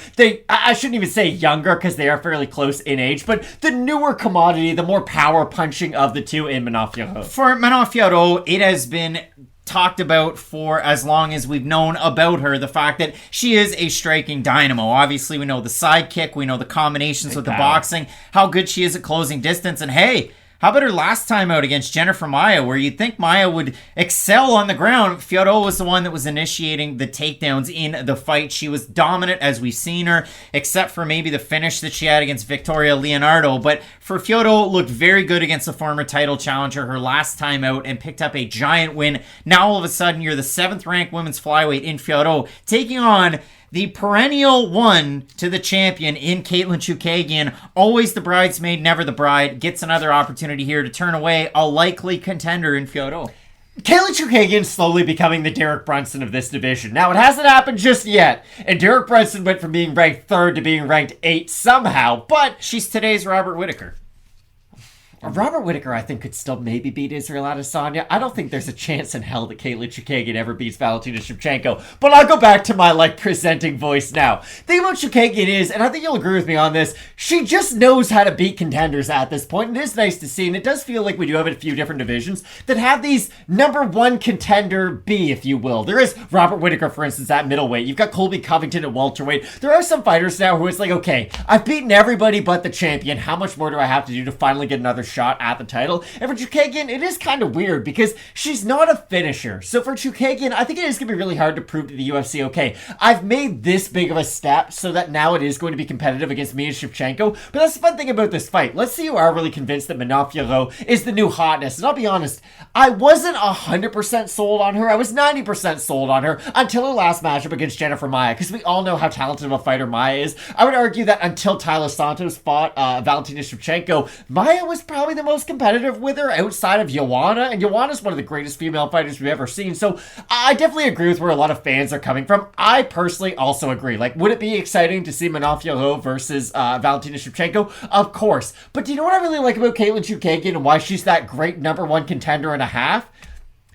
I shouldn't even say younger, because they are fairly close in age, but the newer commodity, the more power punching of the two in Manon Fiorot. For Manon Fiorot, it has been talked about for as long as we've known about her, the fact that she is a striking dynamo. Obviously, we know the side kick, we know the combinations with the boxing, how good she is at closing distance, and hey, how about her last time out against Jennifer Maia, where you'd think Maia would excel on the ground? Fiorot was the one that was initiating the takedowns in the fight. She was dominant, as we've seen her, except for maybe the finish that she had against Victoria Leonardo. But for Fiorot, looked very good against the former title challenger her last time out and picked up a giant win. Now, all of a sudden, you're the 7th-ranked women's flyweight in Fiorot, taking on the perennial one to the champion in Katlyn Chookagian, always the bridesmaid, never the bride, gets another opportunity here to turn away a likely contender in Fiorot. Katlyn Chookagian slowly becoming the Derek Brunson of this division. Now, it hasn't happened just yet, and Derek Brunson went from being ranked 3rd to being ranked 8th somehow, but she's today's Robert Whittaker. Robert Whittaker, I think, could still maybe beat Israel Adesanya. I don't think there's a chance in hell that Katlyn Chookagian ever beats Valentina Shevchenko. But I'll go back to my, presenting voice now. The thing about Chookagian is, and I think you'll agree with me on this, she just knows how to beat contenders at this point. It is nice to see, and it does feel like we do have a few different divisions that have these number one contender B, if you will. There is Robert Whittaker, for instance, at middleweight. You've got Colby Covington at welterweight. There are some fighters now who it's like, okay, I've beaten everybody but the champion. How much more do I have to do to finally get another shot at the title? And for Chookagian, it is kind of weird because she's not a finisher. So for Chookagian, I think it is going to be really hard to prove to the UFC, okay, I've made this big of a step so that now it is going to be competitive against me and Shevchenko. But that's the fun thing about this fight. Let's see who are really convinced that Manon Fiorot is the new hotness. And I'll be honest, I wasn't 100% sold on her. I was 90% sold on her until her last matchup against Jennifer Maia, because we all know how talented of a fighter Maia is. I would argue that until Tyler Santos fought Valentina Shevchenko, Maia was probably the most competitive with her outside of Joanna, and Joanna's one of the greatest female fighters we've ever seen. So I definitely agree with where a lot of fans are coming from. I personally also agree. Would it be exciting to see Manon Fiorot versus Valentina Shevchenko? Of course. But do you know what I really like about Katlyn Chookagian and why she's that great number one contender and a half?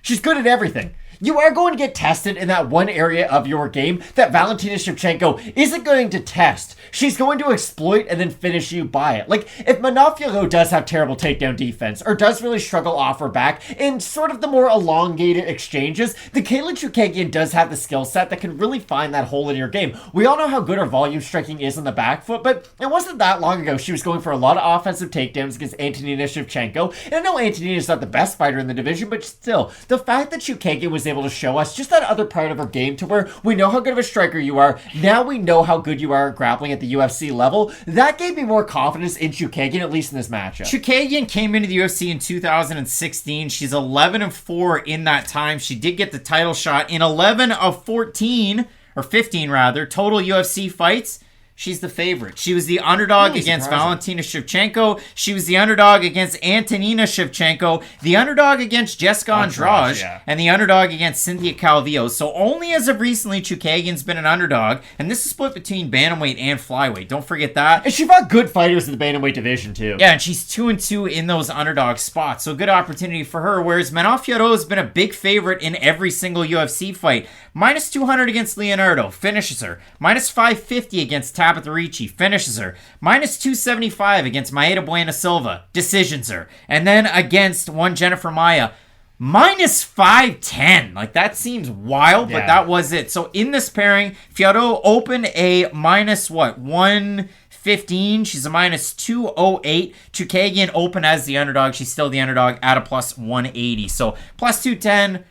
She's good at everything. You are going to get tested in that one area of your game that Valentina Shevchenko isn't going to test. She's going to exploit and then finish you by it. If Manon Fiorot does have terrible takedown defense or does really struggle off her back in sort of the more elongated exchanges, the Katlyn Chookagian does have the skill set that can really find that hole in your game. We all know how good her volume striking is on the back foot, but it wasn't that long ago she was going for a lot of offensive takedowns against Antonina Shevchenko. And I know Antonina's not the best fighter in the division, but still, the fact that Chookagian was able to show us just that other part of her game to where we know how good of a striker you are, now we know how good you are at grappling at the UFC level, that gave me more confidence in Chookagian, at least in this matchup. Chookagian came into the UFC in 2016. She's 11-4 in that time. She did get the title shot in 11 of 14, or 15 rather, total UFC fights. She's the favorite. She was the underdog against Valentina Shevchenko. She was the underdog against Antonina Shevchenko, the underdog against Jessica Andrade, and the underdog against Cynthia Calvillo. So only as of recently, Chookagian's been an underdog, and this is split between bantamweight and flyweight. Don't forget that. And she fought good fighters in the bantamweight division, too. Yeah, and she's 2-2 in those underdog spots, so good opportunity for her, whereas Manon Fiorot has been a big favorite in every single UFC fight. Minus 200 against Leonardo, finishes her. Minus 550 against Tabitha Ricci, finishes her. Minus 275 against Maeda Buena Silva, decisions her. And then against one Jennifer Maia, minus 510. That seems wild, but that was it. So in this pairing, Fiorot opened a minus 115. She's a minus 208. Chookagian open as the underdog. She's still the underdog at a plus 180. So plus 210,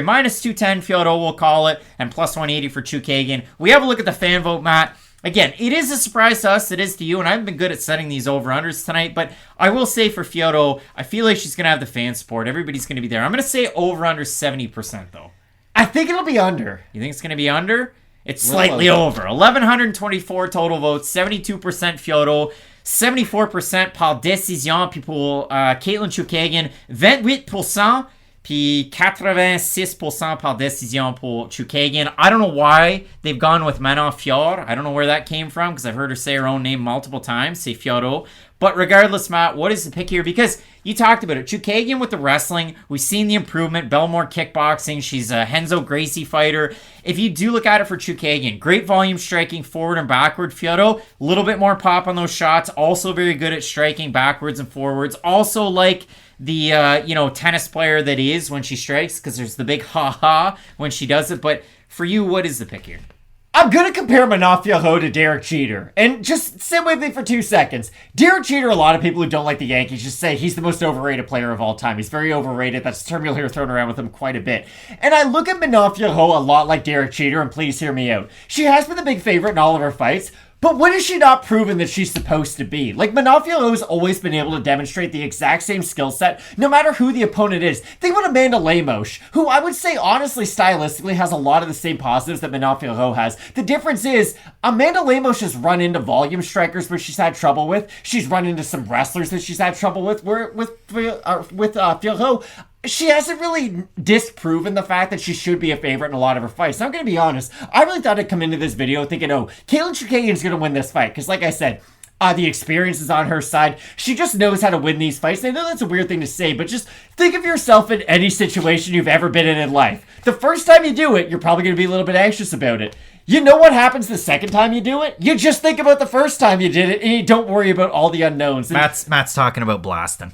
minus 210 Fiorot we'll call it, and plus 180 for Chookagian. We have a look at the fan vote, Matt. Again, it is a surprise to us, it is to you, and I haven't been good at setting these over-unders tonight, but I will say for Fiorot, I feel like she's going to have the fan support. Everybody's going to be there. I'm going to say over-under 70%, though. I think it'll be under. You think it's going to be under? It's slightly over. 1,124 total votes, 72% Fiodor, 74% par décision, puis pour Caitlin Chukagian, 28%, puis 86% par décision pour Chukagian. I don't know why they've gone with Manon Fior. I don't know where that came from, because I've heard her say her own name multiple times, say Fiodor. But regardless, Matt, what is the pick here? Because you talked about it. Chukagian with the wrestling, we've seen the improvement. Belmore kickboxing. She's a Renzo Gracie fighter. If you do look at it for Chukagian, great volume striking forward and backward. Fiodor, a little bit more pop on those shots. Also very good at striking backwards and forwards. Also like the, tennis player that is when she strikes, because there's the big ha-ha when she does it. But for you, what is the pick here? I'm going to compare Manaf to Derek Jeter. And just sit with me for 2 seconds. Derek Jeter, a lot of people who don't like the Yankees just say he's the most overrated player of all time. He's very overrated. That's a term you'll hear thrown around with him quite a bit. And I look at Manaf a lot like Derek Jeter, and please hear me out. She has been the big favorite in all of her fights, but when has she not proven that she's supposed to be? Like, Manaf has always been able to demonstrate the exact same skill set, no matter who the opponent is. Think about Amanda Lemos, who I would say, honestly, stylistically, has a lot of the same positives that Manaf has. The difference is, Amanda Lemos has run into volume strikers where she's had trouble with. She's run into some wrestlers that she's had trouble with. With Fiorot, she hasn't really disproven the fact that she should be a favorite in a lot of her fights. Now, I'm going to be honest. I really thought I'd come into this video thinking, Caitlin Chukagian's going to win this fight. Because like I said, the experience is on her side. She just knows how to win these fights. And I know that's a weird thing to say, but just think of yourself in any situation you've ever been in life. The first time you do it, you're probably going to be a little bit anxious about it. You know what happens the second time you do it? You just think about the first time you did it, and you don't worry about all the unknowns. Matt's talking about blasting.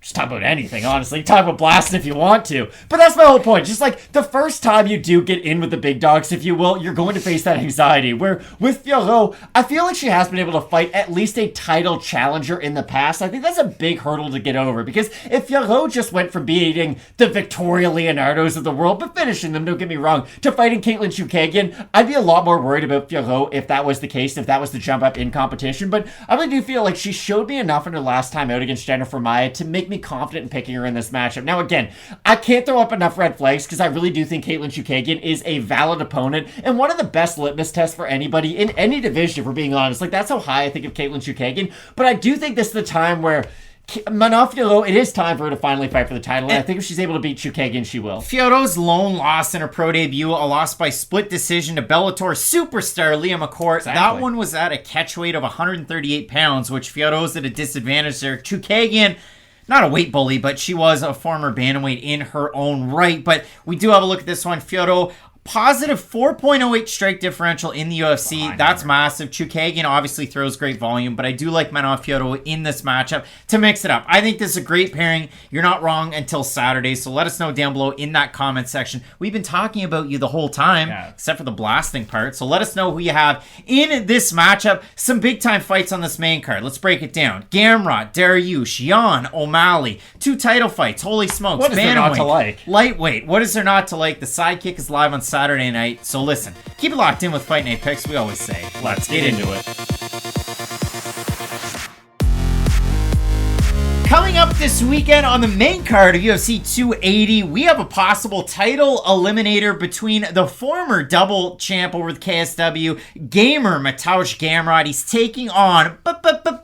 Just talk about anything, honestly. Talk about blasting if you want to. But that's my whole point. Just like the first time you do get in with the big dogs, if you will, you're going to face that anxiety. Where with Fiorot, I feel like she has been able to fight at least a title challenger in the past. I think that's a big hurdle to get over. Because if Fiorot just went from beating the Victoria Leonardos of the world, but finishing them, don't get me wrong, to fighting Caitlin Chukagian, I'd be a lot more worried about Fiorot if that was the case, if that was the jump up in competition. But I really do feel like she showed me enough in her last time out against Jennifer Maia to make me confident in picking her in this matchup. Now, again, I can't throw up enough red flags because I really do think Caitlin Chukagian is a valid opponent and one of the best litmus tests for anybody in any division, if we're being honest. Like, that's how high I think of Caitlin Chukagian. But I do think this is the time where Manaf, it is time for her to finally fight for the title, and I think if she's able to beat Chukagian, she will. Fiodor's lone loss in her pro debut, a loss by split decision to Bellator superstar Lina McCourt. Exactly. That one was at a catch weight of 138 pounds, which Fiodor's at a disadvantage there. Chukagian, not a weight bully, but she was a former bantamweight in her own right. But we do have a look at this one. Fiodor, positive 4.08 strike differential in the UFC. That's massive. Chukagian obviously throws great volume, but I do like Manaf Fiodor in this matchup to mix it up. I think this is a great pairing. You're not wrong until Saturday, so let us know down below in that comment section. We've been talking about you the whole time, except for the blasting part, so let us know who you have in this matchup. Some big-time fights on this main card. Let's break it down. Gamrot, Dariush, Jan, O'Malley. 2 title fights. Holy smokes. What is there not to like? Lightweight. What is there not to like? The Sidekick is live on Saturday night. So listen, keep it locked in with Fight Night Picks. We always say, let's get into it. Coming up this weekend on the main card of UFC 280, we have a possible title eliminator between the former double champ over with KSW, gamer Mateusz Gamrot. He's taking on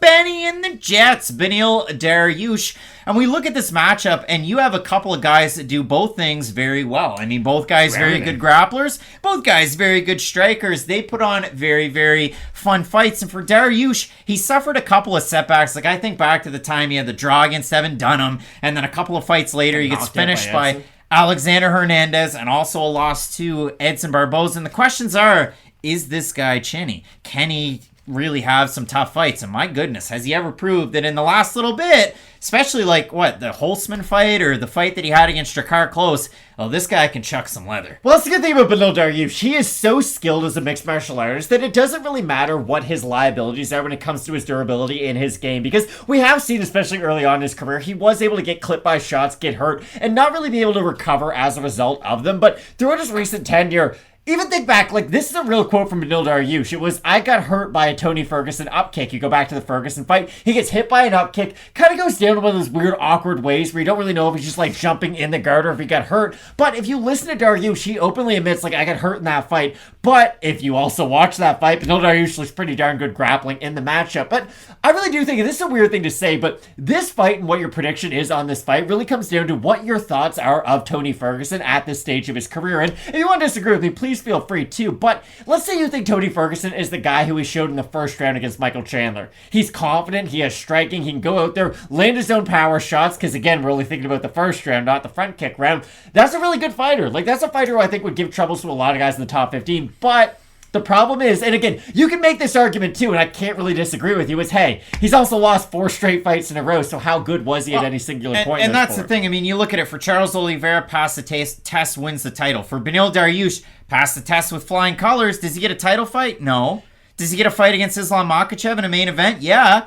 Benny and the Jets, Beneil Dariush. And we look at this matchup, and you have a couple of guys that do both things very well. I mean, both guys very good grapplers, both guys very good strikers. They put on very, very fun fights. And for Dariush, he suffered a couple of setbacks. Like, I think back to the time he had the draw against Evan Dunham, and then a couple of fights later, he gets finished by Alexander Hernandez, and also a loss to Edson Barboza. And the questions are, is this guy chinny? Can he really have some tough fights? And my goodness, has he ever proved that in the last little bit, especially like the Holtzman fight or the fight that he had against Drakkar Klose, this guy can chuck some leather. Well, that's the good thing about Beneil Dariush. He is so skilled as a mixed martial artist that it doesn't really matter what his liabilities are when it comes to his durability in his game, because we have seen, especially early on in his career, he was able to get clipped by shots, get hurt, and not really be able to recover as a result of them. But throughout his recent tenure, even think back, like, this is a real quote from Beneil Dariush. It was, I got hurt by a Tony Ferguson up kick. You go back to the Ferguson fight, he gets hit by an up kick, kind of goes down in one of those weird, awkward ways where you don't really know if he's just, like, jumping in the guard or if he got hurt. But if you listen to Dariush, he openly admits, like, I got hurt in that fight. But if you also watch that fight, Beneil Dariush looks pretty darn good grappling in the matchup. But I really do think, and this is a weird thing to say, but this fight and what your prediction is on this fight really comes down to what your thoughts are of Tony Ferguson at this stage of his career. And if you want to disagree with me, please feel free to. But let's say you think Tony Ferguson is the guy who he showed in the first round against Michael Chandler. He's confident, he has striking, he can go out there, land his own power shots, because again, we're only thinking about the first round, not the front kick round. That's a really good fighter. Like, that's a fighter who I think would give troubles to a lot of guys in the top 15. But the problem is, and again, you can make this argument too, and I can't really disagree with you, is, hey, he's also lost 4 straight fights in a row, so how good was he at any singular point? And that's the thing. I mean, you look at it, for Charles Oliveira, pass the test, wins the title. For Beneil Dariush, pass the test with flying colors. Does he get a title fight? No. Does he get a fight against Islam Makhachev in a main event? Yeah.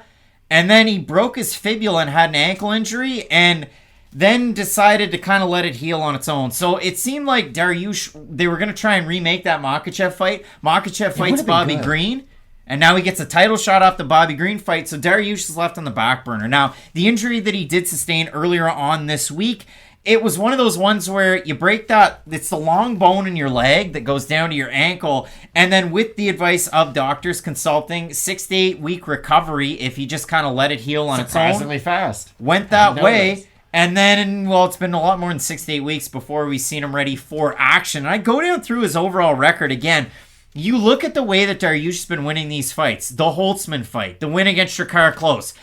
And then he broke his fibula and had an ankle injury, and then decided to kind of let it heal on its own. So it seemed like Dariush, they were going to try and remake that Makhachev fight. Makhachev fights Bobby Green, and now he gets a title shot off the Bobby Green fight, so Dariush is left on the back burner. Now, the injury that he did sustain earlier on this week, it was one of those ones where you break that, it's the long bone in your leg that goes down to your ankle, and then with the advice of doctors consulting, 6 to 8 week recovery if he just kind of let it heal on its own. Surprisingly fast. Went that way. And then, well, it's been a lot more than 6 to 8 weeks before we've seen him ready for action. And I go down through his overall record again. You look at the way that Dariush has been winning these fights. The Holtzman fight, the win against Shakar Close.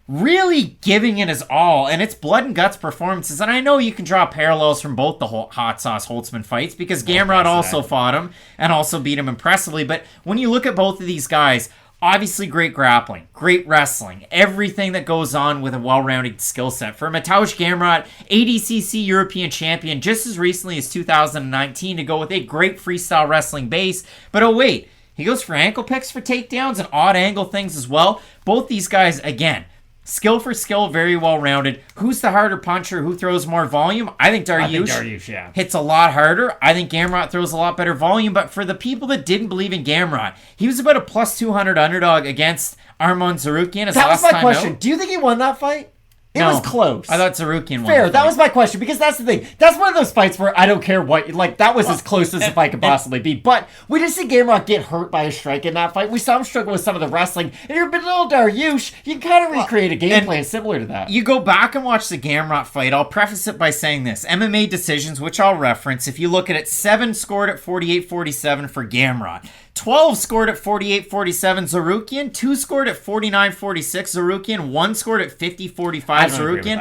Really giving it his all. And it's blood and guts performances. And I know you can draw parallels from both the Hot Sauce Holtzman fights, because Gamrot also fought him and also beat him impressively. But when you look at both of these guys, obviously great grappling, great wrestling, everything that goes on with a well-rounded skill set. For Mateusz Gamrot, ADCC European champion just as recently as 2019, to go with a great freestyle wrestling base. But oh wait, he goes for ankle picks for takedowns and odd angle things as well. Both these guys, again, skill for skill, very well-rounded. Who's the harder puncher? Who throws more volume? I think Dariush hits a lot harder. I think Gamrot throws a lot better volume. But for the people that didn't believe in Gamrot, he was about a plus 200 underdog against Armen Sterling. That was my question. Do you think he won that fight? It was close. I thought Sterling won. Fair. That was my question, because that's the thing. That's one of those fights where I don't care what, like, that was as close as the fight could possibly be. But we did see Gamrot get hurt by a strike in that fight. We saw him struggle with some of the wrestling. And you're Beneil Dariush, you can kind of recreate a game plan similar to that. You go back and watch the Gamrot fight. I'll preface it by saying this. MMA decisions, which I'll reference, if you look at it, 7 scored at 48-47 for Gamrot. 12 scored at 48-47 Sterling, 2 scored at 49-46 Sterling, 1 scored at 50-45 Sterling.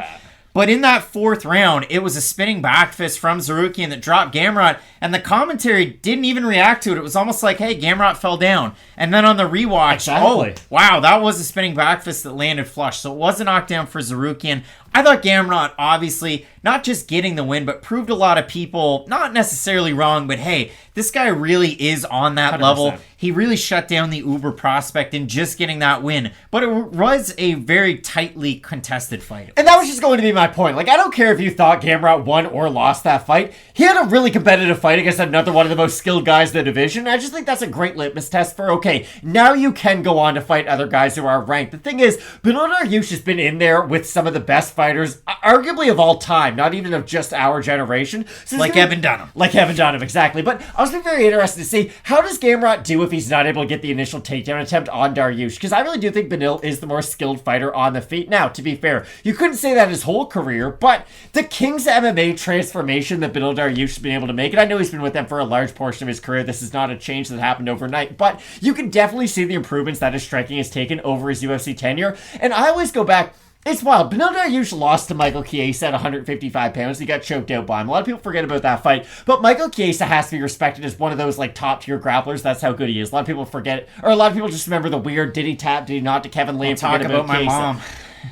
But in that 4th round, it was a spinning back fist from Sterling that dropped Gamrot, and the commentary didn't even react to it. It was almost like, hey, Gamrot fell down. And then on the rewatch, oh, wow, that was a spinning back fist that landed flush. So it was a knockdown for Sterling. I thought Gamrot, obviously, not just getting the win, but proved a lot of people, not necessarily wrong, but hey, this guy really is on that 100%. Level. He really shut down the Uber prospect in just getting that win. But it was a very tightly contested fight. And that was just going to be my point. Like, I don't care if you thought Gamrot won or lost that fight. He had a really competitive fight against another one of the most skilled guys in the division. I just think that's a great litmus test for, okay, now you can go on to fight other guys who are ranked. The thing is, Beneil Dariush has been in there with some of the best fighters, arguably of all time, not even of just our generation. So like Evan Dunham. Like Evan Dunham, exactly. But I was very interested to see, how does Gamrot do if he's not able to get the initial takedown attempt on Dariush? Because I really do think Beneil is the more skilled fighter on the feet. Now, to be fair, you couldn't say that his whole career, but the King's MMA transformation that Beneil Dariush has been able to make, and I know he's been with them for a large portion of his career, this is not a change that happened overnight, but you can definitely see the improvements that his striking has taken over his UFC tenure. And I always go back, it's wild. Beneil Dariush lost to Michael Chiesa at 155 pounds. He got choked out by him. A lot of people forget about that fight. But Michael Chiesa has to be respected as one of those like top-tier grapplers. That's how good he is. A lot of people forget it. Or a lot of people just remember the weird did he tap, did he not to Kevin Lee and forget about my mom.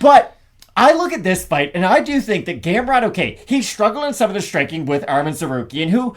But I look at this fight, and I do think that Gamrot, okay, he struggled in some of the striking with Armen Sterling, who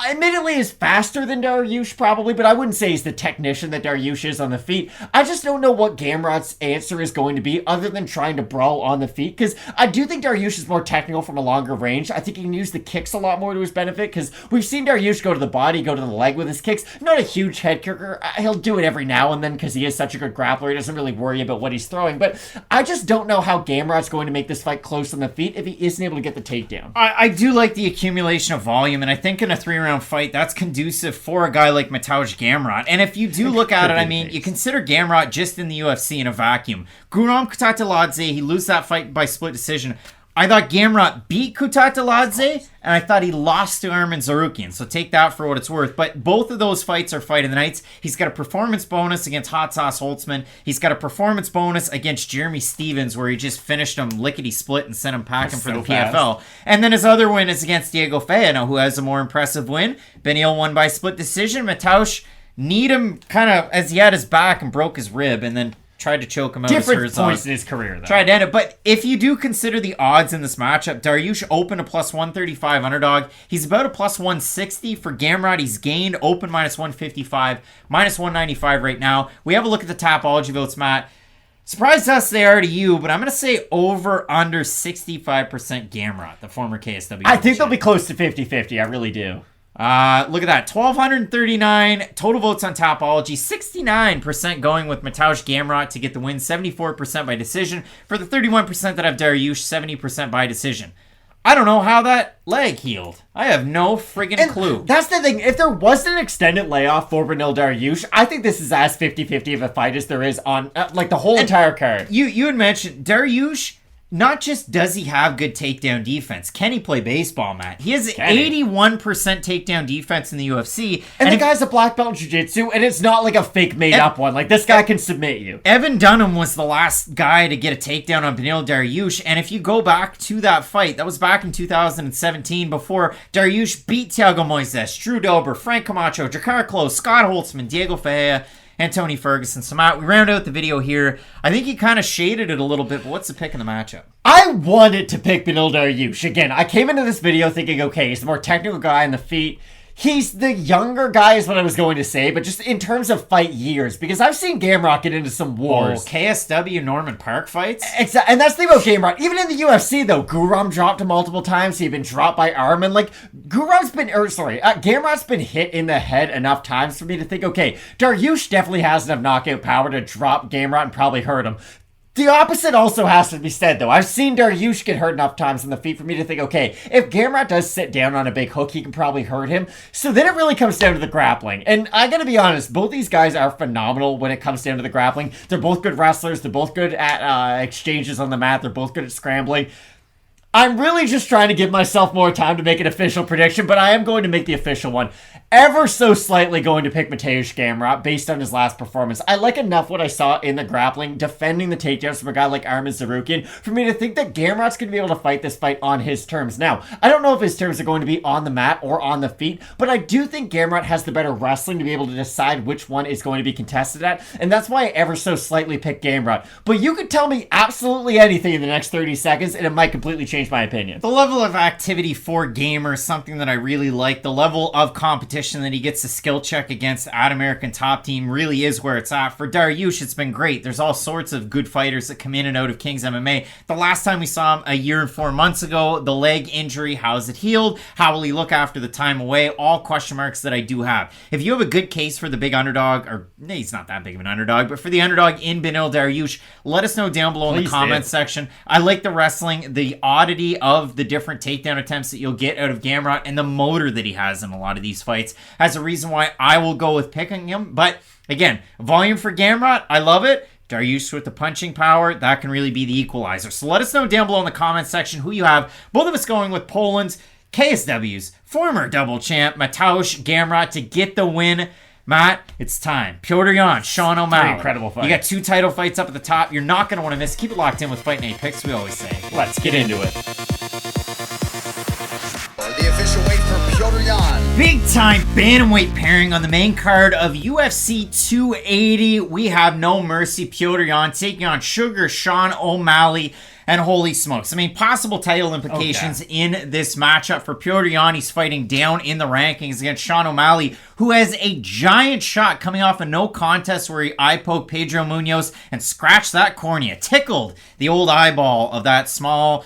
admittedly is faster than Dariush probably, but I wouldn't say he's the technician that Dariush is on the feet. I just don't know what Gamrot's answer is going to be other than trying to brawl on the feet, because I do think Dariush is more technical from a longer range. I think he can use the kicks a lot more to his benefit, because we've seen Dariush go to the body, go to the leg with his kicks. Not a huge head kicker. He'll do it every now and then because he is such a good grappler. He doesn't really worry about what he's throwing, but I just don't know how Gamrot's going to make this fight close on the feet if he isn't able to get the takedown. I do like the accumulation of volume, and I think in a 3-round fight, that's conducive for a guy like Mateusz Gamrot. And if you do look at it, I mean, you consider Gamrot just in the UFC in a vacuum. Guram Kutateladze, he loses that fight by split decision. I thought Gamrot beat Kutateladze, and I thought he lost to Armen Sterling. So take that for what it's worth. But both of those fights are fight of the nights. He's got a performance bonus against Hot Sauce Holtzman. He's got a performance bonus against Jeremy Stevens, where he just finished him lickety-split and sent him packing for the PFL. And then his other win is against Diego Feia, who has a more impressive win. Benil won by split decision. Mateusz kneed him kind of as he had his back and broke his rib, and then tried to choke him out. Different points in his career, though. Tried to end it. But if you do consider the odds in this matchup, Dariush opened a plus 135 underdog. He's about a plus 160 for Gamrot. He's gained open minus 155, minus 195 right now. We have a look at the Tapology votes, Matt. Surprised us they are to you, but I'm going to say over under 65% Gamrot, the former KSW. I think they'll be close to 50-50. I really do. Look at that. 1,239 total votes on Tapology. 69% going with Mateusz Gamrot to get the win. 74% by decision. For the 31% that have Dariush, 70% by decision. I don't know how that leg healed. I have no friggin' clue. That's the thing. If there was an extended layoff for Benil Dariush, I think this is as 50-50 of a fight as there is on the whole entire card. You had mentioned Dariush. Not just does he have good takedown defense, can he play baseball, Matt? He has 81% takedown defense in the UFC. And the guy's a black belt in jiu-jitsu, and it's not like a fake made-up one. Like, this guy can submit you. Evan Dunham was the last guy to get a takedown on Benil Dariush, and if you go back to that fight, that was back in 2017 before Dariush beat Thiago Moises, Drew Dober, Frank Camacho, Jakar Close, Scott Holtzman, Diego Feia, and Tony Ferguson. So, Matt, we round out the video here. I think he kind of shaded it a little bit, but what's the pick in the matchup? I wanted to pick Benil Dariush. Again, I came into this video thinking, okay, he's the more technical guy on the feet. He's the younger guy is what I was going to say, but just in terms of fight years, because I've seen Gamrot get into some wars. KSW Norman Park fights? Exactly, and that's the thing about Gamrot. Even in the UFC, though, Guram dropped him multiple times. He'd been dropped by Armen. Like, Gamrot's been hit in the head enough times for me to think, okay, Dariush definitely has enough knockout power to drop Gamrot and probably hurt him. The opposite also has to be said, though. I've seen Dariush get hurt enough times in the feet for me to think, okay, if Gamrot does sit down on a big hook, he can probably hurt him. So then it really comes down to the grappling. And I gotta be honest, both these guys are phenomenal when it comes down to the grappling. They're both good wrestlers. They're both good at exchanges on the mat. They're both good at scrambling. I'm really just trying to give myself more time to make an official prediction, but I am going to make the official one. Ever so slightly going to pick Mateusz Gamrot based on his last performance. I like enough what I saw in the grappling, defending the takedowns from a guy like Armen Sterling, for me to think that Gamrot's going to be able to fight this fight on his terms. Now, I don't know if his terms are going to be on the mat or on the feet, but I do think Gamrot has the better wrestling to be able to decide which one is going to be contested at, and that's why I ever so slightly picked Gamrot. But you could tell me absolutely anything in the next 30 seconds, and it might completely change my opinion. The level of activity for Gamer is something that I really like. The level of competition that he gets a skill check against at American Top Team really is where it's at. For Dariush, it's been great. There's all sorts of good fighters that come in and out of King's MMA. The last time we saw him a year and 4 months ago, the leg injury, how's it healed? How will he look after the time away? All question marks that I do have. If you have a good case for the big underdog, or he's not that big of an underdog, but for the underdog in Benil Dariush, let us know down below in the comments section. I like the wrestling, the oddity of the different takedown attempts that you'll get out of Gamrot, and the motor that he has in a lot of these fights as a reason why I will go with picking him. But again, volume for Gamrot, I love it. Dariush with the punching power, that can really be the equalizer. So let us know down below in the comments section who you have. Both of us going with Poland's KSW's former double champ Mateusz Gamrot to get the win. Matt, it's time. Piotr Yan, Sean O'Malley. Incredible fight. You got 2 title fights up at the top. You're not going to want to miss. Keep it locked in with Fight Night Picks, we always say. Let's get into it. The official weight for Piotr Yan. Big time bantamweight pairing on the main card of UFC 280. We have No Mercy Petr Yan taking on Sugar Sean O'Malley. And holy smokes, I mean, possible title implications in this matchup for Petr Yan. He's fighting down in the rankings against Sean O'Malley, who has a giant shot coming off a no contest where he eye-poked Pedro Munoz and scratched that cornea, tickled the old eyeball of that small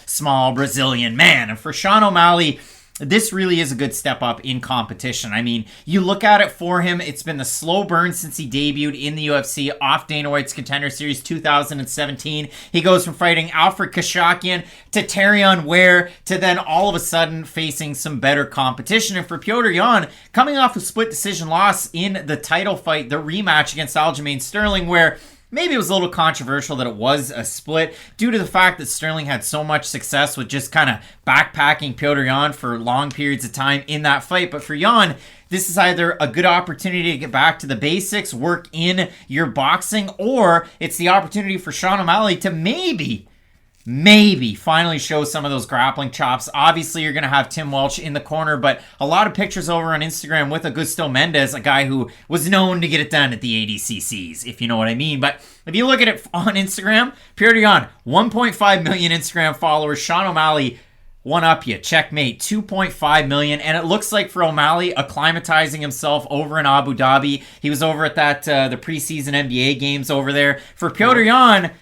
Brazilian man. And for Sean O'Malley, this really is a good step up in competition. I mean, you look at it for him, it's been the slow burn since he debuted in the UFC off Dana White's Contender Series 2017. He goes from fighting Alfred Kashakian to Terrion Ware to then all of a sudden facing some better competition. And for Petr Yan, coming off a split decision loss in the title fight, the rematch against Aljamain Sterling, where maybe it was a little controversial that it was a split due to the fact that Sterling had so much success with just kind of backpacking Petr Yan for long periods of time in that fight. But for Yan, this is either a good opportunity to get back to the basics, work in your boxing, or it's the opportunity for Sean O'Malley to maybe finally show some of those grappling chops. Obviously, you're going to have Tim Welch in the corner, but a lot of pictures over on Instagram with Augusto Mendez, a guy who was known to get it done at the ADCCs, if you know what I mean. But if you look at it on Instagram, Petr Yan, 1.5 million Instagram followers. Sean O'Malley, one up you, checkmate, 2.5 million. And it looks like for O'Malley, acclimatizing himself over in Abu Dhabi. He was over at that the preseason NBA games over there. For Petr Yan,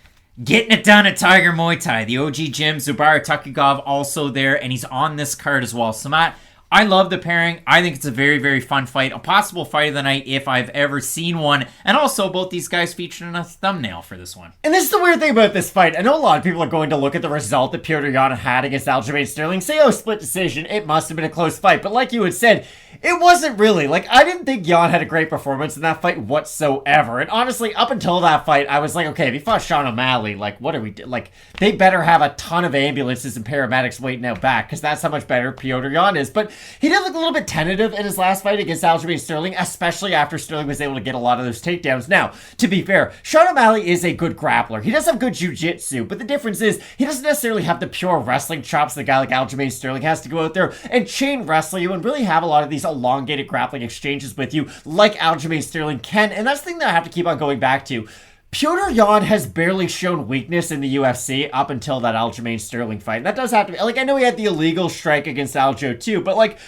getting it done at Tiger Muay Thai. The OG gym, Zubaira Tukhugov also there, and he's on this card as well. So Matt, I love the pairing. I think it's a very, very fun fight. A possible fight of the night if I've ever seen one. And also, both these guys featured in a thumbnail for this one. And this is the weird thing about this fight. I know a lot of people are going to look at the result that Petr Yan had against Aljamain Sterling, say, oh, split decision, it must have been a close fight. But like you had said, it wasn't really. Like, I didn't think Yan had a great performance in that fight whatsoever. And honestly, up until that fight, I was like, okay, if he fought Sean O'Malley, like, what are we doing? Like, they better have a ton of ambulances and paramedics waiting out back, because that's how much better Petr Yan is. But he did look a little bit tentative in his last fight against Aljamain Sterling, especially after Sterling was able to get a lot of those takedowns. Now, to be fair, Sean O'Malley is a good grappler. He does have good jiu-jitsu, but the difference is he doesn't necessarily have the pure wrestling chops that a guy like Aljamain Sterling has to go out there and chain wrestle you and really have a lot of these elongated grappling exchanges with you like Aljamain Sterling can. And that's the thing that I have to keep on going back to. Petr Yan has barely shown weakness in the UFC up until that Aljamain Sterling fight. And that does have to be, like, I know he had the illegal strike against Aljo too, but like,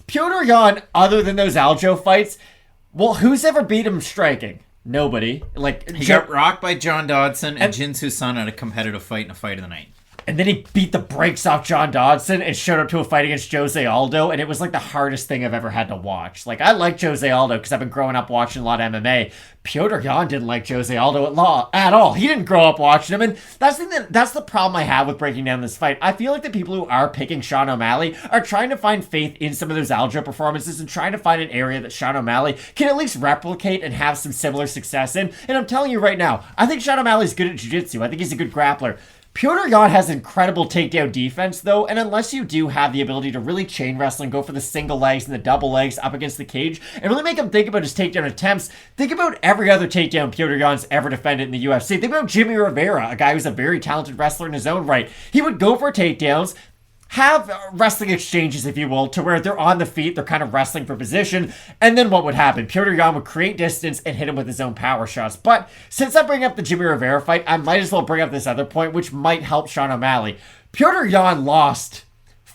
Petr Yan, other than those Aljo fights, well, who's ever beat him striking? Nobody. Like, he got rocked by John Dodson and Jin Soo Sun at a competitive fight in a fight of the night. And then he beat the brakes off John Dodson and showed up to a fight against Jose Aldo, and it was like the hardest thing I've ever had to watch. Like, I like Jose Aldo because I've been growing up watching a lot of MMA. Petr Yan didn't like Jose Aldo at all. He didn't grow up watching him, and that's the problem I have with breaking down this fight. I feel like the people who are picking Sean O'Malley are trying to find faith in some of those Aljo performances and trying to find an area that Sean O'Malley can at least replicate and have some similar success in. And I'm telling you right now, I think Sean O'Malley's good at jiu-jitsu. I think he's a good grappler. Petr Yan has incredible takedown defense, though, and unless you do have the ability to really chain wrestle and go for the single legs and the double legs up against the cage and really make him think about his takedown attempts, think about every other takedown Petr Yan's ever defended in the UFC. Think about Jimmy Rivera, a guy who's a very talented wrestler in his own right. He would go for takedowns, have wrestling exchanges, if you will, to where they're on the feet, they're kind of wrestling for position, and then what would happen? Petr Yan would create distance and hit him with his own power shots. But since I bring up the Jimmy Rivera fight, I might as well bring up this other point, which might help Sean O'Malley. Petr Yan lost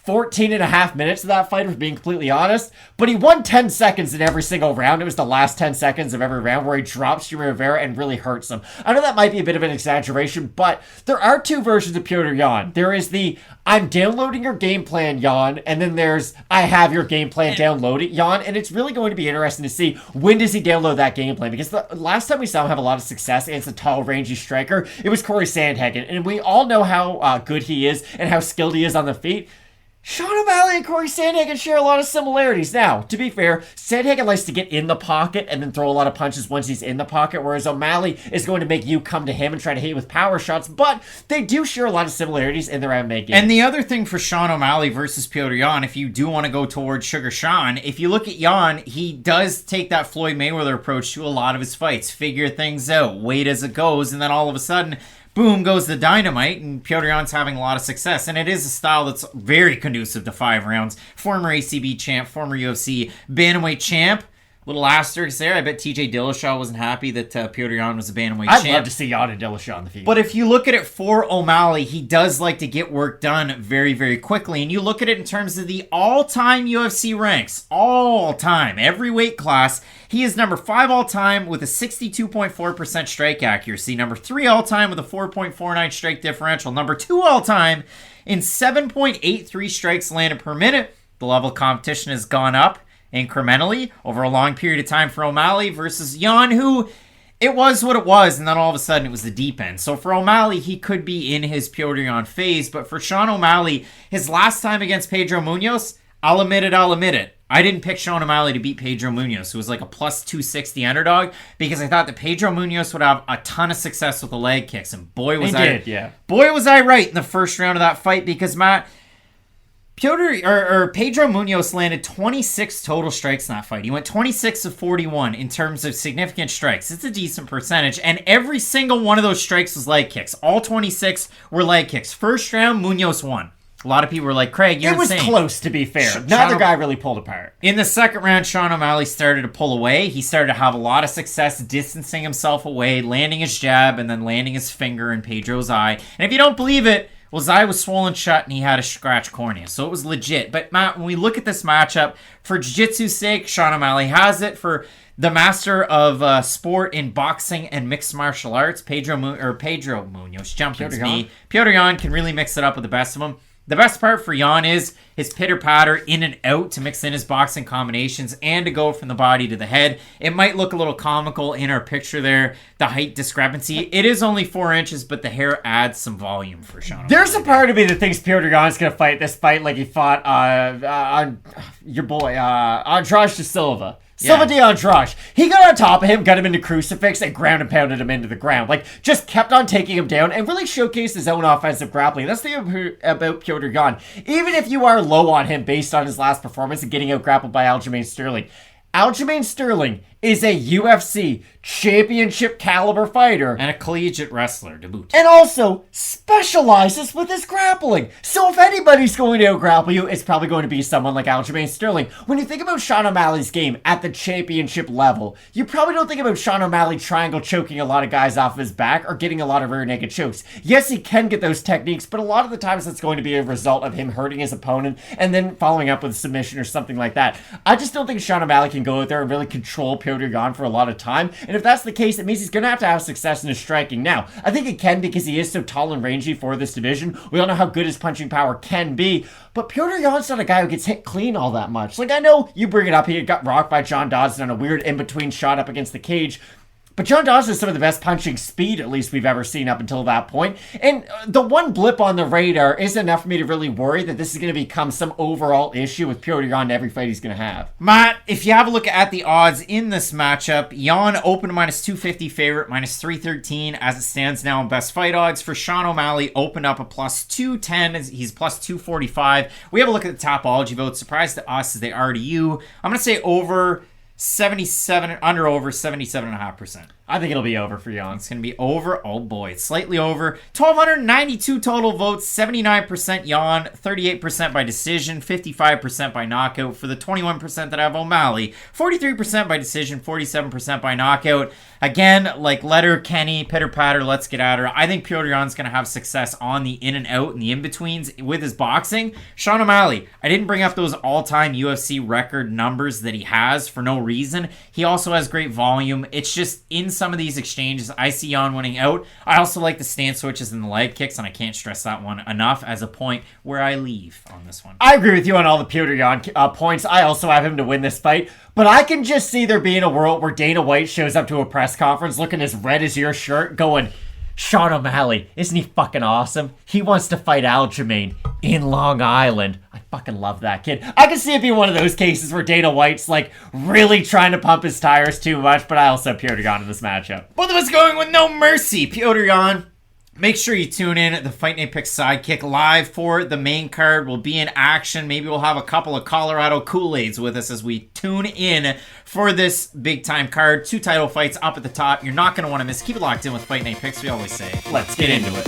14 and a half minutes of that fight, if being completely honest, but he won 10 seconds in every single round. It was the last 10 seconds of every round where he drops Jimmy Rivera and really hurts him. I know that might be a bit of an exaggeration, but there are two versions of Petr Yan. There is the I'm downloading your game plan Yan, and then there's I have your game plan downloaded Yan, and it's really going to be interesting to see when does he download that game plan, because the last time we saw him have a lot of success against a tall, rangy striker, it was Corey Sandhagen, and we all know how good he is and how skilled he is on the feet. Sean O'Malley and Corey Sandhagen share a lot of similarities. Now, to be fair, Sandhagen likes to get in the pocket and then throw a lot of punches once he's in the pocket, whereas O'Malley is going to make you come to him and try to hit you with power shots, but they do share a lot of similarities in their MMA game. And the other thing for Sean O'Malley versus Petr Yan, if you do want to go towards Sugar Sean, if you look at Yan, he does take that Floyd Mayweather approach to a lot of his fights, figure things out, wait as it goes, and then all of a sudden, boom goes the dynamite, and Petr Yan's having a lot of success. And it is a style that's very conducive to 5 rounds. Former ACB champ, former UFC bantamweight champ. Little asterisk there. I bet TJ Dillashaw wasn't happy that Petr Yan was a bantamweight champ. I'd love to see Yan and Dillashaw on the field. But if you look at it for O'Malley, he does like to get work done very, very quickly. And you look at it in terms of the all-time UFC ranks. All-time. Every weight class. He is number 5 all-time with a 62.4% strike accuracy. Number 3 all-time with a 4.49 strike differential. Number 2 all-time in 7.83 strikes landed per minute. The level of competition has gone up incrementally over a long period of time for O'Malley versus Yan, who it was what it was, and then all of a sudden it was the deep end. So for O'Malley, he could be in his Petr Yan phase, but for Sean O'Malley, his last time against Pedro Munoz, I'll admit it. I didn't pick Sean O'Malley to beat Pedro Munoz, who was like a plus 260 underdog, because I thought that Pedro Munoz would have a ton of success with the leg kicks, and boy was I right in the first round of that fight, because Matt, Pedro Munoz landed 26 total strikes in that fight. He went 26 of 41 in terms of significant strikes. It's a decent percentage, and every single one of those strikes was leg kicks. All 26 were leg kicks. First round, Munoz won. A lot of people were like, Craig, you're insane. It was close, to be fair. Neither guy really pulled apart. In the second round, Sean O'Malley started to pull away. He started to have a lot of success distancing himself away, landing his jab, and then landing his finger in Pedro's eye. And if you don't believe it, well, his eye was swollen shut and he had a scratch cornea. So it was legit. But Matt, when we look at this matchup, for jiu-jitsu's sake, Sean O'Malley has it. For the master of sport in boxing and mixed martial arts, Pedro Munoz jumped his knee. Petr Yan can really mix it up with the best of them. The best part for Yan is his pitter-patter in and out to mix in his boxing combinations and to go from the body to the head. It might look a little comical in our picture there, the height discrepancy. It is only 4 inches, but the hair adds some volume for Sean O'Malley. There's a part of me that thinks Petr Yan's going to fight this fight like he fought your boy, Andrade de Silva. Silva de Andrade. He got on top of him, got him into crucifix, and ground and pounded him into the ground. Like, just kept on taking him down and really showcased his own offensive grappling. That's the thing about Petr Yan. Even if you are low on him based on his last performance and getting out grappled by Aljamain Sterling is a UFC championship caliber fighter and a collegiate wrestler to boot. And also specializes with his grappling. So if anybody's going to out-grapple you, it's probably going to be someone like Aljamain Sterling. When you think about Sean O'Malley's game at the championship level, you probably don't think about Sean O'Malley triangle choking a lot of guys off of his back or getting a lot of rear naked chokes. Yes, he can get those techniques, but a lot of the times that's going to be a result of him hurting his opponent and then following up with a submission or something like that. I just don't think Sean O'Malley can go out there and really control Petr Yan for a lot of time. And if that's the case, it means he's going to have success in his striking. Now, I think it can because he is so tall and rangy for this division. We all know how good his punching power can be. But Petr Yan's not a guy who gets hit clean all that much. Like, I know you bring it up, he got rocked by John Dodson on a weird in-between shot up against the cage. But John Dawson has some of the best punching speed, at least, we've ever seen up until that point. And the one blip on the radar isn't enough for me to really worry that this is going to become some overall issue with Petr Yan in every fight he's going to have. Matt, if you have a look at the odds in this matchup, Yan opened minus 250 favorite, minus 313 as it stands now in best fight odds. For Sean O'Malley, opened up a plus 210. He's plus 245. We have a look at the Topology votes. Surprise to us as they are to you. I'm going to say over 77.5%. I think it'll be over for Yan. It's going to be over. Oh boy, it's slightly over. 1,292 total votes, 79% Yan, 38% by decision, 55% by knockout. For the 21% that have O'Malley, 43% by decision, 47% by knockout. Again, like Letter, Kenny, Pitter Patter, let's get at her. I think Petr Yan's going to have success on the in and out and the in-betweens with his boxing. Sean O'Malley, I didn't bring up those all-time UFC record numbers that he has for no reason. He also has great volume. It's just in some of these exchanges, I see Yan winning out. I also like the stance switches and the leg kicks, and I can't stress that one enough as a point where I leave on this one. I agree with you on all the Petr Yan points. I also have him to win this fight, but I can just see there being a world where Dana White shows up to a press conference looking as red as your shirt going, Sean O'Malley, isn't he fucking awesome? He wants to fight Aljamain in Long Island. I fucking love that kid. I can see it being one of those cases where Dana White's like really trying to pump his tires too much, but I also have Petr Yan in this matchup. Both of us going with no mercy. Petr Yan Make sure you tune in at the Fight Night Picks Sidekick live for the main card. We'll be in action. Maybe we'll have a couple of Colorado Kool-Aids with us as we tune in for this big-time card. 2 title fights up at the top. You're not going to want to miss. Keep it locked in with Fight Night Picks, we always say. Let's get into it.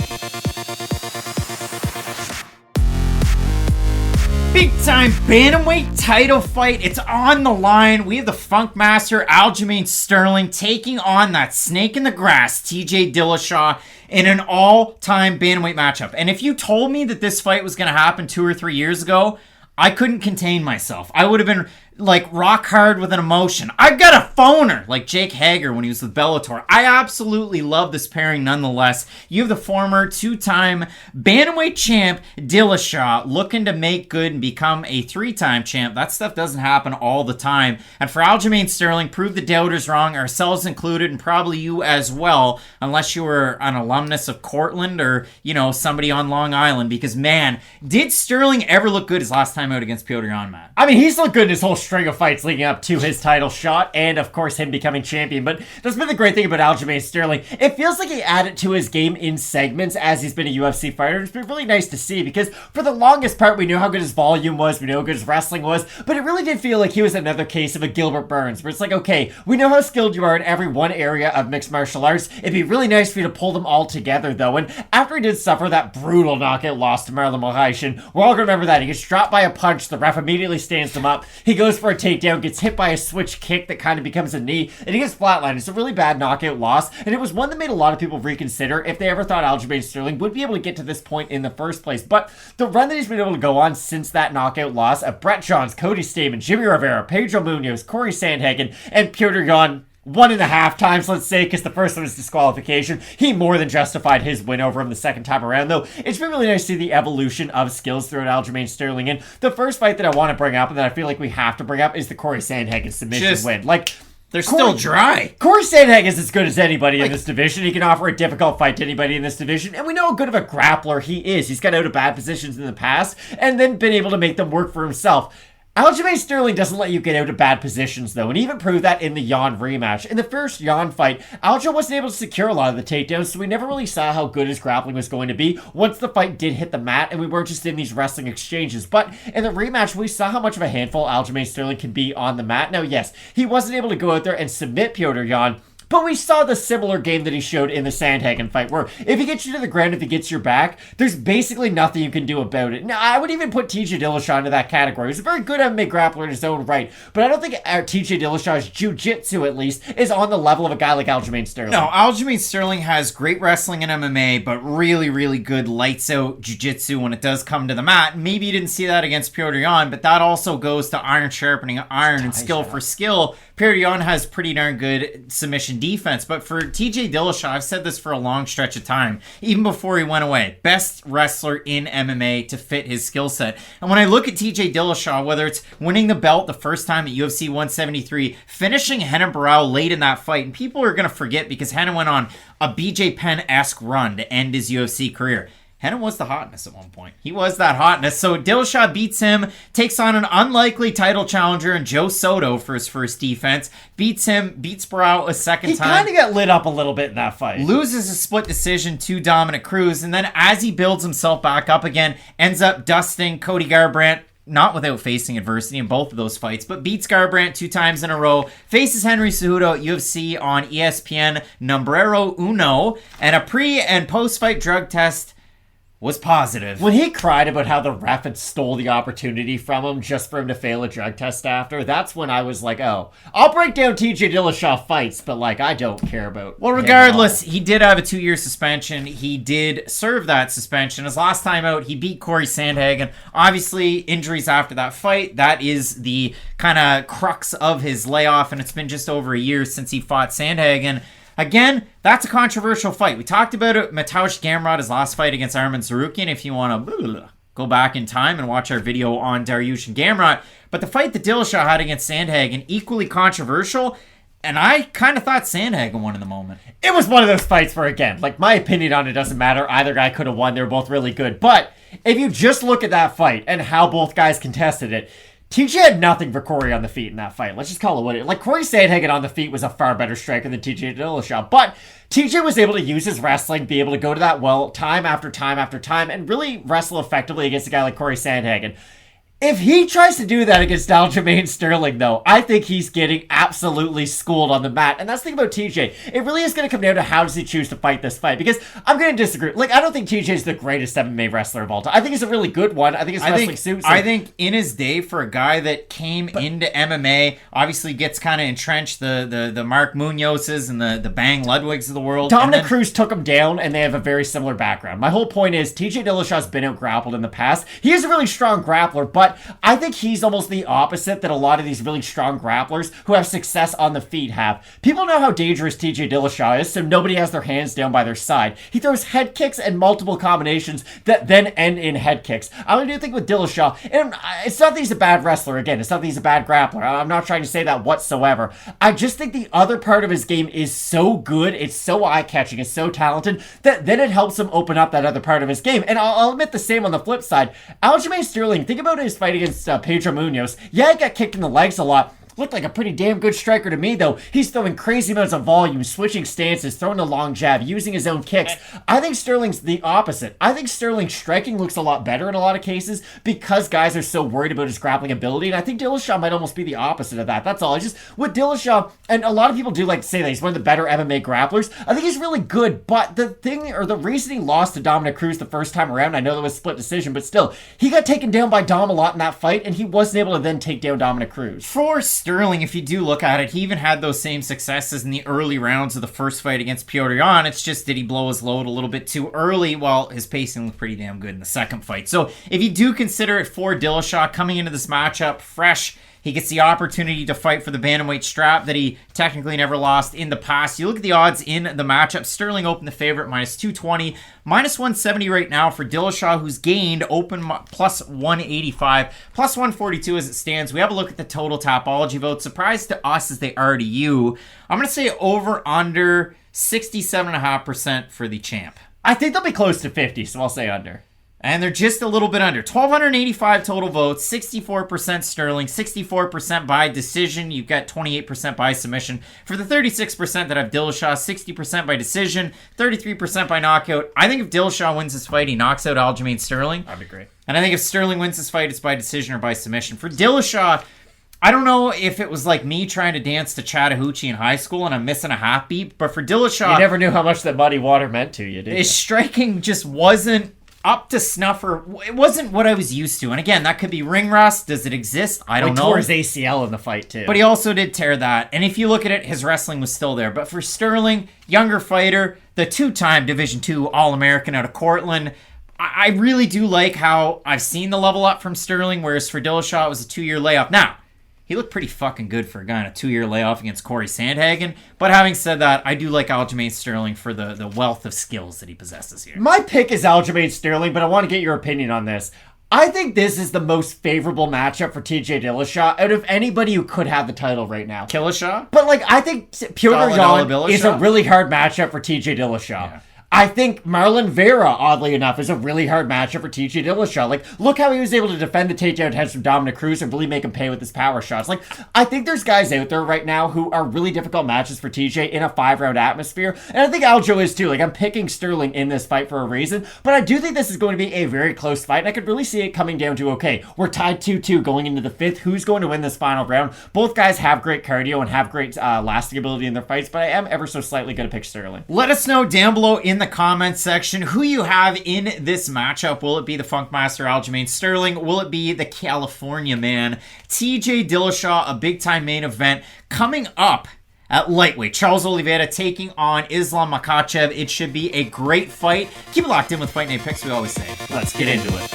Big-time bantamweight title fight. It's on the line. We have the Funk Master, Aljamain Sterling, taking on that snake in the grass, TJ Dillashaw, in an all-time bantamweight matchup. And if you told me that this fight was going to happen 2 or 3 years ago, I couldn't contain myself. I would have been like rock hard with an emotion. I've got a phoner like Jake Hager when he was with Bellator. I absolutely love this pairing nonetheless. You have the former 2-time bantamweight champ Dillashaw looking to make good and become a 3-time champ. That stuff doesn't happen all the time. And for Aljamain Sterling, prove the doubters wrong, ourselves included, and probably you as well, unless you were an alumnus of Cortland or, you know, somebody on Long Island. Because, man, did Sterling ever look good his last time out against Petrosyan, Matt? I mean, he's looked good in his whole string of fights leading up to his title shot and, of course, him becoming champion. But that's been the great thing about Aljamain Sterling. It feels like he added to his game in segments as he's been a UFC fighter. It's been really nice to see because for the longest part, we knew how good his volume was, we knew how good his wrestling was, but it really did feel like he was another case of a Gilbert Burns, where it's like, okay, we know how skilled you are in every one area of mixed martial arts. It'd be really nice for you to pull them all together, though. And after he did suffer that brutal knockout loss to Islam Makhachev, we're all going to remember that. He gets dropped by a punch, the ref immediately stands him up, he goes for a takedown, gets hit by a switch kick that kind of becomes a knee, and he gets flatlined. It's a really bad knockout loss, and it was one that made a lot of people reconsider if they ever thought Aljamain Sterling would be able to get to this point in the first place. But the run that he's been able to go on since that knockout loss of Brett Johns, Cody Stamen, Jimmy Rivera, Pedro Munoz, Corey Sandhagen, and Petrosyan 1.5 times, let's say, because the first one was disqualification. He more than justified his win over him the second time around, though. It's been really nice to see the evolution of skills throughout Aljamain Sterling. And the first fight that I want to bring up and that I feel like we have to bring up is the Corey Sandhagen submission win. Like, they're still dry. Corey Sandhagen is as good as anybody in this division. He can offer a difficult fight to anybody in this division, and we know how good of a grappler he is. He's got out of bad positions in the past and then been able to make them work for himself. Aljamain Sterling doesn't let you get out of bad positions, though, and even proved that in the Jan rematch. In the first Jan fight, Aljo wasn't able to secure a lot of the takedowns, so we never really saw how good his grappling was going to be once the fight did hit the mat, and we weren't just in these wrestling exchanges. But in the rematch, we saw how much of a handful Aljamain Sterling can be on the mat. Now, yes, he wasn't able to go out there and submit Petrosyan, but we saw the similar game that he showed in the Sandhagen fight, where if he gets you to the ground, if he gets your back, there's basically nothing you can do about it. Now, I would even put TJ Dillashaw into that category. He's a very good MMA grappler in his own right, but I don't think TJ Dillashaw's jiu-jitsu, at least, is on the level of a guy like Aljamain Sterling. No, Aljamain Sterling has great wrestling in MMA, but really, really good lights-out jiu-jitsu when it does come to the mat. Maybe you didn't see that against Petrosyan, but that also goes to iron sharpening iron and skill for skill. Petrosyan has pretty darn good submission defense, but for TJ Dillashaw, I've said this for a long stretch of time, even before he went away, best wrestler in MMA to fit his skill set. And when I look at TJ Dillashaw, whether it's winning the belt the first time at UFC 173, finishing Renan Barão late in that fight, and people are going to forget because Renan went on a BJ Penn-esque run to end his UFC career. Renan was the hotness at one point. He was that hotness. So Dillashaw beats him, takes on an unlikely title challenger in Joe Soto for his first defense, beats Barão a second time. He kind of got lit up a little bit in that fight. Loses a split decision to Dominic Cruz, and then as he builds himself back up again, ends up dusting Cody Garbrandt, not without facing adversity in both of those fights, but beats Garbrandt 2 times in a row, faces Henry Cejudo at UFC on ESPN Numbrero Uno, and a pre- and post-fight drug test was positive. When he cried about how the ref had stole the opportunity from him just for him to fail a drug test after, that's when I was like, oh, I'll break down TJ Dillashaw fights, but like, I don't care about Well, regardless, he did have a 2-year suspension. He did serve that suspension. His last time out, he beat Corey Sandhagen. Obviously, injuries after that fight, that is the kind of crux of his layoff, and it's been just over a year since he fought Sandhagen. Again, that's a controversial fight. We talked about it. Mateusz Gamrot, his last fight against Armen Tsarukyan. If you want to go back in time and watch our video on Dariush and Gamrot. But the fight that Dillashaw had against Sandhagen, equally controversial. And I kind of thought Sandhagen won in the moment. It was one of those fights where, again, like, my opinion on it doesn't matter. Either guy could have won. They were both really good. But if you just look at that fight and how both guys contested it, TJ had nothing for Corey on the feet in that fight. Let's just call it what it is. Like, Corey Sandhagen on the feet was a far better striker than TJ Dillashaw, but TJ was able to use his wrestling, be able to go to that well time after time after time, and really wrestle effectively against a guy like Corey Sandhagen. If he tries to do that against Aljamain Sterling, though, I think he's getting absolutely schooled on the mat. And that's the thing about TJ. It really is going to come down to how does he choose to fight this fight. Because I'm going to disagree. Like, I don't think TJ's the greatest MMA wrestler of all time. I think he's a really good one. I think his wrestling suits him. I think in his day, for a guy that came into MMA, obviously gets kind of entrenched, the Mark Munozes and the Bang Ludwigs of the world. Dominic Cruz took him down, and they have a very similar background. My whole point is TJ Dillashaw's been out-grappled in the past. He is a really strong grappler, but I think he's almost the opposite that a lot of these really strong grapplers who have success on the feet have. People know how dangerous TJ Dillashaw is, so nobody has their hands down by their side. He throws head kicks and multiple combinations that then end in head kicks. I do think with Dillashaw, and it's not that he's a bad wrestler, again, it's not that he's a bad grappler. I'm not trying to say that whatsoever. I just think the other part of his game is so good, it's so eye-catching, it's so talented, that then it helps him open up that other part of his game. And I'll admit the same on the flip side. Aljamain Sterling, think about his fight against Pedro Munoz. Yeah, he got kicked in the legs a lot. Looked like a pretty damn good striker to me, though. He's throwing crazy amounts of volume, switching stances, throwing a long jab, using his own kicks. I think Sterling's the opposite. I think Sterling's striking looks a lot better in a lot of cases because guys are so worried about his grappling ability, and I think Dillashaw might almost be the opposite of that. That's all. It's just with Dillashaw, and a lot of people do like to say that he's one of the better MMA grapplers. I think he's really good, but the reason he lost to Dominic Cruz the first time around, I know that was a split decision, but still, he got taken down by Dom a lot in that fight, and he wasn't able to then take down Dominic Cruz. For Sterling, if you do look at it, he even had those same successes in the early rounds of the first fight against Petrosyan. It's just, did he blow his load a little bit too early? Well, his pacing looked pretty damn good in the second fight. So if you do consider it for Dillashaw coming into this matchup fresh, he gets the opportunity to fight for the bantamweight strap that he technically never lost in the past. You look at the odds in the matchup. Sterling opened the favorite, minus 220. Minus 170 right now for Dillashaw, who's gained open plus 185. Plus 142 as it stands. We have a look at the total Tapology votes. Surprise to us as they are to you. I'm going to say over under 67.5% for the champ. I think they'll be close to 50, so I'll say under. And they're just a little bit under. 1,285 total votes, 64% Sterling, 64% by decision. You've got 28% by submission. For the 36% that have Dillashaw, 60% by decision, 33% by knockout. I think if Dillashaw wins this fight, he knocks out Aljamain Sterling. That'd be great. And I think if Sterling wins this fight, it's by decision or by submission. For Dillashaw, I don't know if it was like me trying to dance to Chattahoochee in high school and I'm missing a half beat, but for Dillashaw... You never knew how much that muddy water meant to you, did you? His striking just wasn't up to snuff, or it wasn't what I was used to. And again, that could be ring rust. Does it exist? I don't know. He tore his ACL in the fight too. But he also did tear that. And if you look at it, his wrestling was still there. But for Sterling, younger fighter, the two-time Division II All-American out of Cortland, I really do like how I've seen the level up from Sterling, whereas for Dillashaw, it was a 2-year layoff. Now, he looked pretty fucking good for a guy in a 2-year layoff against Corey Sandhagen. But having said that, I do like Aljamain Sterling for the wealth of skills that he possesses here. My pick is Aljamain Sterling, but I want to get your opinion on this. I think this is the most favorable matchup for TJ Dillashaw out of anybody who could have the title right now. Dillashaw? But I think Petrosyan is a really hard matchup for TJ Dillashaw. Yeah. I think Marlon Vera, oddly enough, is a really hard matchup for TJ Dillashaw. Look how he was able to defend the takedown attempts from Dominic Cruz and really make him pay with his power shots. I think there's guys out there right now who are really difficult matches for TJ in a 5-round atmosphere, and I think Aljo is too. I'm picking Sterling in this fight for a reason, but I do think this is going to be a very close fight, and I could really see it coming down to, okay, we're tied 2-2 going into the 5th. Who's going to win this final round? Both guys have great cardio and have great lasting ability in their fights, but I am ever so slightly going to pick Sterling. Let us know down below in the comments section who you have in this matchup. Will it be the Funkmaster Aljamain Sterling? Will it be the California man TJ Dillashaw? A big time main event coming up at lightweight. Charles Oliveira taking on Islam Makhachev. It should be a great fight. Keep it locked in with Fight Night Picks, we always say. Let's get into it.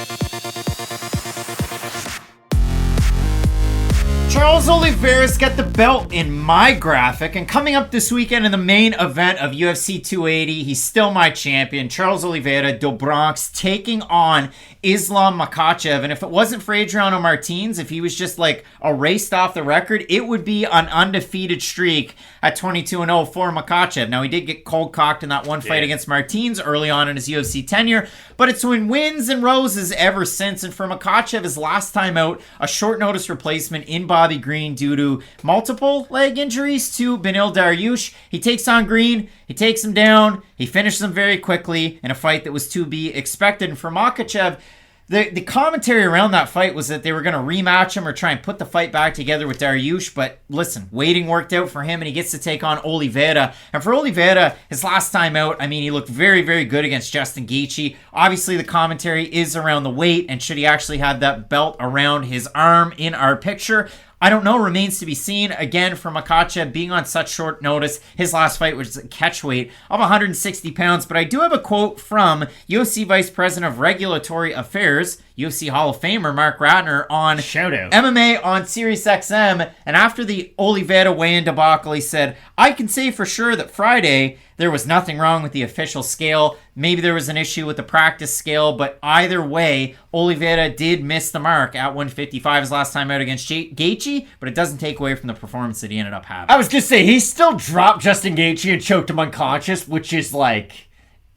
Charles Oliveira's got the belt in my graphic, and coming up this weekend in the main event of UFC 280, he's still my champion. Charles Oliveira, do Bronx, taking on Islam Makhachev. And if it wasn't for Adriano Martins, if he was just like erased off the record, it would be an undefeated streak at 22-0 for Makhachev. Now, he did get cold-cocked in that one fight against Martins early on in his UFC tenure, but it's been wins and roses ever since. And for Makhachev, his last time out, a short notice replacement in Bobby Green due to multiple leg injuries to Beneil Dariush. He takes on Green, he takes him down, he finishes him very quickly in a fight that was to be expected. And for Makhachev, the commentary around that fight was that they were going to rematch him or try and put the fight back together with Dariush. But listen, waiting worked out for him, and he gets to take on Oliveira. And for Oliveira, his last time out, I mean, he looked very, very good against Justin Gaethje. Obviously, the commentary is around the weight, and should he actually have that belt around his arm in our picture? I don't know, remains to be seen. Again, for Makhachev being on such short notice, his last fight was a catch weight of 160 pounds. But I do have a quote from UFC Vice President of Regulatory Affairs, UFC Hall of Famer Mark Ratner on Shout out. MMA on SiriusXM. And after the Oliveira weigh-in debacle, he said, "I can say for sure that Friday there was nothing wrong with the official scale. Maybe there was an issue with the practice scale, but either way, Oliveira did miss the mark at 155 his last time out against Gaethje, but it doesn't take away from the performance that he ended up having." I was gonna say, he still dropped Justin Gaethje and choked him unconscious, which is like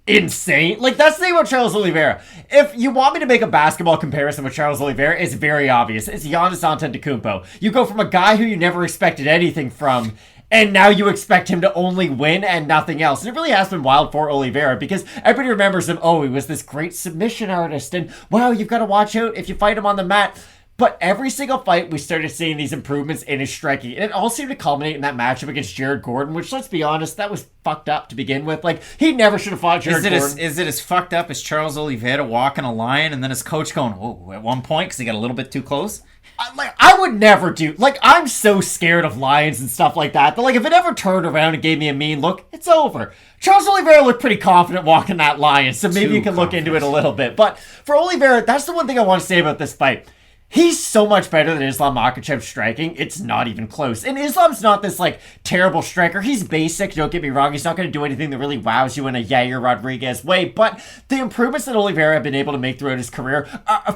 insane. Like, that's the thing about Charles Oliveira. If you want me to make a basketball comparison with Charles Oliveira, it's very obvious. It's Giannis Antetokounmpo. You go from a guy who you never expected anything from, and now you expect him to only win and nothing else. And it really has been wild for Oliveira, because everybody remembers him, oh, he was this great submission artist, and wow, you've got to watch out if you fight him on the mat. But every single fight, we started seeing these improvements in his striking. And it all seemed to culminate in that matchup against Jared Gordon, which, let's be honest, that was fucked up to begin with. Like, he never should have fought Jared Gordon. Is it as fucked up as Charles Oliveira walking a line and then his coach going, "Whoa," at one point because he got a little bit too close? I would never do, like, I'm so scared of lions and stuff like that, like, if it ever turned around and gave me a mean look, it's over. Charles Oliveira looked pretty confident walking that lion, so maybe you can look into it a little bit. But for Oliveira, that's the one thing I want to say about this fight. He's so much better than Islam Makhachev striking. It's not even close. And Islam's not this, like, terrible striker. He's basic, don't get me wrong. He's not going to do anything that really wows you in a Yair Rodriguez way. But the improvements that Oliveira have been able to make throughout his career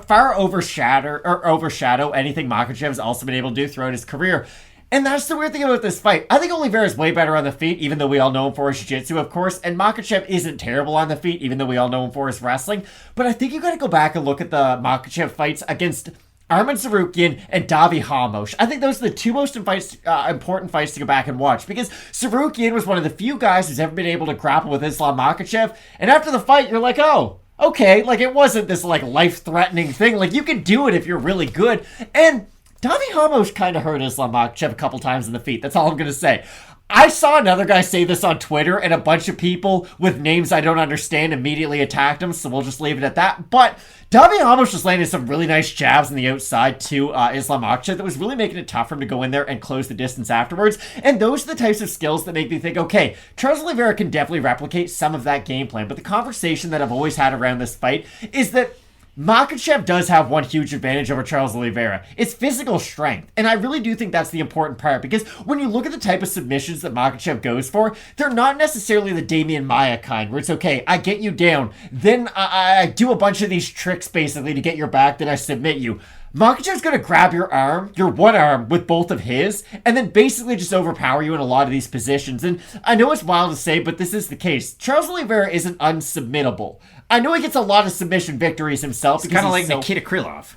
far overshadow anything Makhachev has also been able to do throughout his career. And that's the weird thing about this fight. I think Oliveira is way better on the feet, even though we all know him for his jiu-jitsu, of course. And Makhachev isn't terrible on the feet, even though we all know him for his wrestling. But I think you got to go back and look at the Makhachev fights against Armen Tsarukyan and Davi Hamosh. I think those are the two most important fights to go back and watch, because Tsarukyan was one of the few guys who's ever been able to grapple with Islam Makhachev, and after the fight, you're like, oh, okay, like, it wasn't this, like, life-threatening thing. Like, you can do it if you're really good. And Davi Hamosh kind of hurt Islam Makhachev a couple times in the feet. That's all I'm going to say. I saw another guy say this on Twitter, and a bunch of people with names I don't understand immediately attacked him, so we'll just leave it at that. But Davi Hamosh was landing some really nice jabs on the outside to Islam Makhachev that was really making it tough for him to go in there and close the distance afterwards. And those are the types of skills that make me think, okay, Charles Oliveira can definitely replicate some of that game plan. But the conversation that I've always had around this fight is that Makhachev does have one huge advantage over Charles Oliveira. It's physical strength. And I really do think that's the important part, because when you look at the type of submissions that Makhachev goes for, they're not necessarily the Damian Maia kind, where it's, okay, I get you down, then I do a bunch of these tricks basically to get your back, then I submit you. Makhachev's going to grab your arm, your one arm, with both of his, and then basically just overpower you in a lot of these positions. And I know it's wild to say, but this is the case. Charles Oliveira isn't unsubmittable. I know he gets a lot of submission victories himself. It's kind of like Nikita Krylov.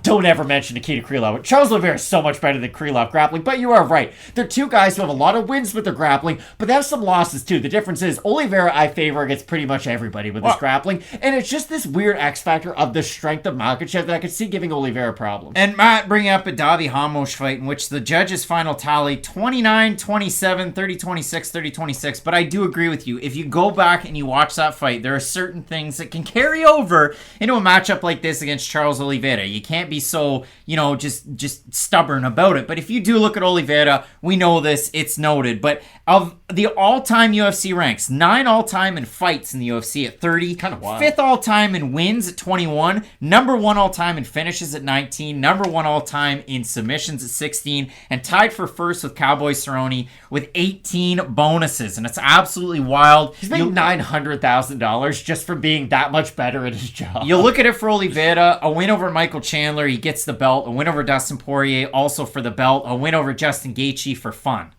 Don't ever mention Nikita Krylov. Charles Oliveira is so much better than Krylov grappling, but you are right. They're two guys who have a lot of wins with their grappling, but they have some losses too. The difference is Oliveira, I favor against pretty much everybody with his grappling, and it's just this weird X factor of the strength of Makhachev that I could see giving Oliveira problems. And Matt bringing up a Davi Hamosh fight in which the judges' final tally 29-27, 30-26, 30-26, but I do agree with you. If you go back and you watch that fight, there are certain things that can carry over into a matchup like this against Charles Oliveira. You can't be so, just stubborn about it. But if you do look at Oliveira, we know this, it's noted. But of the all-time UFC ranks, 9 all-time in fights in the UFC at 30, kind of wild. 5th all-time in wins at 21, number 1 all-time in finishes at 19, number 1 all-time in submissions at 16, and tied for first with Cowboy Cerrone with 18 bonuses. And it's absolutely wild. He's making $900,000 just for being that much better at his job. You look at it for Oliveira, a win over Michael Chandler, he gets the belt. A win over Dustin Poirier, also for the belt. A win over Justin Gaethje for fun.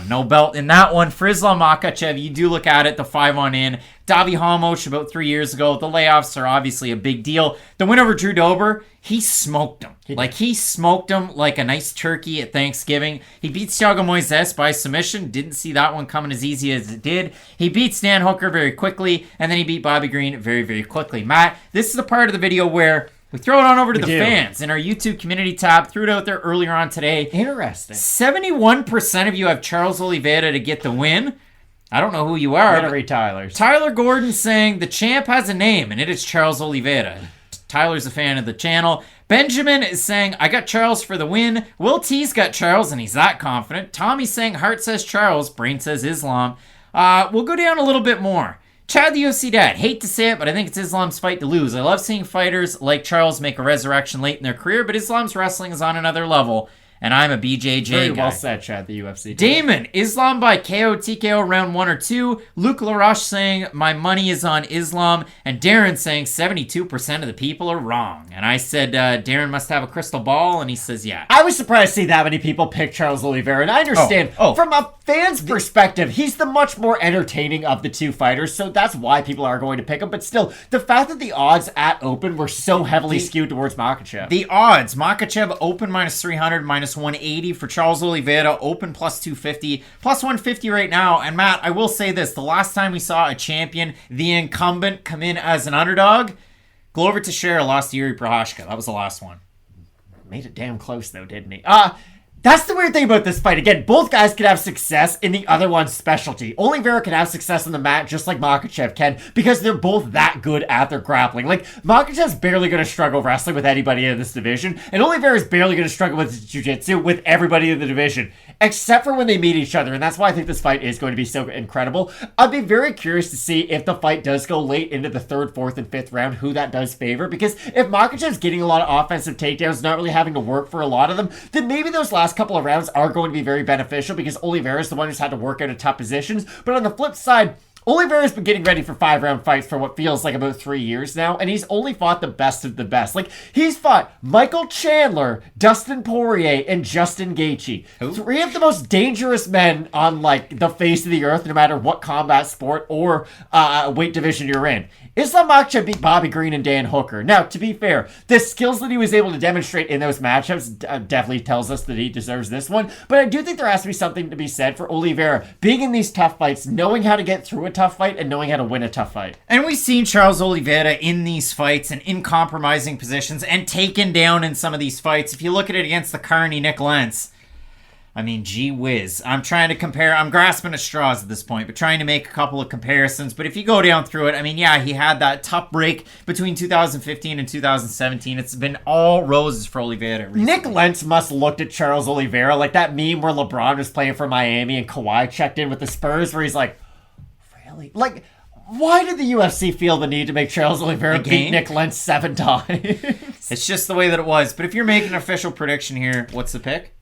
No belt in that one. For Islam Makhachev, you do look at it, the 5-on-in. Davi Hamosh about 3 years ago. The layoffs are obviously a big deal. The win over Drew Dober, he smoked him. He smoked him like a nice turkey at Thanksgiving. He beats Thiago Moises by submission. Didn't see that one coming as easy as it did. He beats Dan Hooker very quickly, and then he beat Bobby Green very, very quickly. Matt, this is the part of the video where we throw it on over to the fans in our YouTube community tab. Threw it out there earlier on today. Interesting. 71% of you have Charles Oliveira to get the win. I don't know who you are. I'm going to read Tyler's. Tyler Gordon saying the champ has a name, and it is Charles Oliveira. Tyler's a fan of the channel. Benjamin is saying, I got Charles for the win. Will T's got Charles, and he's that confident. Tommy's saying, heart says Charles. Brain says Islam. We'll go down a little bit more. Chad the UFC dad, hate to say it, but I think it's Islam's fight to lose. I love seeing fighters like Charles make a resurrection late in their career, but Islam's wrestling is on another level, and I'm a BJJ Very guy. well said, Chad, the UFC. Damon, Islam by KO, TKO round 1 or 2. Luke LaRoche saying, my money is on Islam. And Darren saying, 72% of the people are wrong. And I said, Darren must have a crystal ball, and he says, yeah. I was surprised to see that many people pick Charles Oliveira, and I understand, from a fan's perspective, he's the much more entertaining of the two fighters, so that's why people are going to pick him. But still, the fact that the odds at open were so heavily skewed towards Makhachev. The odds, Makhachev open minus 300, minus 180 for Charles Oliveira, open plus 250, plus 150 right now. And Matt, I will say this, the last time we saw a champion, the incumbent, come in as an underdog, Glover Teixeira lost to Yuri Prochazka. That was the last one. Made it damn close though, didn't he? That's the weird thing about this fight. Again, both guys could have success in the other one's specialty. Oliveira can have success on the mat just like Makhachev can because they're both that good at their grappling. Like, Makhachev's barely going to struggle wrestling with anybody in this division, and Oliveira's barely going to struggle with jiu-jitsu with everybody in the division, except for when they meet each other, and that's why I think this fight is going to be so incredible. I'd be very curious to see if the fight does go late into the 3rd, 4th, and 5th round, who that does favor, because if Makhachev's getting a lot of offensive takedowns, not really having to work for a lot of them, then maybe those last couple of rounds are going to be very beneficial because Oliveira's the one who's had to work out of tough positions. But on the flip side, Oliveira's been getting ready for 5-round fights for what feels like about 3 years now, and he's only fought the best of the best. Like, he's fought Michael Chandler, Dustin Poirier, and Justin Gaethje. Who? 3 of the most dangerous men on, like, the face of the earth, no matter what combat sport or weight division you're in. Islam Makhachev beat Bobby Green and Dan Hooker. Now, to be fair, the skills that he was able to demonstrate in those matchups definitely tells us that he deserves this one, but I do think there has to be something to be said for Oliveira being in these tough fights, knowing how to get through a tough fight, and knowing how to win a tough fight. And we've seen Charles Oliveira in these fights and in compromising positions and taken down in some of these fights. If you look at it against the Carney Nick Lentz, I mean, gee whiz. I'm trying to compare. I'm grasping at straws at this point, but trying to make a couple of comparisons. But if you go down through it, I mean, yeah, he had that tough break between 2015 and 2017. It's been all roses for Oliveira recently. Nick Lentz must have looked at Charles Oliveira like that meme where LeBron was playing for Miami and Kawhi checked in with the Spurs where he's like, really? Like, why did the UFC feel the need to make Charles Oliveira beat Nick Lentz 7 times? It's just the way that it was. But if you're making an official prediction here, what's the pick?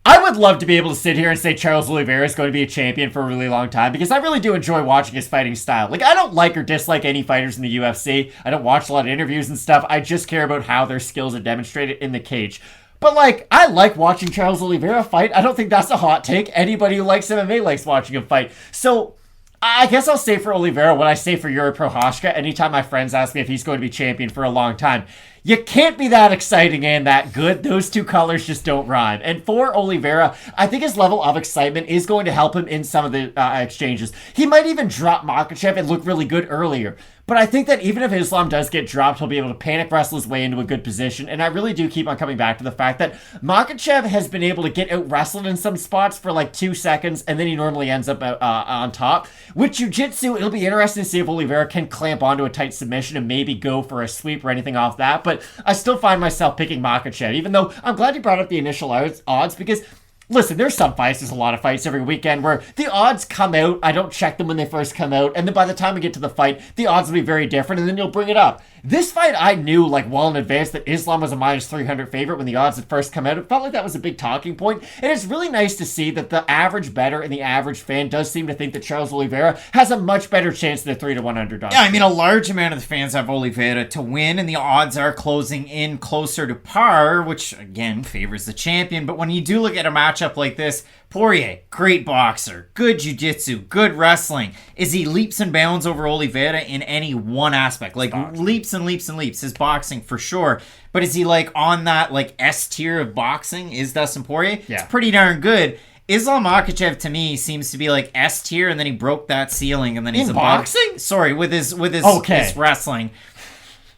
I would love to be able to sit here and say Charles Oliveira is going to be a champion for a really long time because I really do enjoy watching his fighting style. Like, I don't like or dislike any fighters in the UFC. I don't watch a lot of interviews and stuff. I just care about how their skills are demonstrated in the cage. But, like, I like watching Charles Oliveira fight. I don't think that's a hot take. Anybody who likes MMA likes watching him fight. So, I guess I'll say for Oliveira what I say for Yuri Prochazka anytime my friends ask me if he's going to be champion for a long time. You can't be that exciting and that good. Those two colors just don't rhyme. And for Oliveira, I think his level of excitement is going to help him in some of the exchanges. He might even drop Makhachev and look really good earlier. But I think that even if Islam does get dropped, he'll be able to panic wrestle his way into a good position. And I really do keep on coming back to the fact that Makhachev has been able to get out wrestled in some spots for like 2 seconds, and then he normally ends up on top. With jiu-jitsu, it'll be interesting to see if Oliveira can clamp onto a tight submission and maybe go for a sweep or anything off that. But but I still find myself picking Makhachev, even though I'm glad you brought up the initial odds because listen, there's some fights, there's a lot of fights every weekend where the odds come out, I don't check them when they first come out, and then by the time we get to the fight, the odds will be very different, and then you'll bring it up. This fight, I knew like well in advance that Islam was a minus 300 favorite when the odds had first come out. It felt like that was a big talking point, and it's really nice to see that the average bettor and the average fan does seem to think that Charles Oliveira has a much better chance than a 3-1 underdog. Yeah, I mean, a large amount of the fans have Oliveira to win, and the odds are closing in closer to par, which, again, favors the champion. But when you do look at a matchup like this, Poirier, great boxer, good jiu-jitsu, good wrestling. Is he leaps and bounds over Oliveira in any one aspect? Like, leaps and leaps and leaps. His boxing, for sure. But is he, like, on that, like, S tier of boxing? Is Dustin Poirier? Yeah. It's pretty darn good. Islam Makhachev to me seems to be like S tier, and then he broke that ceiling, and then he's in above. boxing? Sorry, with his Okay. his wrestling.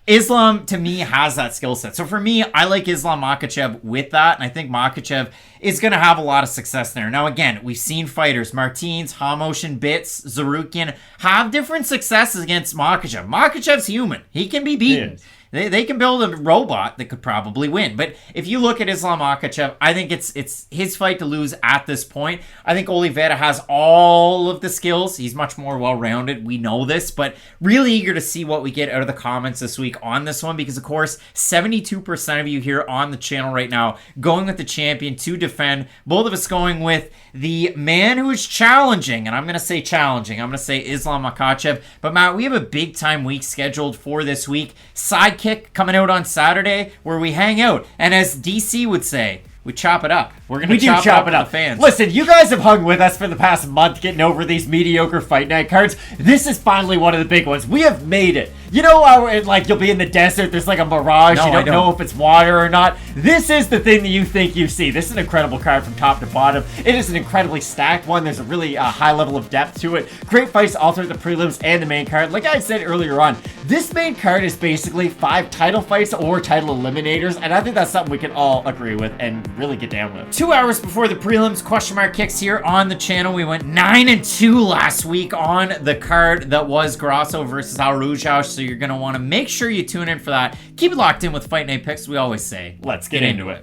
Islam to me has that skill set. So for me, I like Islam Makhachev with that, and I think Makhachev is going to have a lot of success there. Now again, we've seen fighters, Martins, Hamoshin, Bits, Zarukian, have different successes against Makhachev. Makhachev's human. He can be beaten. They can build a robot that could probably win. But if you look at Islam Makhachev, I think it's his fight to lose at this point. I think Oliveira has all of the skills. He's much more well-rounded. We know this, but really eager to see what we get out of the comments this week on this one because, of course, 72% of you here on the channel right now going with the champion to defend. Both of us going with the man who is challenging, and I'm going to say challenging. I'm going to say Islam Makhachev. But, Matt, we have a big-time week scheduled for this week. Sidekick coming out on Saturday where we hang out. And as DC would say, we chop it up. We're going to chop it up with the fans. Listen, you guys have hung with us for the past month getting over these mediocre fight night cards. This is finally one of the big ones. We have made it. You know how like you'll be in the desert, there's like a mirage, No, you I don't know if it's water or not. This is the thing that you think you see. This is an incredible card from top to bottom. It is an incredibly stacked one. There's a really high level of depth to it. Great fights all through the prelims and the main card. Like I said earlier on, this main card is basically 5 title fights or title eliminators, and I think that's something we can all agree with and really get down with. 2 hours before the prelims, question mark kicks here on the channel. We went 9-2 last week on the card that was Grasso versus Arujau, so you're going to want to make sure you tune in for that. Keep it locked in with Fight Night Picks. We always say, Let's get into it.